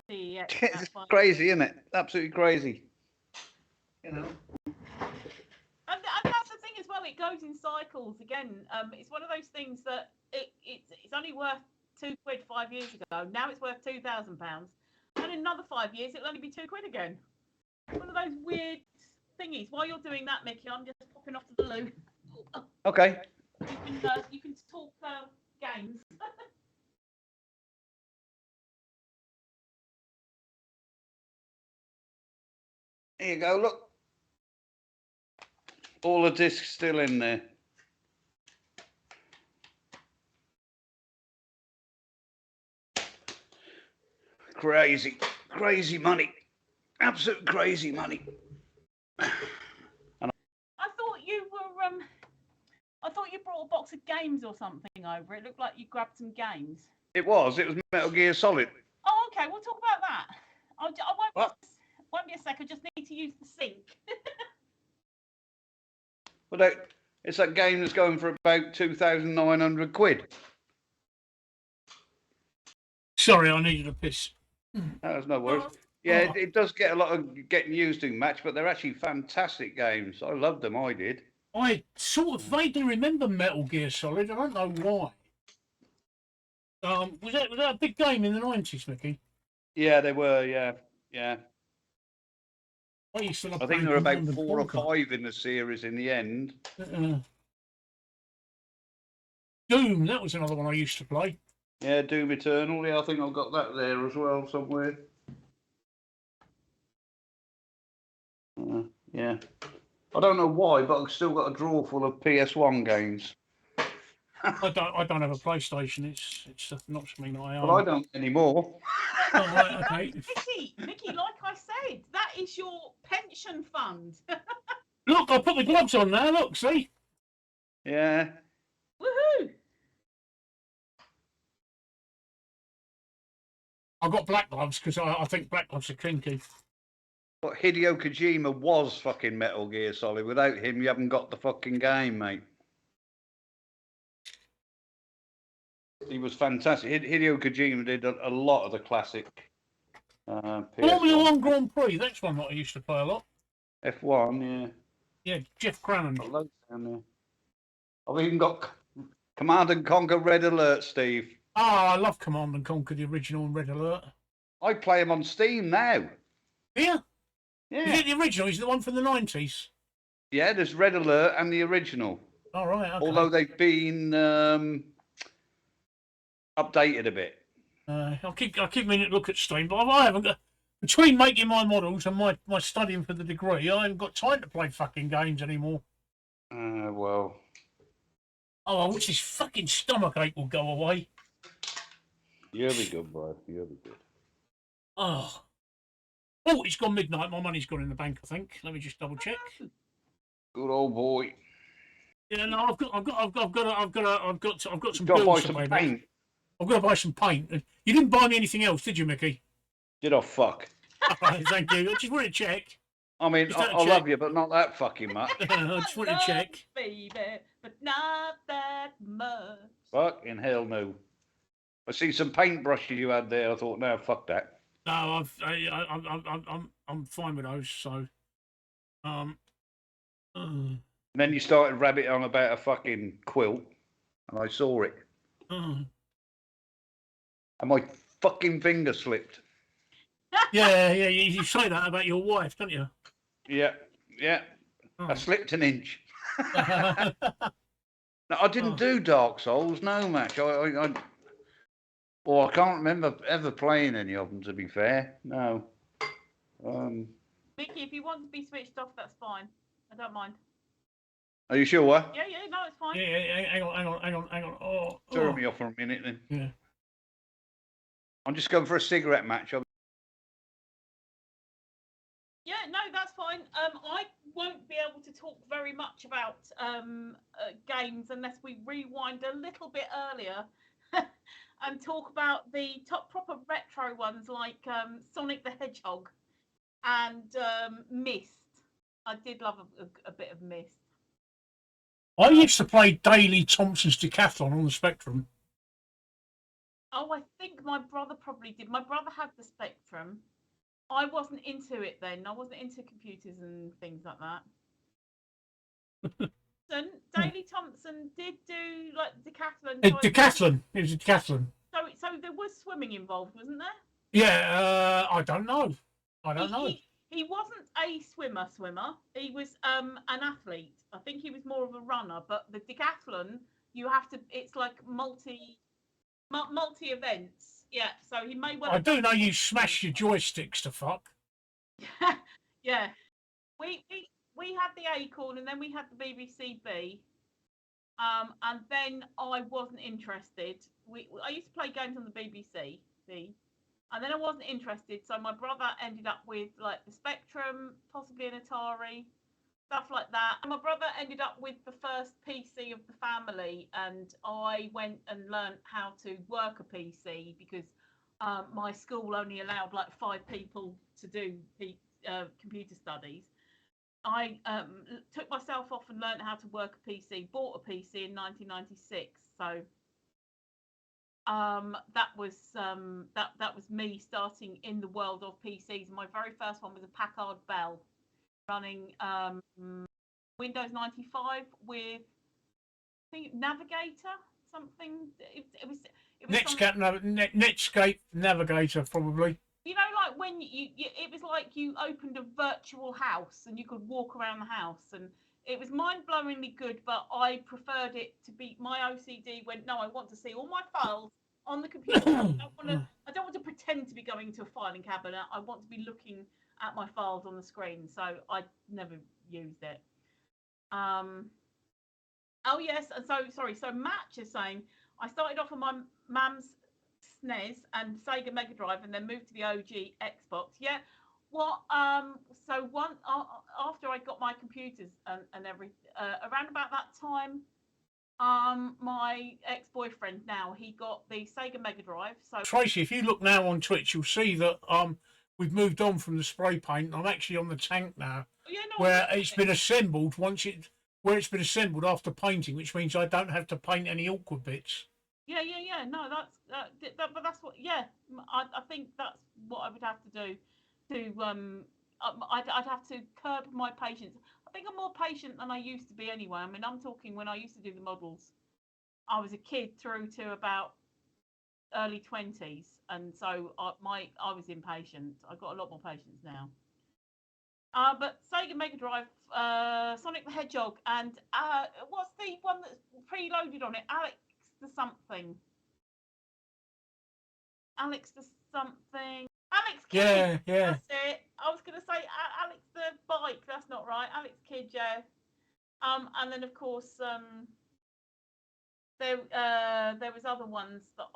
CEX. It's crazy, isn't it? Absolutely crazy. You know. And that's the thing as well. It goes in cycles. Again, it's one of those things that it's only worth £2 5 years ago. Now it's worth £2,000, and in another 5 years it'll only be £2 again. One of those weird thingies. While you're doing that, Mickey, I'm just popping off to the loo. Okay. You can talk games. Here you go. Look. All the discs still in there. Crazy, crazy money. Absolute crazy money. I thought you were I thought you brought a box of games or something over. It looked like you grabbed some games. It was Metal Gear Solid. Oh, okay. We'll talk about that. Won't be a sec. I just need to use the sink. Well, it's that game that's going for about £2,900. Sorry, I needed a piss. That's no worries. Yeah, it does get a lot of getting used to match, but they're actually fantastic games. I loved them. I did. I sort of vaguely remember Metal Gear Solid. I don't know why. Was that a big game in the 90s, Mickey? Yeah, they were. Yeah. I used to love I think there were about 4 or Conquer. 5 in the series in the end. Doom, that was another one I used to play. Yeah, Doom Eternal. Yeah, I think I've got that there as well somewhere. Yeah. I don't know why, but I've still got a drawer full of PS1 games. I don't have a PlayStation. It's not something I own. Well, I don't anymore. Oh, right, okay. Mickey, like I said, that is your pension fund. Look, I put the gloves on now. Look, see? Yeah. Woohoo! I've got black gloves because I think black gloves are kinky. But Hideo Kojima was fucking Metal Gear Solid. Without him, you haven't got the fucking game, mate. He was fantastic. Hideo Kojima did a lot of the classic Formula One Grand Prix, that's one that I used to play a lot. F1, yeah. Yeah, Jeff Crannan. Got loads down there. I've even got Command and Conquer Red Alert, Steve. Oh, I love Command and Conquer, the original Red Alert. I play them on Steam now. Yeah? Yeah. Is it the original? Is it the one from the 90s? Yeah, there's Red Alert and the original. All right, okay. Although they've been updated a bit. I'll keep meaning to look at Steam, but I haven't got... Between making my models and my studying for the degree, I haven't got time to play fucking games anymore. Well... Oh, I wish this fucking stomachache will go away. You'll be good, bro. You'll be good. Oh, it's gone midnight. My money's gone in the bank, I think. Let me just double check. Good old boy. Yeah, no, I've got some Got to buy bills to some pay paint. back. I've got to buy some paint. You didn't buy me anything else, did you, Mickey? Did I fuck? Thank you. I just wanted to check. I mean, I love you, but not that fucking much. I just wanted to check. Baby, but not that much. Fucking hell no. I see some paintbrushes you had there. I thought, no, fuck that. No, I'm fine with those. So, And then you started rabbiting on about a fucking quilt, and I saw it, and my fucking finger slipped. Yeah. You say that about your wife, don't you? Yeah. Oh. I slipped an inch. No, I didn't do Dark Souls. No, match. I can't remember ever playing any of them. To be fair, no. Mickey, if you want to be switched off, that's fine. I don't mind. Are you sure? Yeah, no, it's fine. Yeah, hang on. Oh, Turn me off for a minute then. Yeah. I'm just going for a cigarette match. Yeah, no, that's fine. I won't be able to talk very much about games unless we rewind a little bit earlier and talk about the top proper retro ones like Sonic the Hedgehog and Myst. I did love a bit of Myst. I used to play Daily Thompson's Decathlon on the Spectrum. Oh, I think my brother probably did. My brother had the Spectrum. I wasn't into it then. I wasn't into computers and things like that. Daily Thompson did do like decathlon. Decathlon. It was a decathlon. So there was swimming involved, wasn't there? Yeah, I don't know. He wasn't a swimmer. He was an athlete. I think he was more of a runner. But the decathlon, you have to. It's like multi events. Yeah. So he may well. I do know you smash your joysticks to fuck. Yeah. We had the Acorn and then we had the BBC B. And then I wasn't interested. I used to play games on the BBC, and then I wasn't interested. So my brother ended up with like the Spectrum, possibly an Atari, stuff like that. And my brother ended up with the first PC of the family, and I went and learned how to work a PC because my school only allowed like 5 people to do computer studies. I took myself off and learned how to work a PC, bought a PC in 1996. So that was me starting in the world of PCs. My very first one was a Packard Bell running Windows 95 with, I think, Navigator, something. It was Netscape Navigator, probably. You know, like when it was like you opened a virtual house and you could walk around the house, and it was mind-blowingly good, but I preferred it to be, my OCD went, no, I want to see all my files on the computer. I don't want to pretend to be going to a filing cabinet. I want to be looking at my files on the screen, so I never used it. Oh yes, and so Match is saying, I started off on my mum's SNES and Sega Mega Drive, and then moved to the OG Xbox. Yeah, well, so after I got my computers and everything, around about that time, my ex-boyfriend now, he got the Sega Mega Drive. So Tracy, if you look now on Twitch, you'll see that we've moved on from the spray paint. I'm actually on the tank now, where it's been assembled where it's been assembled after painting, which means I don't have to paint any awkward bits. Yeah. No, but that's what. Yeah, I think that's what I would have to do. I'd have to curb my patience. I think I'm more patient than I used to be anyway. I mean, I'm talking when I used to do the models, I was a kid through to about early 20s, and so I was impatient. I've got a lot more patience now. But Sega Mega Drive, Sonic the Hedgehog, and what's the one that's preloaded on it? Alex the something. Alex Kidd. Yeah. That's it. I was going to say Alex the bike. That's not right. Alex Kidd, yeah. And then of course there was other ones that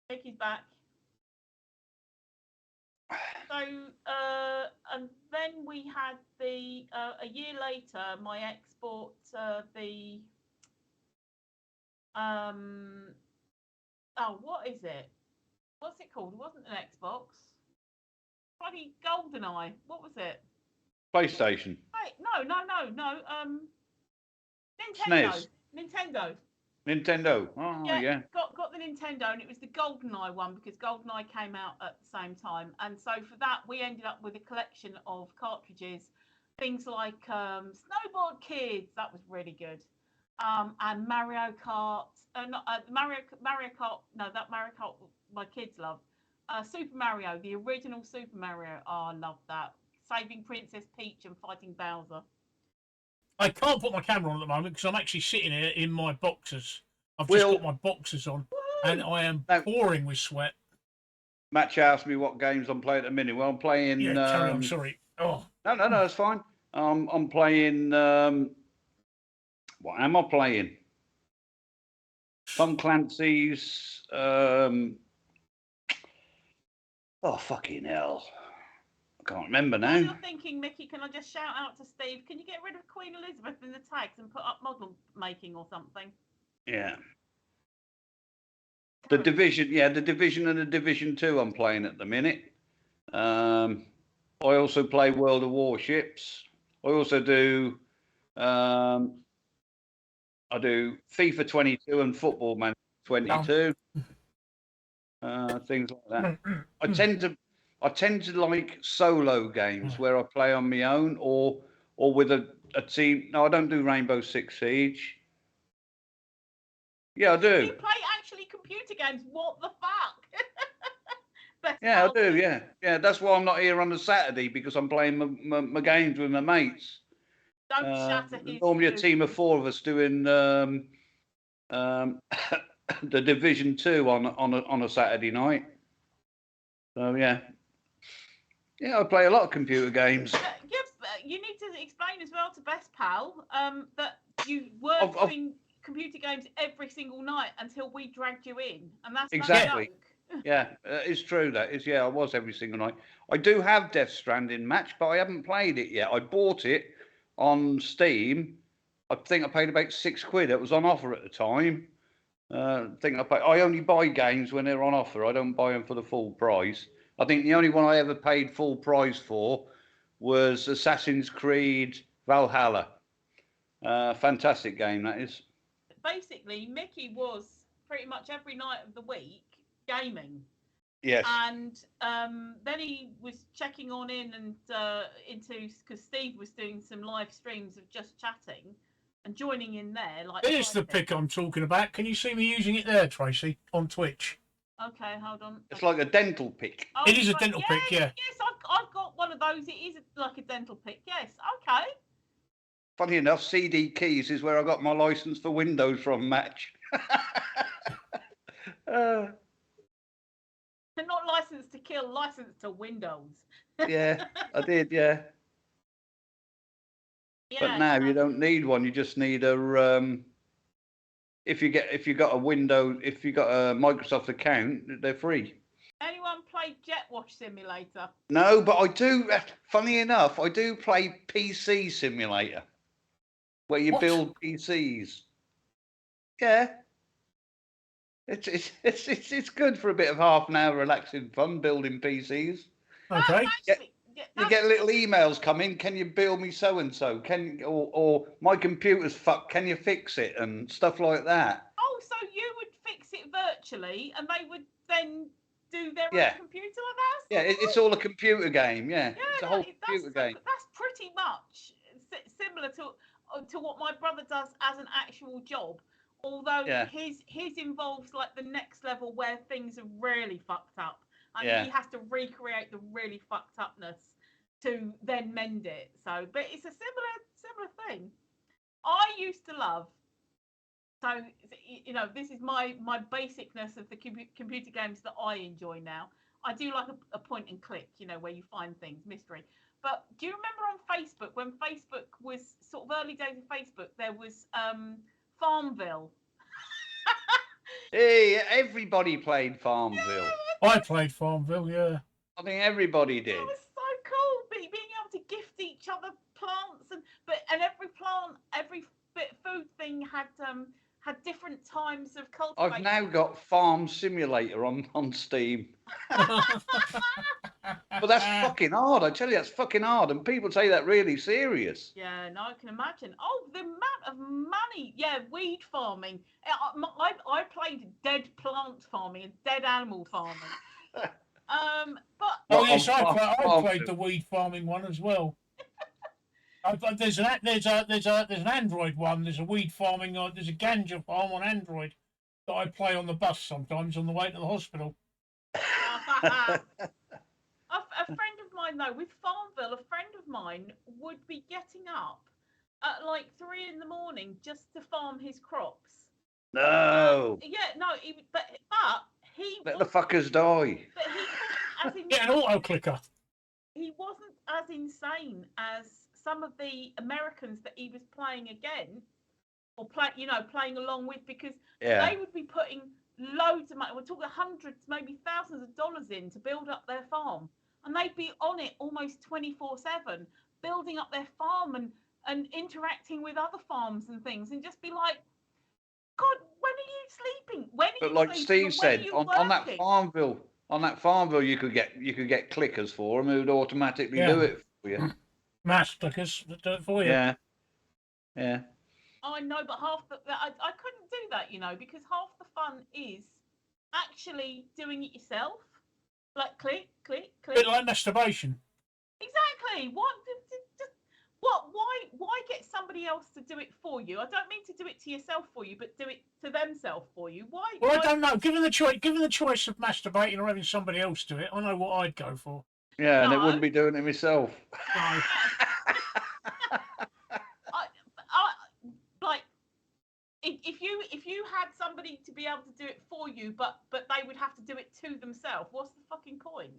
Mickey's back. So and then we had the a year later, my ex bought the what is it? What's it called? It wasn't an Xbox. Bloody GoldenEye. What was it? PlayStation. Wait, no. SNES. Nintendo. Oh yeah. Got the Nintendo, and it was the GoldenEye one because GoldenEye came out at the same time, and so for that we ended up with a collection of cartridges, things like Snowboard Kids. That was really good. And Mario Kart, Mario Kart. No, that Mario Kart my kids love. Super Mario, the original Super Mario. Oh, I love that. Saving Princess Peach and fighting Bowser. I can't put my camera on at the moment because I'm actually sitting here in my boxers. I've just got my boxers on, and I am pouring with sweat. Match asked me what games I'm playing at the minute. Well, I'm playing. Yeah, carry on. Sorry. Oh. No, that's fine. I'm playing. What am I playing? Tom Clancy's. Oh fucking hell! can't remember now. While you're thinking, Mickey, can I just shout out to Steve? Can you get rid of Queen Elizabeth in the tags and put up model making or something? Yeah. The Division, the Division and the Division 2 I'm playing at the minute. I also play World of Warships. I also do I do FIFA 22 and Football Manager 22. Things like that. I tend to like solo games where I play on my own or with a team. No, I don't do Rainbow Six Siege. Yeah, I do. You play actually computer games? What the fuck? Yeah, I do. Yeah. That's why I'm not here on a Saturday, because I'm playing my games with my mates. Don't shatter his. Normally, a team of 4 of us doing the Division 2 on a Saturday night. So yeah, I play a lot of computer games. You need to explain as well to Best Pal that you were doing computer games every single night until we dragged you in, and that's exactly. No joke. Yeah, it's true. That is. Yeah, I was every single night. I do have Death Stranding match, but I haven't played it yet. I bought it on Steam. I think I paid about £6. It was on offer at the time. I only buy games when they're on offer. I don't buy them for the full price. I think the only one I ever paid full price for was Assassin's Creed Valhalla. Fantastic game, that is. Basically, Mickey was pretty much every night of the week gaming. Yes. And then he was checking on in and into, because Steve was doing some live streams of just chatting and joining in there. Like, there's the pick I'm talking about. Can you see me using it there, Tracy, on Twitch? Okay, hold on. It's like a dental pick. Oh, it is a dental pick, yeah. Yes, I've got one of those. It is like a dental pick. Yes, okay. Funny enough, CD Keys is where I got my license for Windows from, Match. They're not licensed to kill, licensed to Windows. Yeah, I did, yeah. But now you don't need one. You just need a if you got a Microsoft account, they're free. Anyone play Jet Wash Simulator? No, but I do. Funny enough, I do play PC Simulator, where you build PCs. Yeah, it's good for a bit of half an hour relaxing fun building PCs. Okay. You get little emails coming. Can you build me so and so? Or my computer's fucked. Can you fix it and stuff like that? Oh, so you would fix it virtually, and they would then do their own computer like that? Yeah, it's all a computer game. Yeah, it's a whole computer game. That's pretty much similar to what my brother does as an actual job. Although his involves like the next level where things are really fucked up. And he has to recreate the really fucked upness to then mend it. So, but it's a similar thing. I used to love. So, this is my basicness of the computer games that I enjoy now. I do like a point and click, where you find things, mystery. But do you remember on Facebook, when Facebook was sort of early days of Facebook, there was Farmville. Hey, everybody played Farmville. I played Farmville, yeah. I think everybody did. It was so cool, being able to gift each other plants, and every plant, every bit of food thing had different times of cultivation. I've now got Farm Simulator on Steam. But that's fucking hard. I tell you, that's fucking hard, and people say that really serious. Yeah, no, I can imagine. Oh, the amount of money. Yeah, weed farming. I played dead plant farming and dead animal farming. But yes, I played the weed farming one as well. There's an Android one. There's a weed farming. There's a ganja farm on Android that I play on the bus sometimes on the way to the hospital. A friend of mine, though, with Farmville, a friend of mine would be getting up at like 3 a.m. just to farm his crops. No. But he let the fuckers die. But he wasn't get an auto clicker. He wasn't as insane as some of the Americans that he was playing against, or playing along with, because they would be putting loads of money. We're talking hundreds, maybe thousands of dollars in to build up their farm. and they'd be on it almost 24/7, building up their farm and interacting with other farms and things, and just be like, God, when are you sleeping? When are But you like sleeping? Steve said, on that working? Farmville, you could get clickers for them who'd automatically do it for you. Mass clickers that do it for you. Yeah, yeah. I know, but I couldn't do that, because half the fun is actually doing it yourself. Like click, click, click. A bit like masturbation. Exactly. Why get somebody else to do it for you? I don't mean to do it to yourself for you, but do it to themselves for you. Why? Well, I don't know. Given the choice of masturbating or having somebody else do it, I know what I'd go for. Yeah, and it wouldn't be doing it myself. No. If you had somebody to be able to do it for you, but they would have to do it to themselves, what's the fucking point?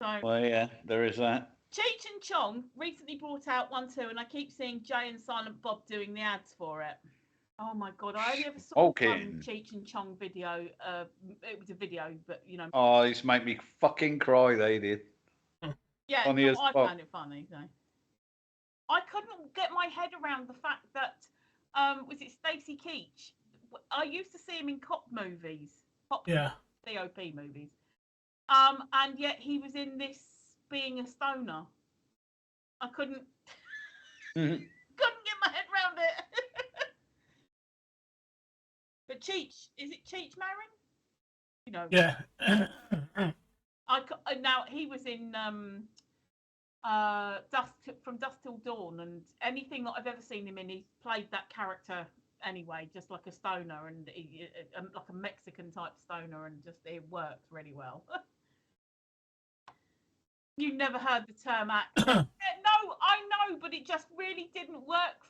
So, well, yeah, there is that. Cheech and Chong recently brought out 1, 2, and I keep seeing Jay and Silent Bob doing the ads for it. Oh my God, I only ever saw one Cheech and Chong video. It was a video, but Oh, this made me fucking cry, they did. Yeah, I found it funny. So. I couldn't get my head around the fact that, was it Stacey Keach? I used to see him in cop movies. COP movies. And yet he was in this being a stoner. I couldn't couldn't get my head around it. But Cheech, is it Cheech Marin? Yeah. Now he was in From Dusk Till Dawn, and anything that I've ever seen him in, he's played that character anyway, just like a stoner, and like a Mexican type stoner, and just it works really well. You never heard the term act. No, I know, but it just really didn't work.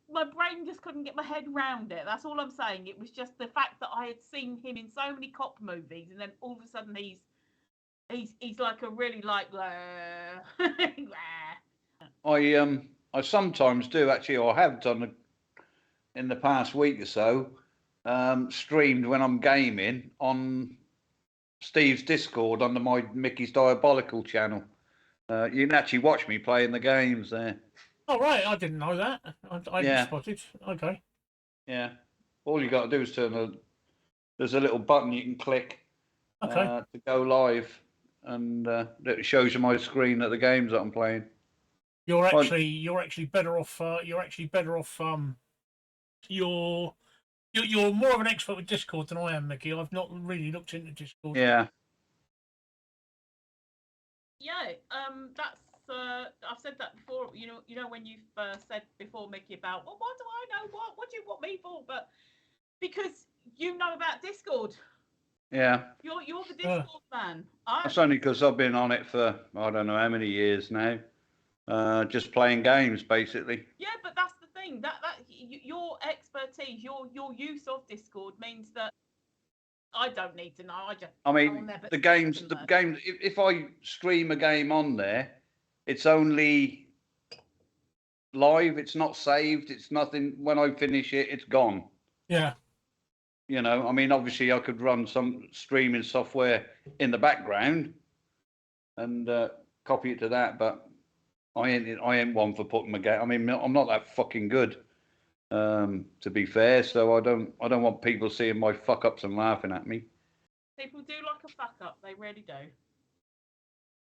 My brain just couldn't get my head around it. That's all I'm saying. It was just the fact that I had seen him in so many cop movies, and then all of a sudden he's like a really like. I sometimes do actually, or have done in the past week or so, streamed when I'm gaming on Steve's Discord under my Mickey's Diabolical channel. You can actually watch me playing the games there. Oh, right. I didn't know that. I hadn't spotted. Okay. Yeah. All you got to do is there's a little button you can click to go live, and it shows you my screen at the games that I'm playing. You're actually better off. You're more of an expert with Discord than I am, Mickey. I've not really looked into Discord. Yeah. Yeah. That's. I've said that before. When you've said before, Mickey, about what do I know? What do you want me for? But because you know about Discord. Yeah. You're the Discord man. That's only because I've been on it for I don't know how many years now. Just playing games, basically. Yeah, but that's the thing. That your expertise, your use of Discord means that I don't need to know. I mean, the games. If I stream a game on there, it's only live. It's not saved. It's nothing. When I finish it, it's gone. Yeah. I mean, obviously, I could run some streaming software in the background and copy it to that, but I ain't one for putting my game. I mean, I'm not that fucking good, to be fair. So I don't want people seeing my fuck ups and laughing at me. People do like a fuck up. They really do.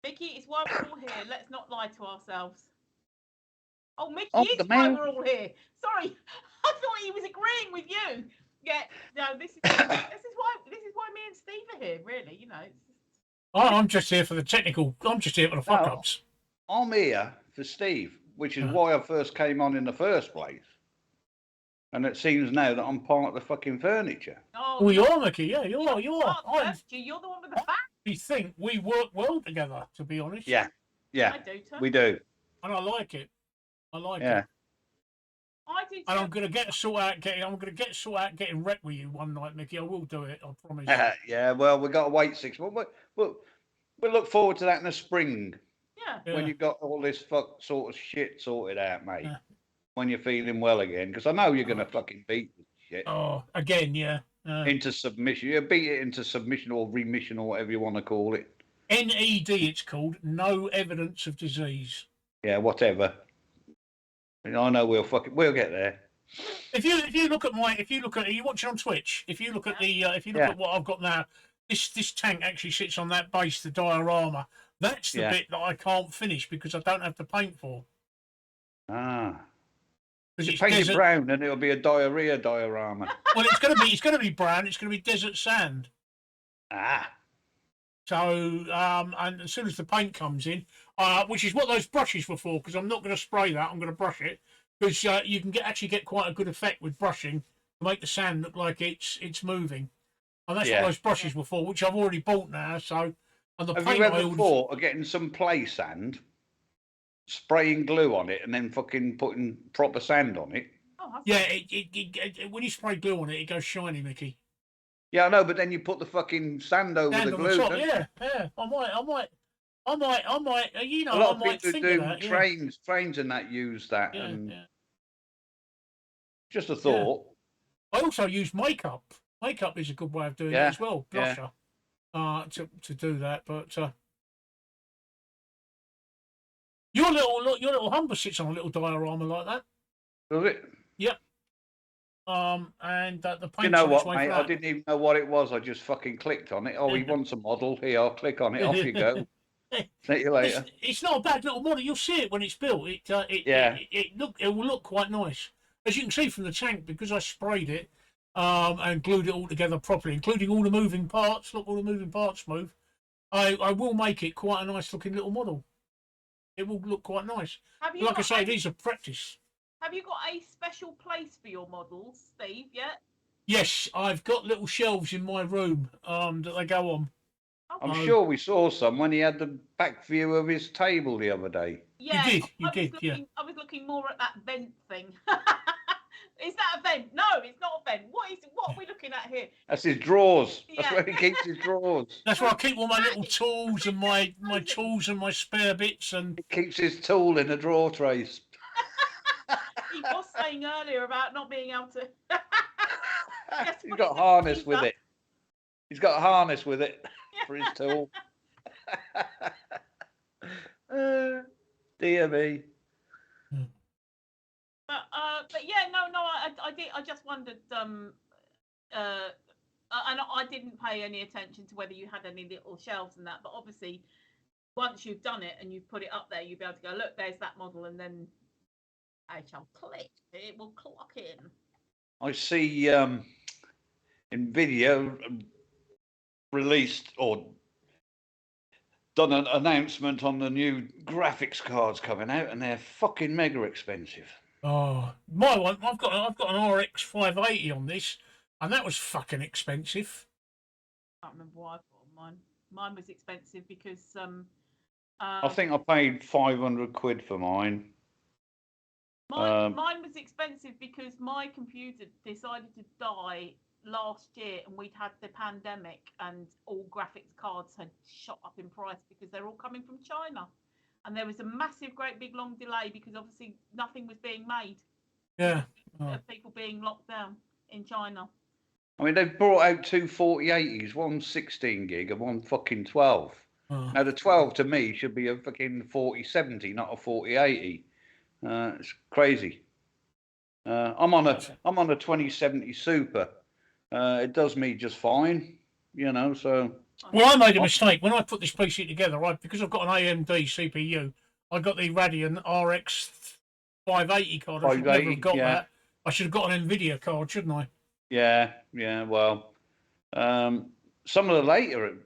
Mickey, it's why we're all here. Let's not lie to ourselves. Oh, Mickey is why we're all here. Sorry, I thought he was agreeing with you. Yeah, no, this is why me and Steve are here. Really, I'm just here for the technical. I'm just here for the fuck ups. I'm here for Steve, which is why I first came on in the first place. And it seems now that I'm part of the fucking furniture. Oh, well, you're Mickey. Yeah, you're. You're the one with the back. We think we work well together, to be honest. Yeah, I do too. We do. And I like it. I do. And I'm gonna get sort out getting wrecked with you one night, Mickey. I will do it. I promise. Yeah. Well, we've got to wait 6 months. We'll look forward to that in the spring. Yeah. When you've got all this sort of shit sorted out, mate. Yeah. When you're feeling well again, because I know you're gonna fucking beat this shit. Oh, again, yeah. Into submission. You beat it into submission or remission or whatever you want to call it. NED, it's called. No evidence of disease. Yeah, whatever. I know we'll get there. If you look at are you watching on Twitch? If you look at at what I've got now, this tank actually sits on that base, the diorama. That's the bit that I can't finish because I don't have the paint for. Ah. Because paint it brown and it'll be a diarrhea diorama. Well, it's gonna be brown. It's gonna be desert sand. Ah. So, and as soon as the paint comes in, which is what those brushes were for, because I'm not going to spray that. I'm going to brush it because you can actually get quite a good effect with brushing to make the sand look like it's moving. And that's what those brushes were for, which I've already bought now. So, and the have paint you ever thought of getting some play sand, spraying glue on it, and then fucking putting proper sand on it? Oh, yeah, when you spray glue on it, it goes shiny, Mickey. Yeah, I know, but then you put the fucking sand over the glue. Yeah. I might. You know, a lot I might of people think do of that. Trains and that use that. Yeah, and yeah. Just a thought. I also use makeup. Makeup is a good way of doing it as well. Blusher, to do that. But your little Humber sits on a little diorama like that. Does it? Yep. And the paint. You know what, mate? I didn't even know what it was. I just fucking clicked on it. Oh, he wants a model. Here, I'll click on it. Off you go. See you later. It's not a bad little model. You'll see it when it's built. It will look quite nice, as you can see from the tank, because I sprayed it and glued it all together properly, including all the moving parts. Look, all the moving parts move. I will make it quite a nice looking little model. It will look quite nice. Like I say, these are practice. Have you got a special place for your models, Steve, yet? Yes, I've got little shelves in my room that they go on. I'm sure we saw some when he had the back view of his table the other day. Yeah, you did. I was looking more at that vent thing. Is that a vent? No, it's not a vent. What are we looking at here? That's his drawers. That's where he keeps his drawers. That's where I keep all my little tools and my tools and my spare bits. And he keeps his tool in a drawer trace. He was saying earlier about not being able to. He's got a harness with it. He's got a harness with it for his tool. Dear me. But yeah, no, I did. I just wondered. And I didn't pay any attention to whether you had any little shelves and that. But obviously, once you've done it and you've put it up there, you'll be able to go, look, there's that model, and then I shall click. It will clock in. I see NVIDIA released or done an announcement on the new graphics cards coming out, and they're fucking mega expensive. Oh, my one! I've got an RX 580 on this, and that was fucking expensive. I can't remember why I bought mine. Mine was expensive because I think I paid 500 quid for mine. Mine was expensive because my computer decided to die last year, and we'd had the pandemic, and all graphics cards had shot up in price because they're all coming from China, and there was a massive, great big long delay because obviously nothing was being made. Yeah, people being locked down in China. I mean, they've brought out two 4080s, one 16 gig and one fucking 12. Now the 12 to me should be a fucking 4070, not a 4080. It's crazy. I'm on a 2070 Super. It does me just fine, you know. So. Well, I made a mistake when I put this PC together. Because I've got an AMD CPU, I got the Radeon RX 580 card. I should never have got that. I should have got an NVIDIA card, shouldn't I? Yeah. Well, some of the later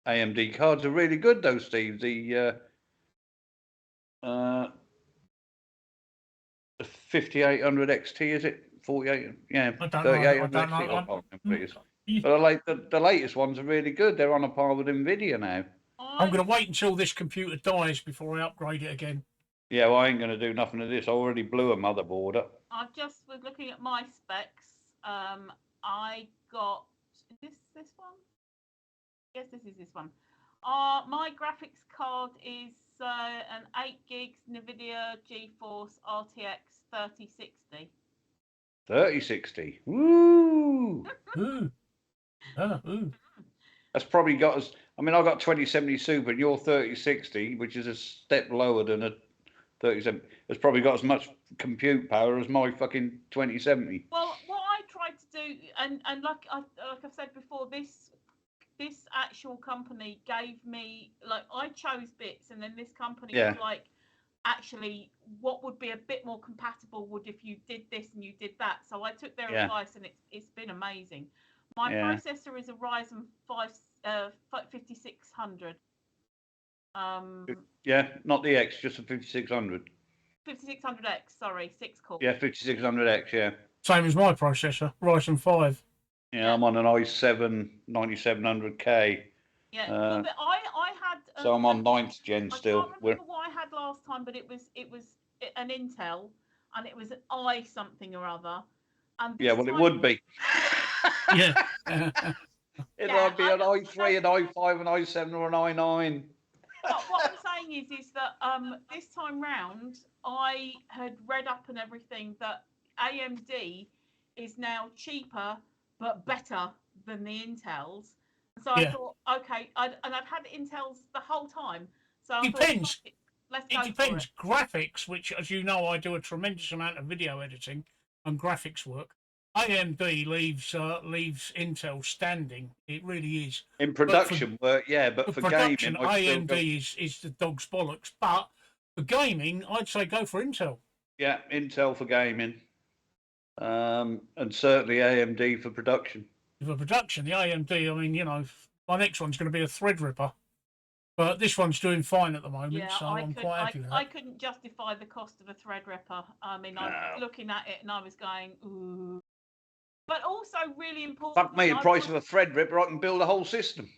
AMD cards are really good, though, Steve. The 5800 XT, is it? 48? Yeah, 3800 XT. But the latest ones are really good. They're on a par with NVIDIA now. I'm going to wait until this computer dies before I upgrade it again. Yeah, well, I ain't going to do nothing to this. I already blew a motherboard up. I just was looking at my specs. I got this one. Yes, this is this one. My graphics card is an 8 gigs NVIDIA GeForce RTX 3060. 3060. Woo! Ooh. Ooh. That's probably got us. I mean, I've got 2070 Super, and you're 3060, which is a step lower than a 37. It's probably got as much compute power as my fucking 2070. Well, what I tried to do, and like I've said before, this actual company gave me, like, I chose bits, and then this company was like, actually, what would be a bit more compatible would if you did this and you did that. So I took their advice, and it's been amazing. My processor is a Ryzen 5600. Not the X, just a 5600. 5600X, sorry, 6 core. Yeah, 5600X, yeah. Same as my processor, Ryzen 5. Yeah, I'm on an i7 9700K. Yeah, well, I had. So I'm on 9th gen still. I can't remember what I had last time, but it was an Intel, and it was an i something or other. And yeah, well, it would be. Yeah. It'd either be an i3, an i5, an i7, or an i9. What I'm saying is that this time round, I had read up and everything that AMD is now cheaper but better than the Intels. So I thought, okay, I've had Intels the whole time. So I depends. Thought, let's go. It depends. Graphics, which, as you know, I do a tremendous amount of video editing and graphics work. AMD leaves Intel standing. It really is. In production work, but for production, gaming, AMD is the dog's bollocks. But for gaming, I'd say go for Intel. Yeah, Intel for gaming, and certainly AMD for production. For production, the AMD, I mean, you know, my next one's going to be a Threadripper, but this one's doing fine at the moment, so I'm quite happy with that. I couldn't justify the cost of a Threadripper. I mean, I was looking at it and I was going, ooh. But also really important. Fuck me, the price of a Threadripper, I can build a whole system.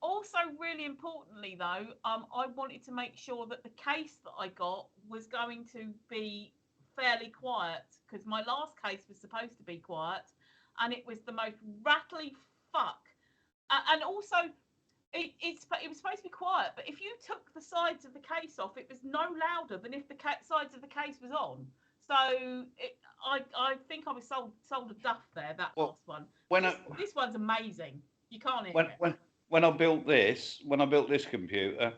Also, really importantly, though, I wanted to make sure that the case that I got was going to be fairly quiet, because my last case was supposed to be quiet, and it was the most rattly fuck. And also, it was supposed to be quiet, but if you took the sides of the case off, it was no louder than if the sides of the case was on. So I think I was sold a duff there, that last one. This one's amazing. You can't hear it. When I built this computer,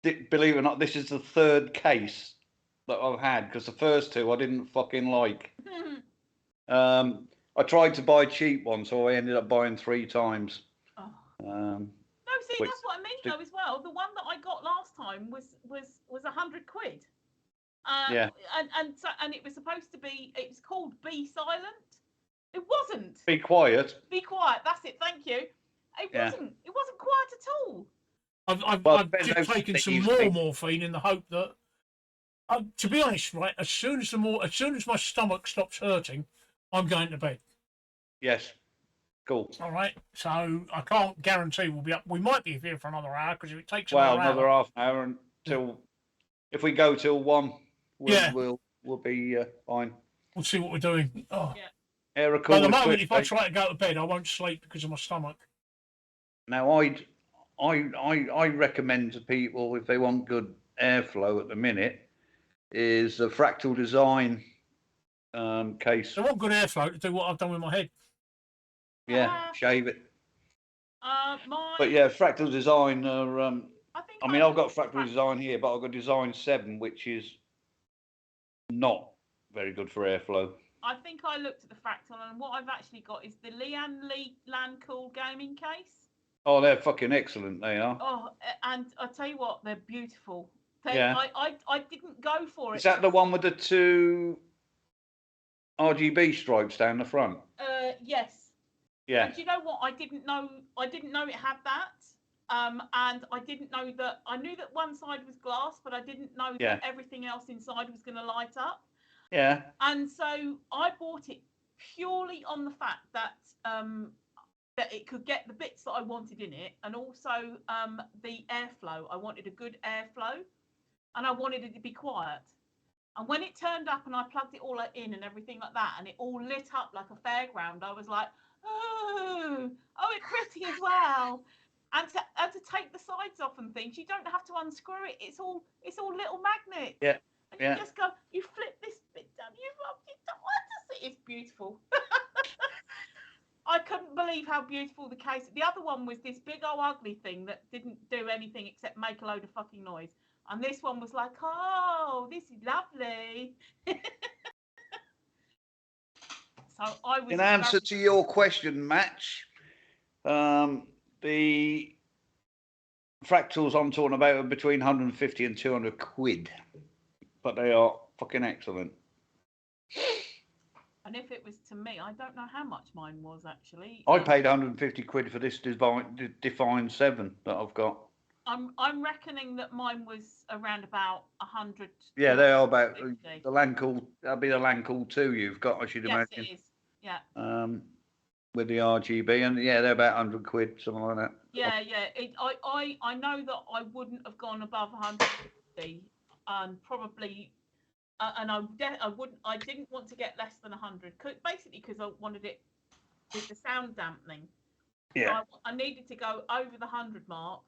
believe it or not, this is the third case that I've had, because the first two I didn't fucking like. I tried to buy cheap ones, so I ended up buying 3 times. Oh. No, see, that's what I mean though as well. The one that I got last time was £100. And it was supposed to be. It was called Be Silent. It wasn't. Be quiet. Be quiet. That's it. Thank you. It wasn't. It wasn't quiet at all. I've just taken some more morphine in the hope that. To be honest, right, as soon as my stomach stops hurting, I'm going to bed. Yes. Cool. All right. So I can't guarantee we'll be up. We might be here for another hour, because if it takes another half an hour until, if we go till 1, we'll be fine. We'll see what we're doing. Oh. Yeah. At the moment, if I try to go to bed, I won't sleep because of my stomach. Now, I recommend to people, if they want good airflow at the minute, is a Fractal Design case. They want good airflow to do what I've done with my head. Yeah, shave it. But yeah, Fractal Design are. I've got Fractal Design here, but I've got Design 7, which is not very good for airflow. I think I looked at the Fractal, and what I've actually got is the Nyquil gaming case. Oh, they're fucking excellent, they are. Oh, and I tell you what, they're beautiful. I didn't go for it. Is that the one with the 2 RGB stripes down the front? Yes. Yeah. And do you know what? I didn't know it had that. And I didn't know that. I knew that one side was glass, but I didn't know that everything else inside was going to light up. Yeah. And so I bought it purely on the fact that that it could get the bits that I wanted in it, and also the airflow. I wanted a good airflow, and I wanted it to be quiet. And when it turned up and I plugged it all in and everything like that, and it all lit up like a fairground, I was like, oh, it's pretty as well. And to take the sides off and things, you don't have to unscrew it. It's all little magnets. Yeah. And you just go, you flip this bit down. You don't want to see. It's beautiful. I couldn't believe how beautiful the case. The other one was this big old ugly thing that didn't do anything except make a load of fucking noise. And this one was like, oh, this is lovely. So I was. In answer to your question, Match, the fractals I'm talking about are between 150 and 200 quid, but they are fucking excellent. And if it was to me, I don't know how much mine was actually. I paid 150 quid for this Define 7 that I've got. I'm reckoning that mine was around about 100. Yeah, they are about the Lancall. That'll be the Lancall 2 you've got, I should imagine. Yes, it is. Yeah. With the RGB, and yeah, they're about 100 quid, something like that. Yeah. I know that I wouldn't have gone above 150, and probably, and I didn't want to get less than 100, basically because I wanted it with the sound dampening. Yeah. So I needed to go over the 100 mark,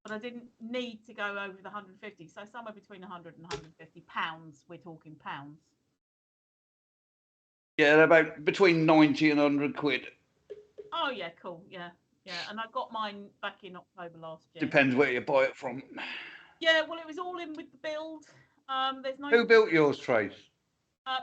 but I didn't need to go over the 150. So somewhere between 100 and 150 pounds. We're talking pounds. Yeah, they're about between 90 and 100 quid. Oh yeah, cool. Yeah. And I got mine back in October last year. Depends where you buy it from. Yeah, well, it was all in with the build. There's no. Who built yours, Trace?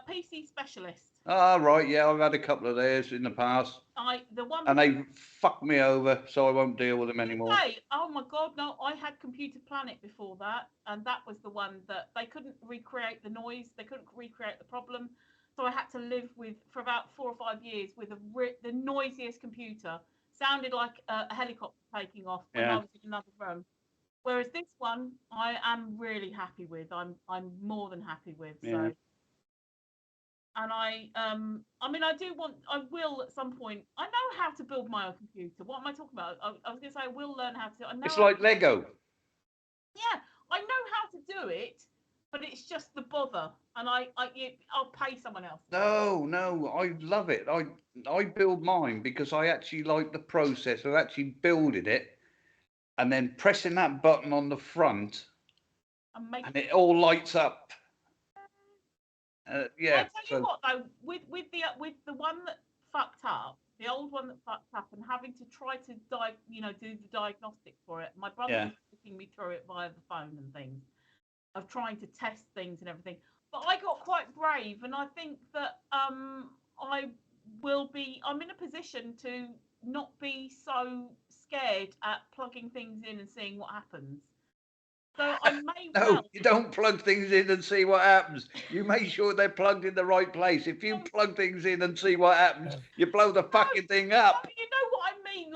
PC Specialist. Ah, right. Yeah, I've had a couple of theirs in the past. And they fucked me over, so I won't deal with them anymore. Hey, oh my God, no! I had Computer Planet before that, and that was the one that they couldn't recreate the noise. They couldn't recreate the problem. So I had to live with, for about 4 or 5 years, with the noisiest computer. Sounded like a helicopter taking off when I was in another room. Whereas this one, I am really happy with. I'm more than happy with. Yeah. So, and I mean, I will at some point. I know how to build my own computer. What am I talking about? I was going to say I will learn how to. I know it's like Lego. Yeah, I know how to do it. But it's just the bother, and I'll pay someone else. No, I love it. I build mine because I actually like the process of actually building it, and then pressing that button on the front, and it all lights up. Yeah. I tell you what though, with the one that fucked up, the old one that fucked up, and having to try to do the diagnostic for it, my brother was taking me through it via the phone and things. Of trying to test things and everything, but I got quite brave, and I think that I'm in a position to not be so scared at plugging things in and seeing what happens. So I may No, you don't plug things in and see what happens. You make sure they're plugged in the right place. If you plug things in and see what happens, you blow the fucking thing up. You know what I mean?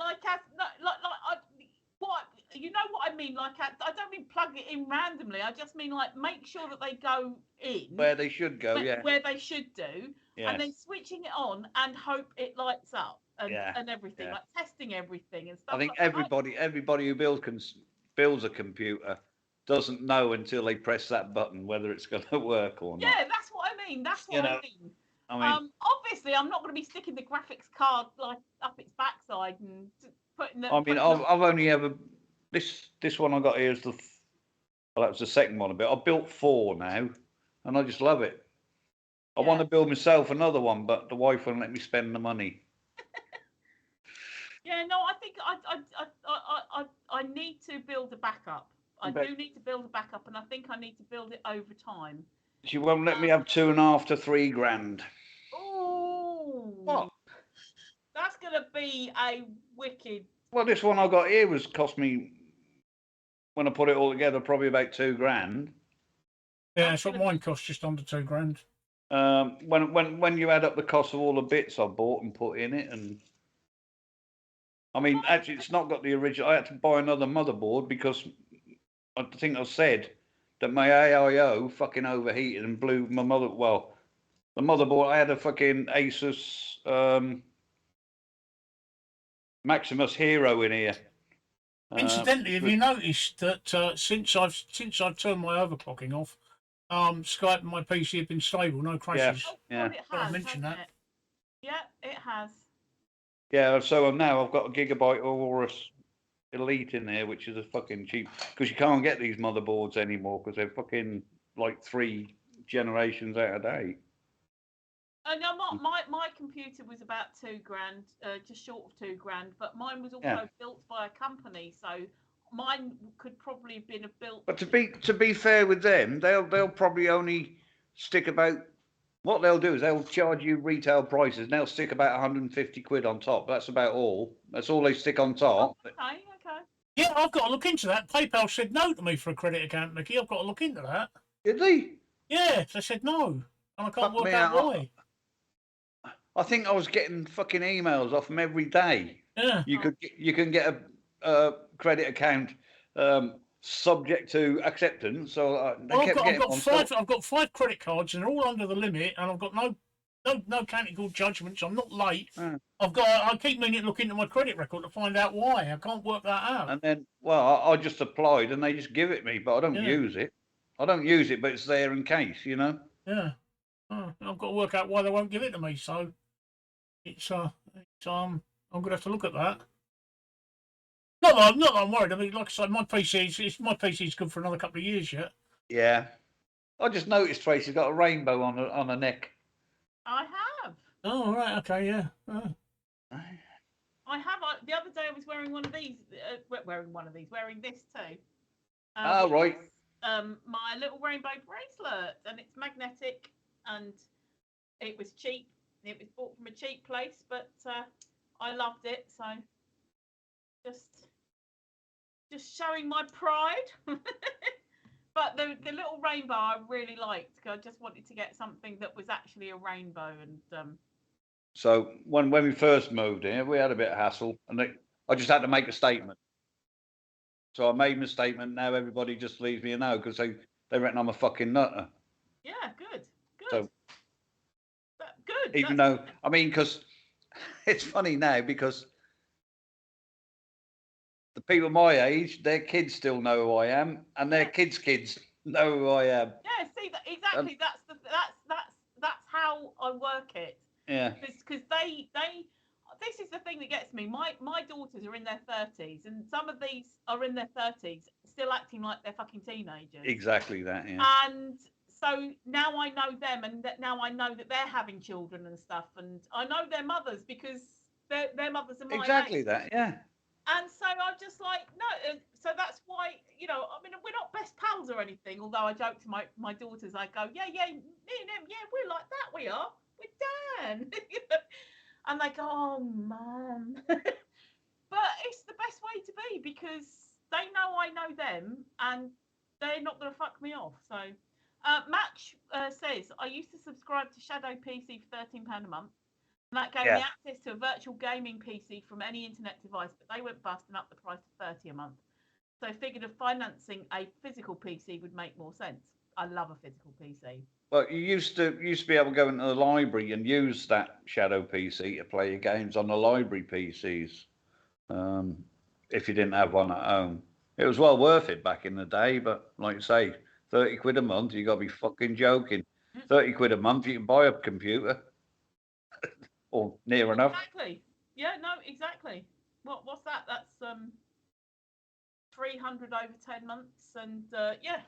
You know what I mean? I don't mean plug it in randomly. I just mean make sure that they go in where they should go. Where they should do, and then switching it on and hope it lights up and everything, like testing everything and stuff. I think everybody who builds a computer doesn't know until they press that button whether it's going to work or not. Yeah, that's what I mean. That's what I mean. Obviously, I'm not going to be sticking the graphics card up its backside and putting the. I've only ever. This one I got here is that was the second one. I built 4 now, and I just love it. I want to build myself another one, but the wife won't let me spend the money. Yeah, no, I think I need to build a backup. I do need to build a backup, and I think I need to build it over time. She won't let me have 2.5 to 3 grand. Oh, what? That's gonna be a wicked. Well, this one I got here cost me, when I put it all together, probably about 2 grand. Yeah, that's what mine cost, just under 2 grand. When you add up the cost of all the bits I bought and put in it, and I mean, actually, it's not got the original. I had to buy another motherboard because I think I said that my AIO fucking overheated and blew my the motherboard. I had a fucking Asus Maximus Hero in here. Incidentally, have you noticed that since I've turned my overclocking off, Skype and my PC have been stable, no crashes. Yeah. I mentioned that. Yeah, it has. Yeah, so now I've got a Gigabyte Aorus Elite in there, which is a fucking cheap, because you can't get these motherboards anymore because they're fucking like 3 generations out of date. No, my computer was about $2,000, just short of $2,000, but mine was also built by a company, so mine could probably have been built. But to be fair with them, they'll probably only stick about. What they'll do is they'll charge you retail prices, and they'll stick about 150 quid on top. That's about all. That's all they stick on top. Oh, okay. Yeah, I've got to look into that. PayPal said no to me for a credit account, Mickey. I've got to look into that. Did they? Yeah, they said no, and I can't work out why. I think I was getting fucking emails off them every day. Yeah. You can get a credit account subject to acceptance. So I've got 5 credit cards, and they're all under the limit, and I've got no county judgments. I'm not late. I keep meaning to look into my credit record to find out why. I can't work that out. And then, I just applied, and they just give it me, but I don't use it. I don't use it, but it's there in case, you know. Yeah. I've got to work out why they won't give it to me. So I'm gonna have to look at that. Not that I'm worried. I mean, like I said, my PC's good for another couple of years yet. Yeah. I just noticed Tracy's got a rainbow on her neck. I have. Oh, right. Okay. Yeah. Oh. I have. The other day I was wearing one of these. Wearing this too. Right. My little rainbow bracelet, and it's magnetic, and it was cheap. It was bought from a cheap place, but I loved it. So just showing my pride. But the little rainbow I really liked, because I just wanted to get something that was actually a rainbow. And so when we first moved here, we had a bit of hassle, and I just had to make a statement. So I made my statement. Now everybody just leaves me a no because they reckon I'm a fucking nutter. Yeah, good. So, good. Even though, I mean, because it's funny now because the people my age, their kids still know who I am, and their kids' know who I am. Yeah, see, exactly. That's how I work it. Yeah. Because they this is the thing that gets me. My daughters are in their 30s, and some of these are in their 30s, still acting like they're fucking teenagers. Exactly that, yeah. And so now I know them, and now I know that they're having children and stuff, and I know their mothers because their mothers are my exactly age. That, yeah. And so I'm just like, no. So that's why, I mean, we're not best pals or anything. Although I joke to my daughters, I go, yeah, me and him, yeah, we're like that. We are. We're Dan. And they go, oh, Mum. But it's the best way to be because they know I know them and they're not going to fuck me off. So Match says, I used to subscribe to Shadow PC for £13 a month. And that gave me access to a virtual gaming PC from any internet device, but they went bust and up the price to £30 a month. So I figured if financing a physical PC would make more sense. I love a physical PC. Well, you used to be able to go into the library and use that Shadow PC to play your games on the library PCs. If you didn't have one at home, it was well worth it back in the day. But like you say, 30 quid a month, you got to be fucking joking. 30 quid a month, you can buy a computer. Or near enough. Exactly. Yeah, no, exactly. What's that? That's 300 over 10 months, and yeah,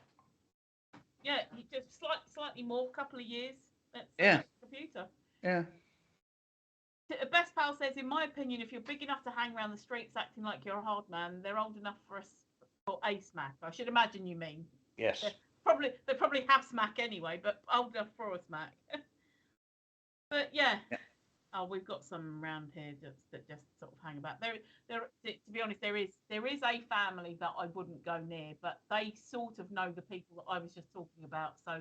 you just slightly more, couple of years. That's computer. Yeah. Best Pal says, in my opinion, if you're big enough to hang around the streets acting like you're a hard man, they're old enough for a smack. I should imagine you mean. Yes. They probably have smack anyway, but old enough for a smack. But yeah. Oh, we've got some around here that just sort of hang about. There. To be honest, there is a family that I wouldn't go near, but they sort of know the people that I was just talking about. So,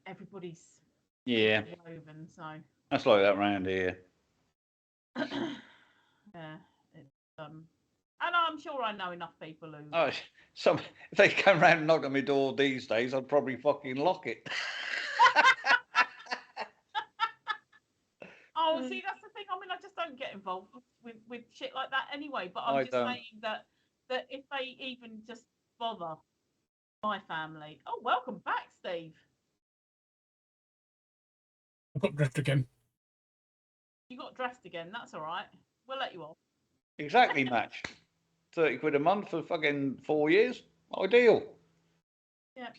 everybody's woven. So that's like that around here. Yeah, it's and I'm sure I know enough people who. Oh, if they come round and knock on my door these days, I'd probably fucking lock it. Oh, see, that's the thing. I mean, I just don't get involved with shit like that anyway. But I'm just saying that if they even just bother my family. Oh, welcome back, Steve. I got dressed again. You got dressed again. That's all right. We'll let you off. Exactly, Match. 30 quid a month for fucking 4 years. Ideal. Yeah.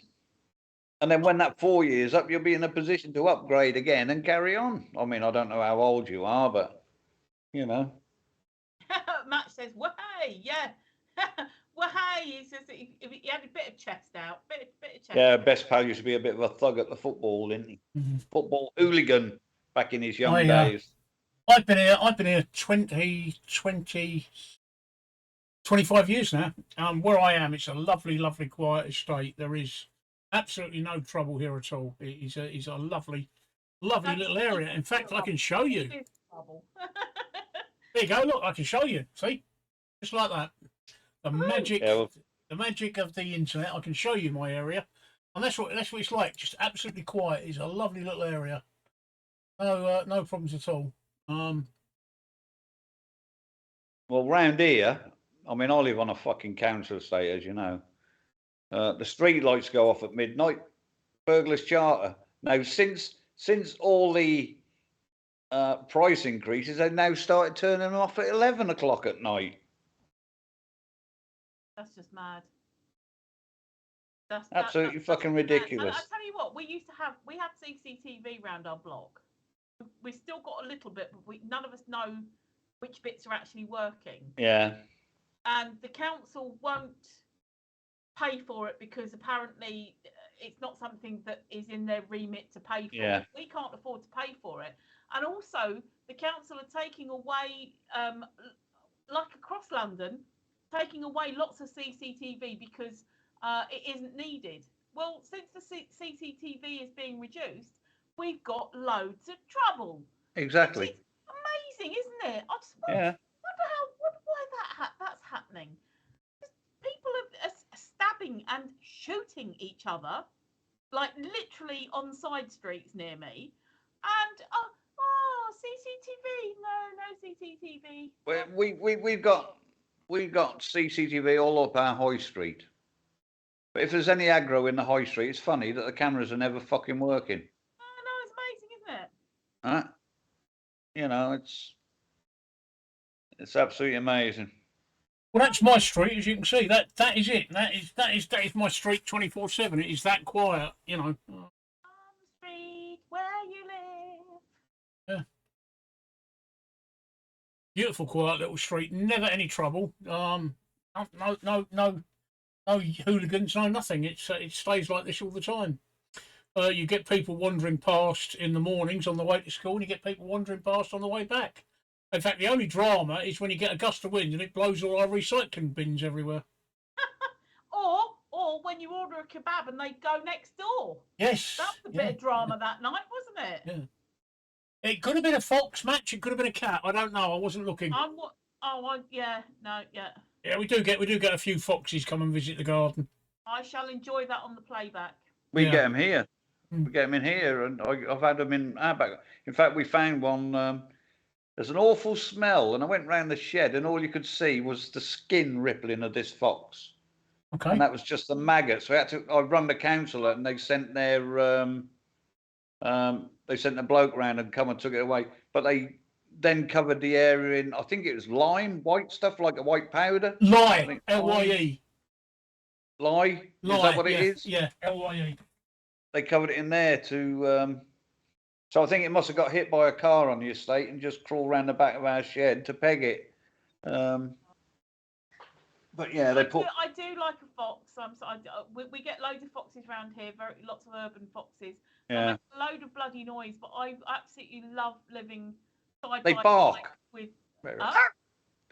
And then when that 4 years up, you'll be in a position to upgrade again and carry on. I mean, I don't know how old you are, but you know. Matt says, "Well, hey, yeah, well, hey." He says that he had a bit of chest out, bit of chest. Yeah, best pal used to be a bit of a thug at the football, didn't he? Football hooligan back in his young days. I've been here 25 years now. Where I am, it's a lovely, lovely, quiet estate. There is absolutely no trouble here at all. It's a lovely little area. In fact, I can show you. There you go. Look, I can show you. See, just like that. The magic of the internet. I can show you my area, and that's what it's like. Just absolutely quiet. It's a lovely little area. No problems at all. Well, round here, I mean, I live on a fucking council estate, as you know. The street lights go off at midnight. Burglars charter. Now, since all the price increases, they've now started turning them off at 11 o'clock at night. That's just mad. Absolutely fucking ridiculous. And I tell you what, we had CCTV round our block. We've still got a little bit, but none of us know which bits are actually working. Yeah. And the council won't pay for it because apparently it's not something that is in their remit to pay for. Yeah. We can't afford to pay for it. And also, the council are taking away, like across London, taking away lots of CCTV because it isn't needed. Well, since the CCTV is being reduced, we've got loads of trouble. Exactly. It's amazing, isn't it? I just why that's happening. People are stabbing and shooting each other, like literally on side streets near me, and CCTV, no CCTV. Well, we've got CCTV all up our high street. But if there's any aggro in the high street, it's funny that the cameras are never fucking working. Oh, no, it's amazing, isn't it? You know, it's absolutely amazing. Well, that's my street, as you can see. That is it. That is my street 24/7. It is that quiet, you know. Street where you live. Yeah. Beautiful, quiet little street. Never any trouble. No hooligans, no nothing. It stays like this all the time. You get people wandering past in the mornings on the way to school, and you get people wandering past on the way back. In fact, the only drama is when you get a gust of wind and it blows all our recycling bins everywhere. or when you order a kebab and they go next door. Yes. That's a bit of drama that night, wasn't it? Yeah. It could have been a fox match. It could have been a cat. I don't know. I wasn't looking. Yeah, we do get a few foxes come and visit the garden. I shall enjoy that on the playback. We get them here. We get them in here, and I've had them in our back. In fact, we found one. There's an awful smell, and I went round the shed, and all you could see was the skin rippling of this fox. Okay. And that was just the maggot. So I run the council, and they sent their a bloke round and come and took it away. But they then covered the area in, I think it was lime, white stuff like a white powder. Lye, Lye. Lye? Is that what it is? Yeah, Lye. They covered it in there to. So I think it must have got hit by a car on the estate and just crawled around the back of our shed to peg it. But yeah, I do like a fox. We get loads of foxes around here. Lots of urban foxes. Yeah. A load of bloody noise, but I absolutely love living side by bark. Side with.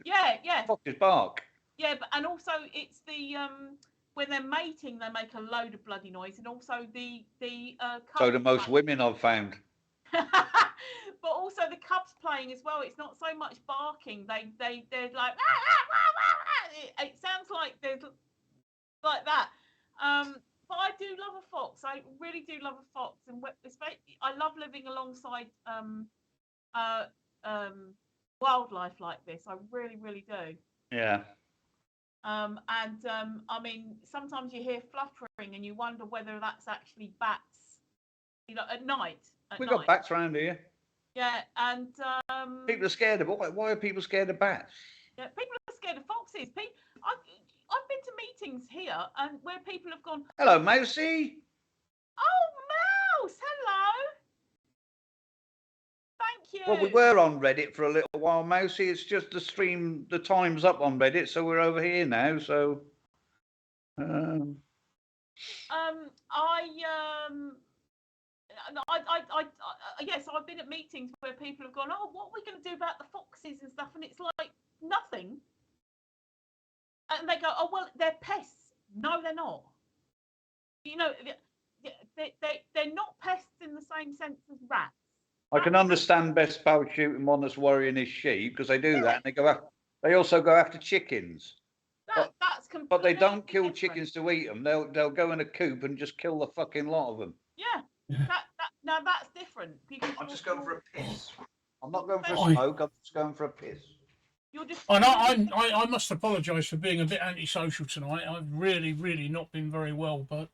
Yeah. Foxes bark. Yeah, and also it's the when they're mating, they make a load of bloody noise, and also the so do most women I've found. But also the cubs playing as well. It's not so much barking. They're like it sounds like there's like that. But I do love a fox. I really do love a fox, and I love living alongside wildlife like this. I really, really do. Yeah. I mean, sometimes you hear fluttering, and you wonder whether that's actually bats. You know, at night. We've got bats around here. Yeah, and people are scared of why are people scared of bats? Yeah, people are scared of foxes. I've been to meetings here and where people have gone, hello, Mousy. you. Well, we were on Reddit for a little while, Mousy. It's just the time's up on Reddit, so we're over here now. So, yes, I've been at meetings where people have gone, oh, what are we going to do about the foxes and stuff? And it's like nothing. And they go, oh, well, they're pests. No, they're not. You know, they're not pests in the same sense as rats. I can understand best pal shooting one that's worrying his sheep because they do that, and they go after. They also go after chickens. That's completely but they don't kill different. chickens to eat them. They'll go in a coop and just kill the fucking lot of them. Yeah, now that's different. I'm just going for a piss. I'm not going for a smoke. I'm just going for a piss. I must apologise for being a bit antisocial tonight. I've really not been very well, but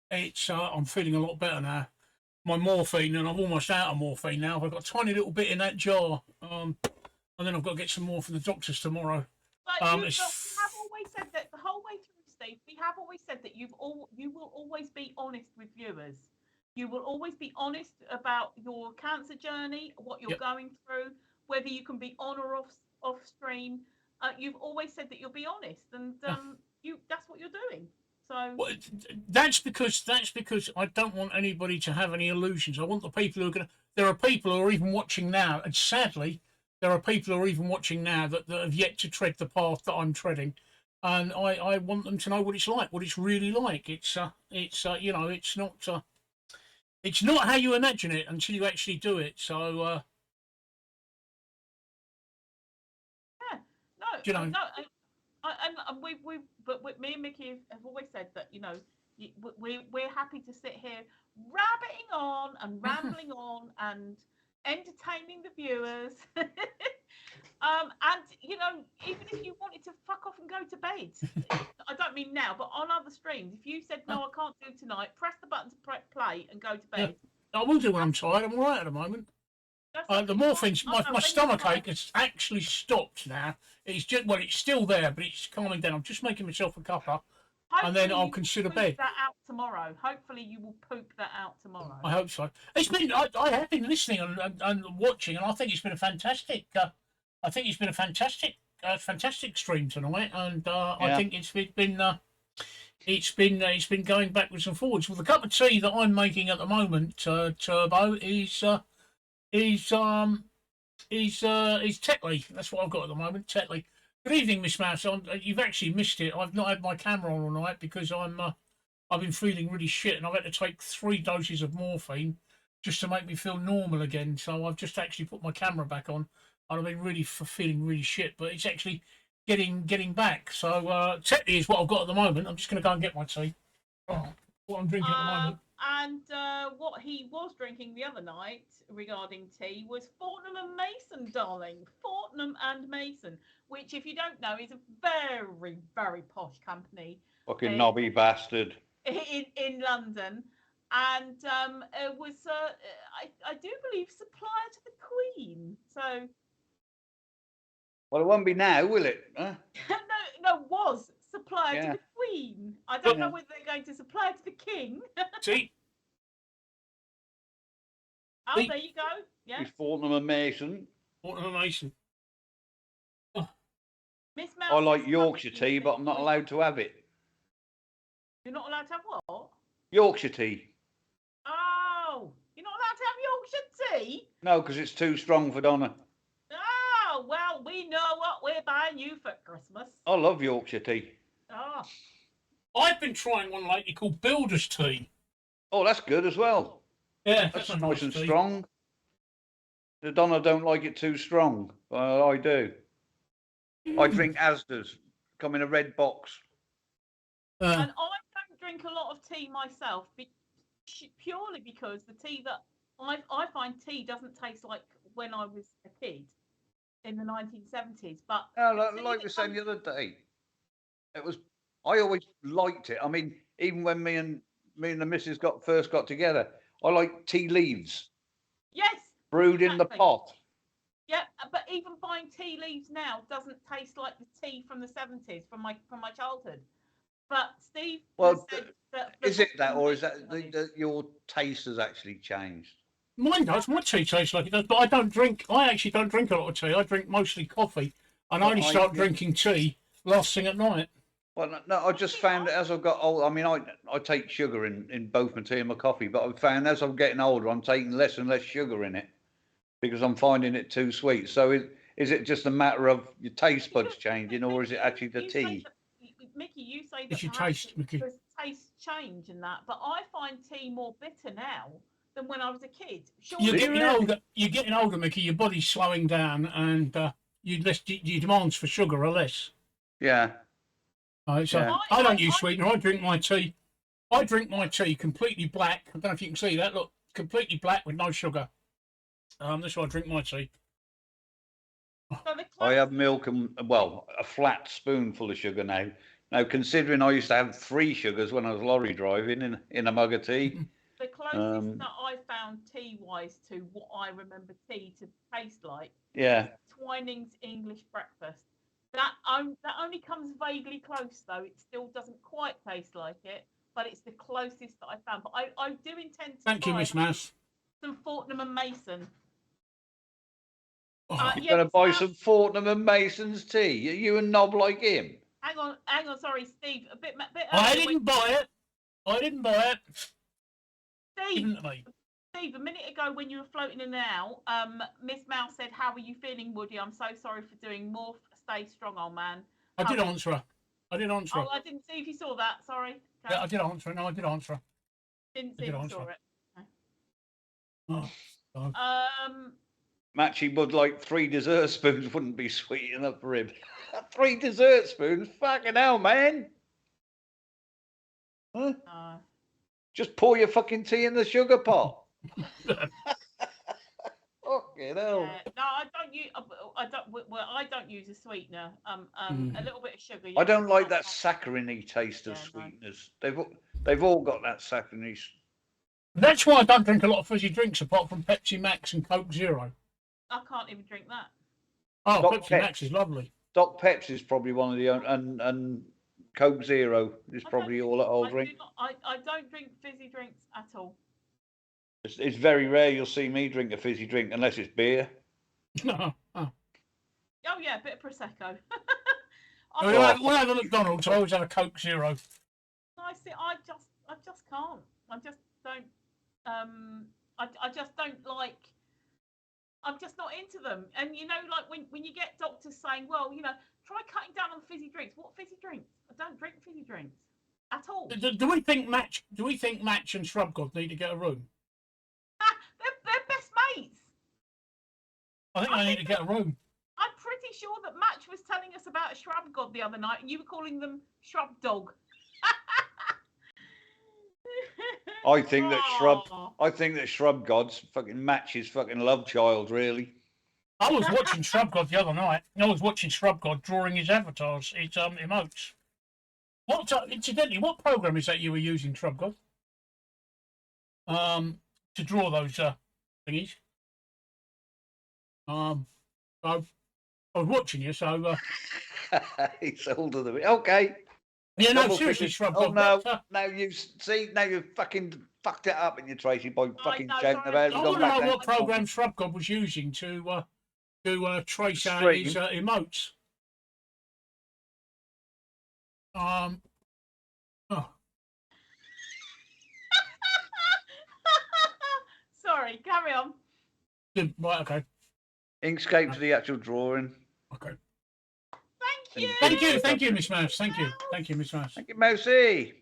I'm feeling a lot better now. My morphine, and I'm almost out of morphine now. I've got a tiny little bit in that jar, and then I've got to get some more from the doctors tomorrow. But we have always said that the whole way through, Steve. We have always said that you will always be honest with viewers. You will always be honest about your cancer journey, what you're going through, whether you can be on or off stream. You've always said that you'll be honest, and that's what you're doing. So that's because I don't want anybody to have any illusions. I want the people who are going to. There are people who are even watching now, and sadly, there are people who are even watching now that have yet to tread the path that I'm treading, and I want them to know what it's like, what it's really like. It's you know, it's not how you imagine it until you actually do it. So you know, no. But me and Mickey have always said that, you know, we're happy to sit here rabbiting on and rambling on and entertaining the viewers. And, you know, even if you wanted to fuck off and go to bed, I don't mean now, but on other streams, if you said, no, I can't do tonight, press the button to play and go to bed. I will do when I'm tired. I'm all right at the moment. The morphine, my stomach ache has actually stopped now. It's just, well, it's still there, but it's calming down. I'm just making myself a cuppa, and then I'll consider bed. That out tomorrow. Hopefully, you will poop that out tomorrow. I hope so. It's been. I have been listening and watching, and I think it's been a fantastic. Fantastic stream tonight, and I think it's been going backwards and forwards. Well, the cup of tea that I'm making at the moment, Turbo, is Tetley. That's what I've got at the moment, Tetley. Good evening, Miss Mouse. You've actually missed it. I've not had my camera on all night because I've been feeling really shit, and I've had to take 3 doses of morphine just to make me feel normal again. So I've just actually put my camera back on, and I've been really feeling really shit. But it's actually getting back. So Tetley is what I've got at the moment. I'm just going to go and get my tea. What I'm drinking at the moment. And what he was drinking the other night regarding tea was Fortnum and Mason, darling. Fortnum and Mason, which, if you don't know, is a very, very posh company. Fucking knobby bastard. In London. And it was, I do believe, supplier to the Queen. So. Well, it won't be now, will it? Huh? No, was supplier to the Queen. I don't know whether they're going to supply to the King. See? Oh, there you go. Yeah. Fortnum and Mason. Fortnum and Mason. Oh. Miss Mouse, I like Yorkshire tea, but I'm not allowed to have it. You're not allowed to have what? Yorkshire tea. Oh, you're not allowed to have Yorkshire tea? No, because it's too strong for Donna. Oh, well, we know what we're buying you for Christmas. I love Yorkshire tea. Oh. I've been trying one lately called Builder's Tea. Oh, that's good as well. Yeah, that's nice and strong. The Donna don't like it too strong. I do. I drink Asda's. Come in a red box. And I don't drink a lot of tea myself, purely because the tea that I find tea doesn't taste like when I was a kid in the 1970s. But like we said the other day, it was. I always liked it. I mean, even when me and the missus first got together, I like tea leaves. Yes. Brewed in the pot. Yeah, but even buying tea leaves now doesn't taste like the tea from the 70s, from my childhood. But Steve, well, is it that, or is that your taste has actually changed? Mine does. My tea tastes like it does, but I don't drink. I actually don't drink a lot of tea. I drink mostly coffee, and I only start drinking tea last thing at night. Well, no, I just found that as I've got old, I mean, I take sugar in both my tea and my coffee, but I've found as I'm getting older, I'm taking less and less sugar in it because I'm finding it too sweet. So is it just a matter of your taste buds changing, or is it actually the tea? Mickey, you say that It's your perhaps taste, Mickey. there's taste change in that, but I find tea more bitter now than when I was a kid. Surely You're getting older. You're getting older, Mickey. Your body's slowing down, and your demands for sugar are less. Yeah. So Yeah. I don't use sweetener. I drink my tea. I drink my tea completely black. I don't know if you can see that. Look, completely black with no sugar. That's why I drink my tea. I have milk and, well, a flat spoonful of sugar now. Now, considering I used to have 3 sugars when I was lorry driving in a mug of tea. The closest that I found tea-wise to what I remember tea to taste like is Twining's English breakfast. That only comes vaguely close, though. It still doesn't quite taste like it, but it's the closest that I found. But I do intend to Thank you, Miss Mass. Some Fortnum and Mason. You're going to buy some Fortnum and Mason's tea? Are you a knob like him? Hang on. Sorry, Steve. A bit I didn't buy it. Steve, a minute ago when you were floating in and out, Miss Mouse said, "How are you feeling, Woody? I'm so sorry for doing more. Stay strong, old man." I did answer her. Oh, I didn't see if you saw that. Sorry. Okay. Yeah, I did answer her. No, I did answer her. Didn't see if you saw it. Okay. Matchy would like 3 dessert spoons wouldn't be sweet enough for him. 3 dessert spoons? Fucking hell, man. Huh? Just pour your fucking tea in the sugar pot. Fucking hell. No, I don't use a sweetener. A little bit of sugar. I don't like that saccharine taste of sweeteners. No. They've all got that saccharine. That's why I don't drink a lot of fizzy drinks apart from Pepsi Max and Coke Zero. I can't even drink that. Oh, Pepsi Max is lovely. Doc Pepsi is probably one of the and Coke Zero is probably all that I'll drink. I don't drink fizzy drinks at all. It's very rare you'll see me drink a fizzy drink unless it's beer. Oh yeah, a bit of prosecco. When I have a McDonald's, I always have a Coke Zero. I see. I just can't. I just don't. I just don't like. I'm just not into them. And you know, like when you get doctors saying, well, you know, try cutting down on fizzy drinks. What fizzy drinks? I don't drink fizzy drinks at all. Do we think Match and Shrub God need to get a room? They're best mates. I think they need to get a room. I'm pretty sure that Match was telling us about Shrub God the other night, and you were calling them Shrub Dog. I think that Shrub God's fucking Match's fucking love child, really. I was watching Shrub God the other night. I was watching Shrub God drawing his avatars, his emotes. Incidentally, what program is that you were using, Shrub God? To draw those thingies. So I was watching you, so he's older than me. Okay. Yeah, no, seriously, Shrub God. Oh no, now you've fucking fucked it up in your Tracy by fucking shouting about it. I want to know what program Shrub God was using to trace out his emotes. Sorry, carry on. Right, okay. Inkscape for the actual drawing. Okay. Thank you, Miss Mouse. Thank you, Miss Mouse. Thank you, Mousy.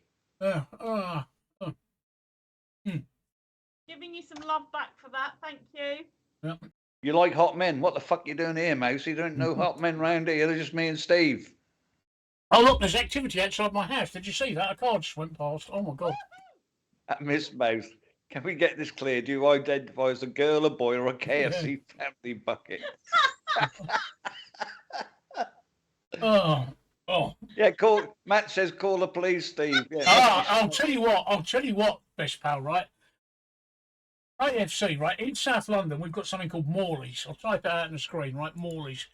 Giving you some love back for that. Thank you. Yeah. You like hot men? What the fuck you doing here, Mousy? There ain't no hot men round here. They're just me and Steve. Oh look, there's activity outside my house. Did you see that? A car just went past. Oh my god. Miss Mouse, can we get this clear? Do you identify as a girl, a boy, or a KFC family bucket? Oh. Yeah, Matt says call the police, Steve. Yeah, I'll tell you what, best pal, right? AFC, right? In South London, we've got something called Morleys. I'll type it out on the screen, right? Morleys.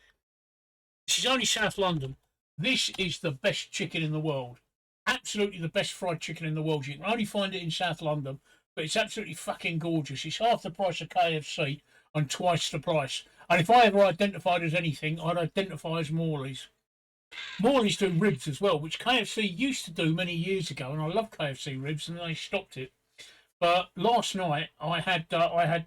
This is only South London. This is the best chicken in the world. Absolutely the best fried chicken in the world. You can only find it in South London. but it's absolutely fucking gorgeous. It's half the price of KFC and twice the price. And if I ever identified as anything, I'd identify as Morleys. Morleys do ribs as well, which KFC used to do many years ago, and I love KFC ribs, and they stopped it. But last night I had a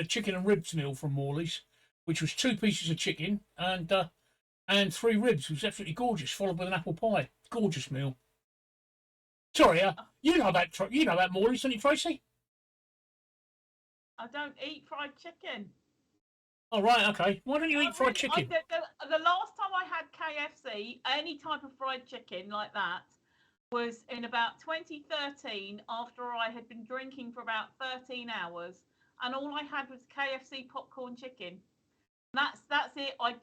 chicken and ribs meal from Morleys, which was 2 pieces of chicken and 3 ribs. It was absolutely gorgeous, followed with an apple pie. Gorgeous meal. Sorry, you know about Morleys, don't you, Tracy? I don't eat fried chicken. Oh, right, okay. Why don't you eat fried chicken? The last time I had KFC, any type of fried chicken like that, was in about 2013 after I had been drinking for about 13 hours, and all I had was KFC popcorn chicken. That's it. I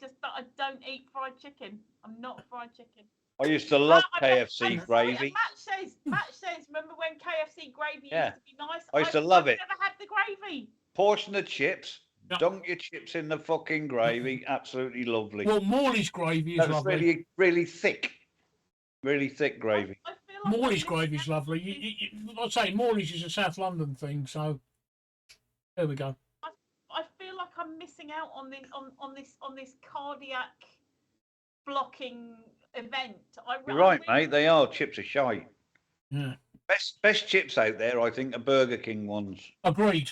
don't eat fried chicken. I'm not fried chicken. I used to love KFC gravy. Matt says, remember when KFC gravy used to be nice? I used to love it. I've never had the gravy. Portion of chips. Dunk your chips in the fucking gravy. Absolutely lovely. Well, Morley's gravy is lovely. Really, really thick. Really thick gravy. I feel like Morley's gravy is lovely. I'd say Morley's is a South London thing, so there we go. I feel like I'm missing out on this cardiac blocking event. You're right, mate. They are. Chips are shite. Yeah. Best chips out there, I think, are Burger King ones. Agreed.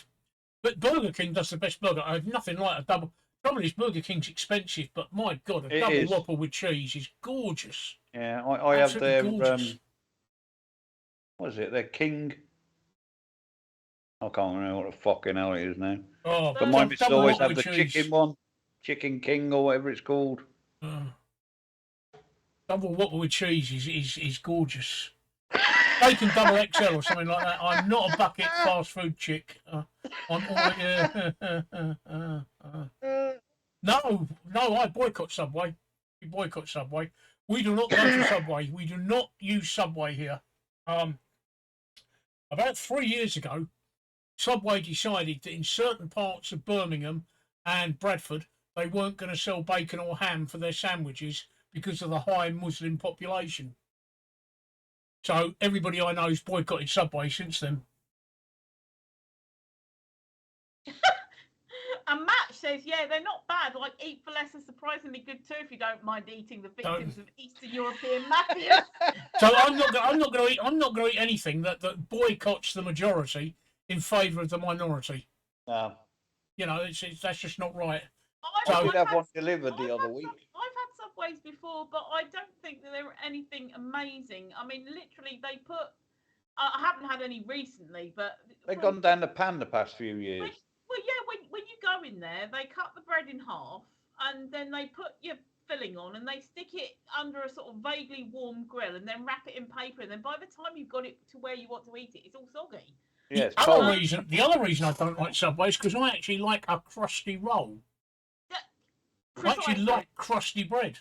But Burger King does the best burger. I have nothing like a double. Probably is Burger King's expensive, but my God, a double Whopper with cheese is gorgeous. Yeah, I have their gorgeous. what is it? Their King. I can't remember what the fucking hell it is now. Oh, but mine used to always have the chicken one, Chicken King or whatever it's called. Double Whopper with cheese is gorgeous. Bacon double XL or something like that. I'm not a bucket fast food chick. No, I boycott Subway. We boycott Subway. We do not go to Subway. We do not use Subway here. About 3 years ago, Subway decided that in certain parts of Birmingham and Bradford, they weren't going to sell bacon or ham for their sandwiches because of the high Muslim population. So everybody I know has boycotted Subway since then. And Matt says, yeah, they're not bad. Like Eat for Less is surprisingly good too, if you don't mind eating the victims of Eastern European mafia. So I'm not going to eat anything that boycotts the majority in favour of the minority. No. You know, that's just not right. I did have one delivered the other week. I've had Subways before, but I don't think that they were anything amazing. I mean, literally, they put. I haven't had any recently, but they've gone down the pan the past few years. Well, yeah, when you go in there, they cut the bread in half, and then they put your filling on, and they stick it under a sort of vaguely warm grill, and then wrap it in paper, and then by the time you've got it to where you want to eat it, it's all soggy. Yeah, the other reason I don't like Subway is because I actually like a crusty roll. I actually like crusty bread.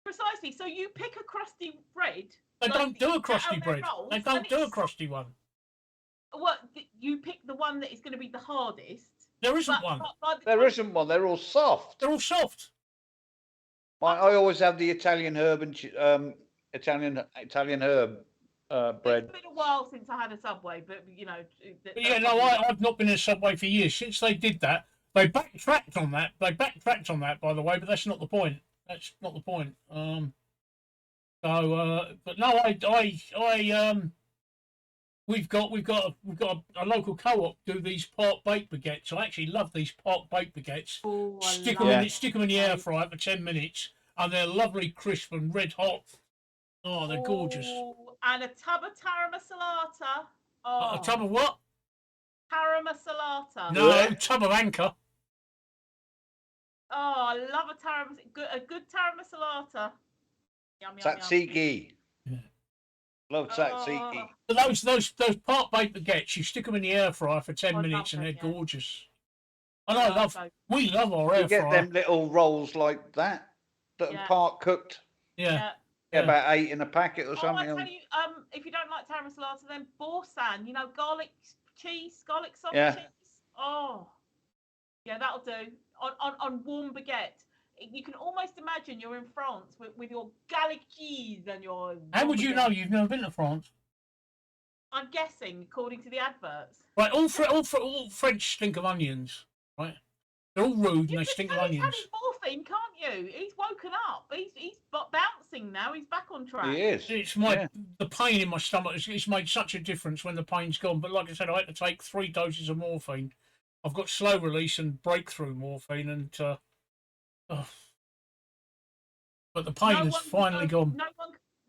Precisely. So you pick a crusty bread. They don't do a crusty bread. They don't do a crusty one. What, you pick the one that is going to be the hardest? There isn't one. There isn't one. They're all soft. They're all soft. I always have the Italian herb and Italian herb bread. It's been a while since I had a Subway, but you know. I've not been in a Subway for years. Since they did that, they backtracked on that. By the way, but that's not the point. That's not the point. But no, we've got a local co-op do these park baked baguettes. I actually love these park baked baguettes. Oh, stick them in the air fryer for 10 minutes, and they're lovely, crisp and red hot. Oh, they're gorgeous. And a tub of taramasalata. Oh. A tub of what? Taramasalata. No, tub of Anchor. Oh, I love a good taramasalata. Yum, yum, tzatziki. Yeah. Love tzatziki. Those park baked baguettes, you stick them in the air fryer for 10 minutes and they're gorgeous. And we love our air fryer. You get them little rolls like that are part cooked. Yeah. About 8 in a packet or something. I tell you, if you don't like taramasalata, then Boar, garlic cheese, garlic sauce cheese. Oh, yeah, that'll do. On warm baguette. You can almost imagine you're in France with your garlic cheese and your. How would you know? You've never been to France. I'm guessing, according to the adverts. Right, all French stink of onions, right? They're all rude and they stink of onions. He's having morphine, can't you? He's woken up. He's bouncing now. He's back on track. He is. It's the pain in my stomach. It's made such a difference when the pain's gone. But like I said, I had to take 3 doses of morphine. I've got slow release and breakthrough morphine, and but the pain has finally gone.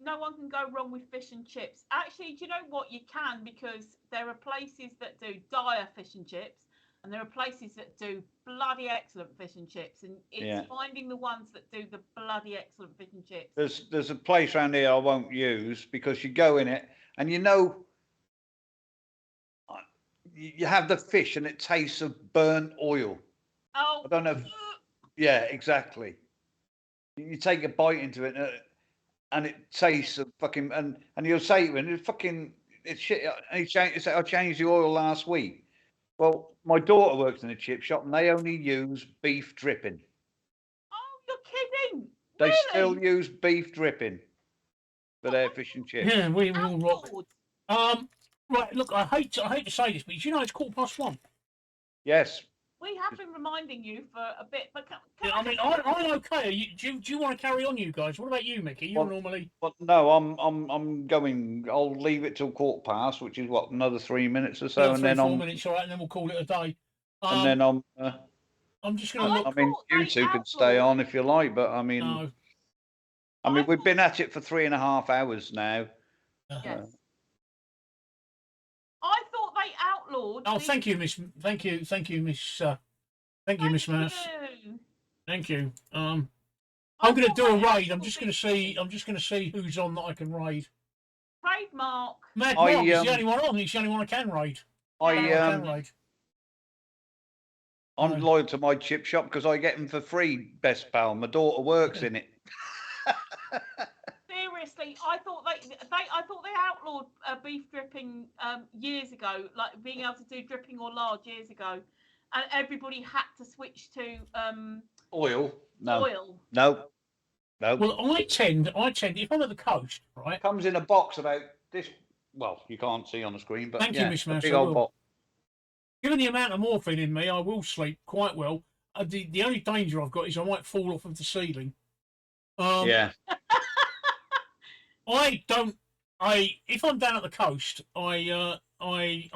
No one can go wrong with fish and chips. Actually, do you know what? You can, because there are places that do dire fish and chips, and there are places that do bloody excellent fish and chips, and it's finding the ones that do the bloody excellent fish and chips. There's a place around here I won't use, because you go in it and you have the fish and it tastes of burnt oil. Oh, I don't know. Yeah, exactly. You take a bite into it and it tastes of fucking, and you'll say to him, it's shit. And he said, I changed the oil last week. Well, my daughter works in a chip shop and they only use beef dripping. Oh, you're kidding. They still use beef dripping for their fish and chips. Yeah, we all rock. Right, look, I hate to say this, but you know it's 1:15. Yes. We have been reminding you for a bit, but I'm okay. Do you want to carry on, you guys? What about you, Mickey? You're normally. Well, no, I'm going. I'll leave it till 15:15, which is what, another 3 minutes or so, and then 4 minutes, all right, and then we'll call it a day. And then I'm just going to look. I mean, you two can stay on if you like, but I mean, no. We've been at it for 3.5 hours now. Yes. I thought they outlawed. Oh, thank you, Miss. Thank you, Miss. Thank you, Miss Mouse. Thank you. I'm going to do a raid. I'm just going to see who's on that I can raid. Raid Mark. Mad Mark is the only one on. He's the only one I can raid. I'm loyal to my chip shop because I get them for free, best pal. My daughter works in it. Seriously, I thought they outlawed beef dripping years ago, like being able to do dripping or lard years ago, and everybody had to switch to oil. No. Oil. No. Well, I tend if I'm at the coast, right? Comes in a box about this. Well, you can't see on the screen, but thank you, Miss Mouse. Big old box. Given the amount of morphine in me, I will sleep quite well. The only danger I've got is I might fall off of the ceiling. Yeah. If I'm down at the coast, I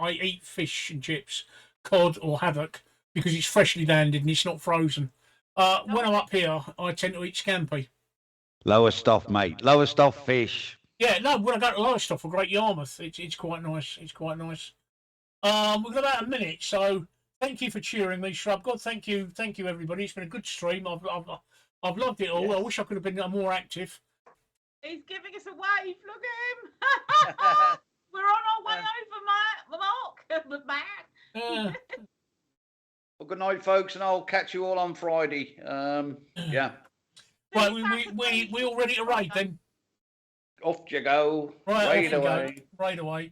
eat fish and chips, cod or haddock, because it's freshly landed and it's not frozen. When I'm up here, I tend to eat scampi. Lower stuff, mate. Lower stuff fish. Yeah, no, when I go to Lowestoft for Great Yarmouth, it's quite nice. It's quite nice. We've got about a minute, so thank you for cheering me, Shrub God. Thank you, everybody. It's been a good stream. I've loved it all. Yes. I wish I could have been more active. He's giving us a wave. Look at him. We're on our way over, Mark. Well, good night, folks, and I'll catch you all on Friday. Yeah. Right, we all ready to raid then? Off you go. Right, raid away. Raid away.